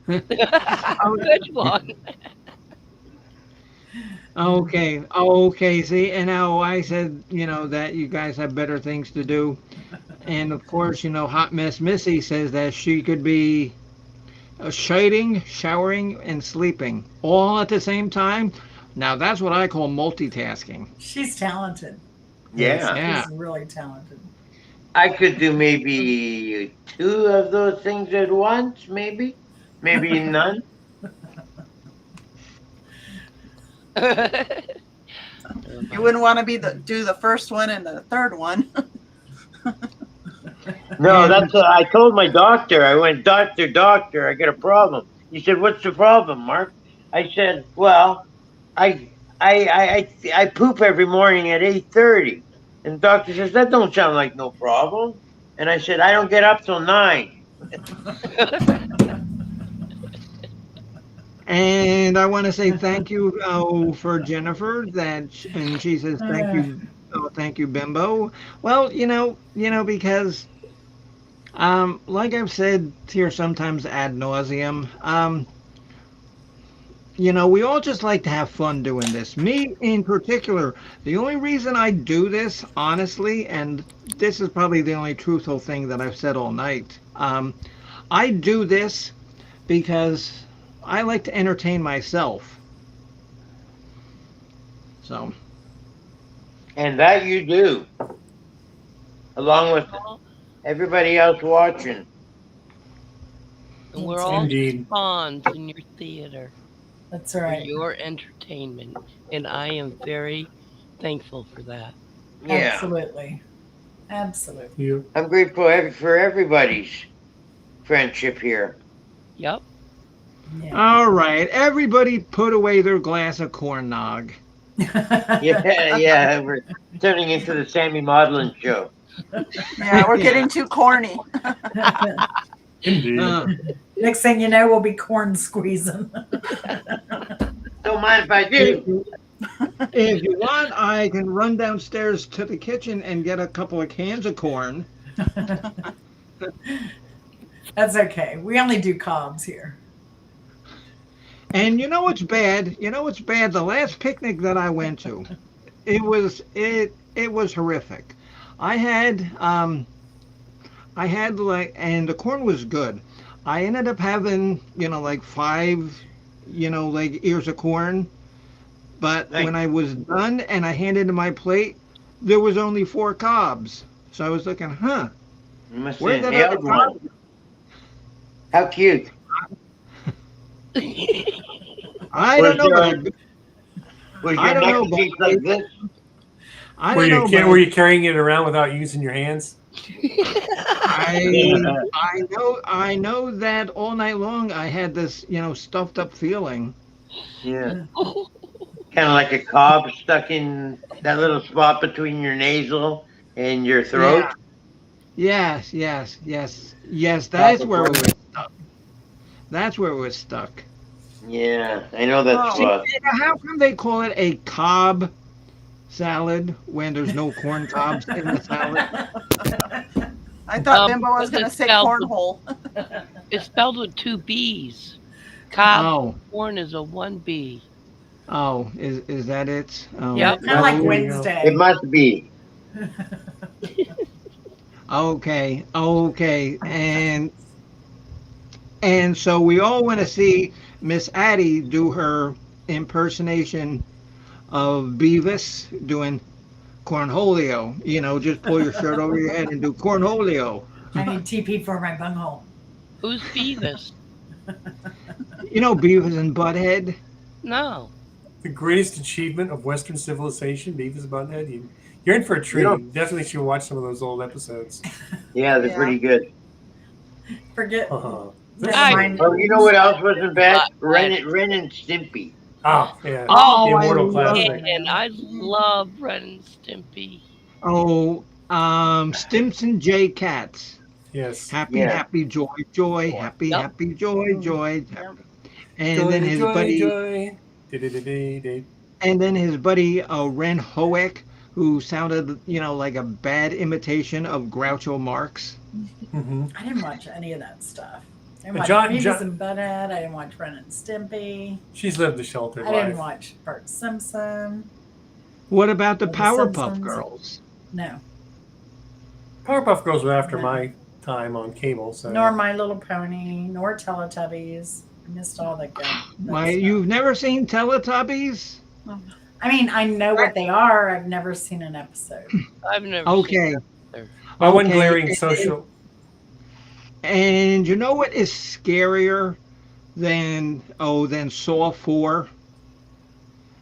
Good one. Okay. See, and now I said, that you guys have better things to do, and of course, Hot Mess Missy says that she could be shading, showering, and sleeping all at the same time. Now that's what I call multitasking. She's talented. Yeah. Yeah. She's really talented. I could do maybe 2 of those things at once, maybe. Maybe none. You wouldn't want to do the first one and the third one. No, that's what I told my doctor. I went, doctor, I got a problem. He said, what's the problem, Mark? I said, well, I poop every morning at 8:30. And the doctor says, that don't sound like no problem. And I said, I don't get up till 9. And I want to say thank you for Jennifer. And she says thank you, Bimbo. Well, because like I've said here sometimes ad nauseum, we all just like to have fun doing this. Me in particular, the only reason I do this, honestly, and this is probably the only truthful thing that I've said all night, I do this because I like to entertain myself. So. And that you do, along with everybody else watching. And we're all Indeed. pawns in your theater. That's For right. your entertainment. And I am very thankful for that. Yeah. Absolutely. Absolutely. You. I'm grateful for everybody's friendship here. Yep. Yeah. All right, everybody put away their glass of corn nog. Yeah, we're turning into the Sammy Maudlin show. Yeah, we're getting too corny. Indeed. Next thing you know, we'll be corn squeezing. Don't mind if I do. If you want, I can run downstairs to the kitchen and get a couple of cans of corn. That's okay. We only do cobs here. And you know what's bad? You know what's bad? The last picnic that I went to, it was horrific. I had like, and the corn was good. I ended up having, like 5, like ears of corn. But Nice. when I was done and I handed in my plate, there was only 4 cobs. So I was looking, You must where have did nailed other cobs? one. How cute. I don't know, but Was I your don't neck know, but shaped like this? I Were don't you know, were you carrying it around without using your hands? I know that all night long I had this, stuffed up feeling. Yeah. Kind of like a cob stuck in that little spot between your nasal and your throat. Yeah. Yes. Top That's of where it one. was stuck. That's where it was stuck. Yeah, I know that See, spot. how come they call it a cob salad when there's no corn cobs in the salad? I thought Bimbo was because going to it's say spelled with- cornhole. It's spelled with 2 B's. Cob Oh, corn is a 1 B. is that it? Oh, Yeah, Yep. kind of like There you go. Wednesday. It must be. okay, and so we all want to see Miss Addie do her impersonation of Beavis doing cornholio. Just pull your shirt over your head and do cornholio. I need TP for my bunghole. Who's Beavis? Beavis and Butthead. No. The greatest achievement of Western civilization, Beavis and Butthead. You're in for a treat. Yeah. You definitely should watch some of those old episodes. Yeah, they're Yeah. pretty good. Forget. Uh-huh. Never I- mind. Oh, you know what else wasn't bad? Right. Ren and Stimpy. Oh, yeah. Oh, The immortal I love classic. And I love Ren and Stimpy. Stimson J. Cats. Yes. Happy, Yeah. happy, joy, happy, Yep. happy, joy. Yep. And then his buddy, Joy. Di-di-di-di-di. and then his buddy Ren Hoek, who sounded, like a bad imitation of Groucho Marx. Mhm. I didn't watch any of that stuff. I didn't But watch John- Beavis John- and Butthead. I didn't watch Ren and Stimpy. She's lived a sheltered I didn't life. watch Bart Simpson. What about the The Powerpuff Simpsons. Girls? No. Powerpuff Girls were after No. my time on cable. So Nor My Little Pony, nor Teletubbies. I missed all that good. You've never seen Teletubbies? I mean, I know what they are. I've never seen an episode. I've never Okay. seen that. my one Okay, glaring and- social. And you know what is scarier than Saw 4?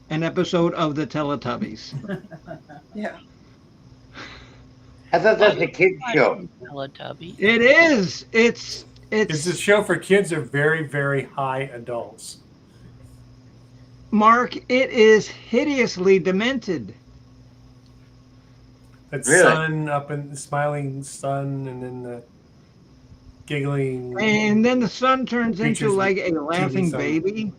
An episode of the Teletubbies. Yeah. I thought that's a kid's show. Teletubbies. It is. It's a show for kids or very, very high adults. Mark, it is hideously demented. That Really? sun up in the smiling sun, and then the giggling. And then the son turns into Creatures like a laughing son. baby.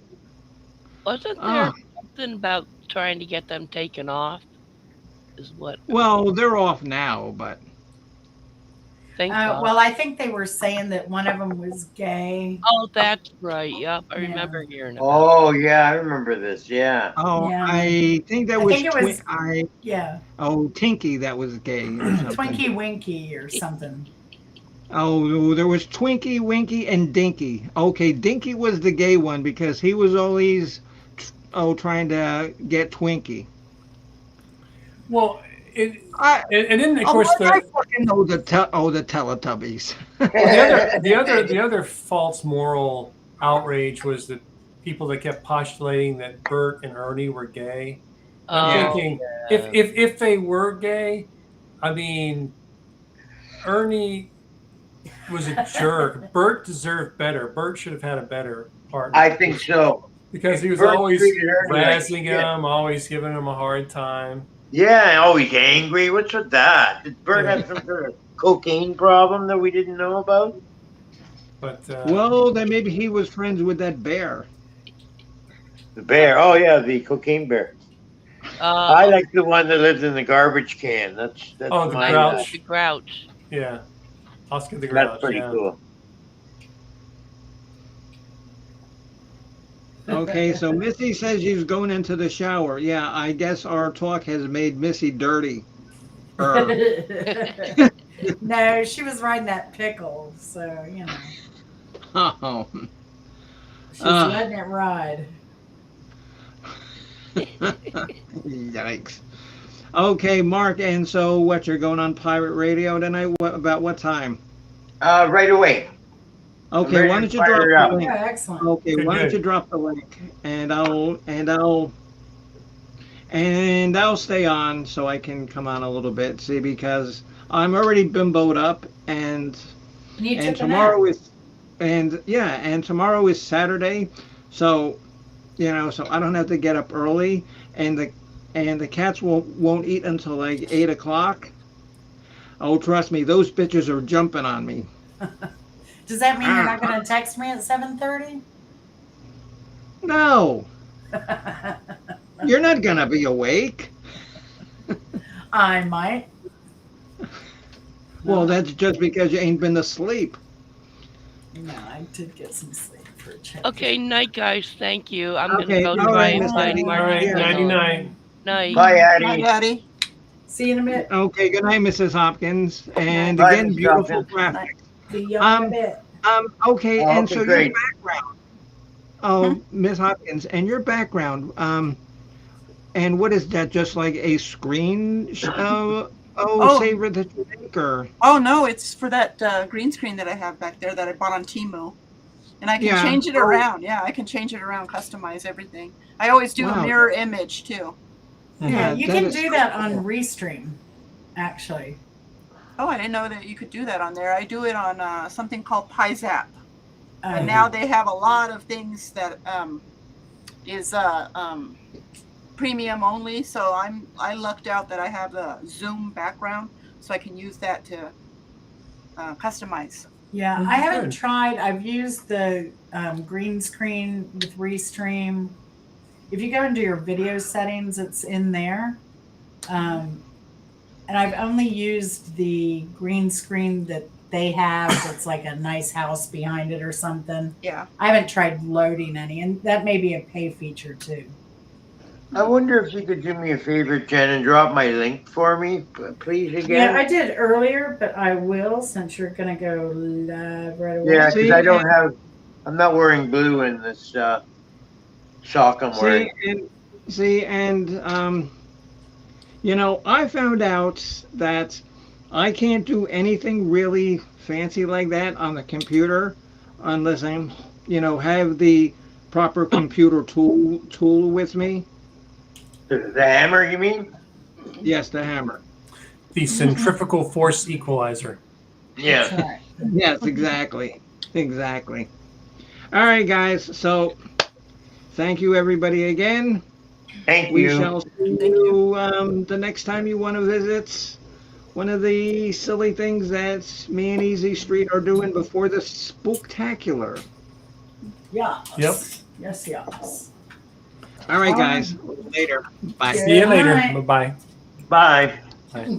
Wasn't there Ah. something about trying to get them taken off? Is what Well, they're off now, but thank God. Well, I think they were saying that one of them was gay. Oh, that's right. Yep, I Yeah. remember hearing about. Oh, yeah, I remember this. Yeah. yeah. Yeah. I think that I was, think it was- Yeah. Tinky that was gay or something. Twinkie Winky or something. Oh, there was Twinkie, Winky, and Dinky. Okay, Dinky was the gay one because he was always trying to get Twinkie. Well, and I then of course I fucking know the Teletubbies. the other false moral outrage was that people that kept postulating that Bert and Ernie were gay. I'm Oh, thinking yeah. if they were gay, I mean, Ernie was a jerk. Bert deserved better. Bert should have had a better partner I think so. because he was Bert always treated Ernie like razzing shit. him, always giving him a hard time. Yeah, always angry. What's with that? Did Bert have some sort of cocaine problem that we didn't know about? But Well, then maybe he was friends with that bear. The bear. Oh, yeah, the cocaine bear. I like the one that lives in the garbage can. That's Oh, the my Grouch. The Grouch. Yeah. Oscar the Grouch. That's pretty yeah. cool. Okay, so Missy says she's going into the shower. Yeah, I guess our talk has made Missy dirty. No, she was riding that pickle, so you know Oh. she's letting it ride. Yikes. Okay, Mark, and so what, you're going on pirate radio tonight? About what time? Right away. Okay, ready why to don't you fire drop it the up. link? Yeah, excellent. Okay, Good, why don't good. you drop the link, and I'll stay on so I can come on a little bit. See, because I'm already bimboed up, and You took a tomorrow nap. and tomorrow is Saturday, so so I don't have to get up early, and the cats won't eat until like 8 o'clock. Oh, trust me, those bitches are jumping on me. Does that mean you're not going to text me at 7:30? No, you're not gonna be awake. I might. Well, that's just because you ain't been asleep. No, I did get some sleep for a change. Okay, night, guys. Thank you. I'm Okay, gonna go all try right, and Miss find Eddie. Mark. All right. Yeah. Nighty night. Night. Bye, Hi, Addie. Daddy. See you in a bit. Okay, good night, Mrs. Hopkins. And Bye, again, Mrs. beautiful Hopkins. graphic. See you in Um, a bit. Okay, Oh, and okay, so great. your background. Oh, Miss Hopkins, and your background. And what is that? Just like a screen? Oh. Saver that you make, or? Oh no, it's for that green screen that I have back there that I bought on Temu. And I can Yeah. change it around. Yeah, I can change it around, customize everything. I always do Wow. a mirror image too. Yeah, you that can is do so that cool. on Restream, actually. Oh, I didn't know that you could do that on there. I do it on something called PyZap. And Uh, now they have a lot of things that is premium only. So I lucked out that I have the Zoom background, so I can use that to customize. Yeah, Oh, I haven't good. tried. I've used the green screen with Restream. If you go into your video settings, it's in there. And I've only used the green screen that they have that's like a nice house behind it or something. Yeah. I haven't tried loading any, and that may be a pay feature too. I wonder if you could do me a favor, Jen, and drop my link for me, please, again. Yeah, I did earlier, but I will since you're going to go live right away. Yeah, See, because I don't have. I'm not wearing blue in this sock I'm wearing. I found out that I can't do anything really fancy like that on the computer unless I'm, have the proper computer tool with me. The hammer, you mean? Yes, the hammer. The centrifugal force equalizer. Yeah. That's right. Yes, exactly. Exactly. All right, guys. So, thank you, everybody, again. Thank We you. shall see you the next time you want to visit one of the silly things that me and Easy Street are doing before the spooktacular. Yeah. Yep. Yes, yes. All right, guys. Later. Bye. See you later. Bye. Bye-bye. Bye. Bye.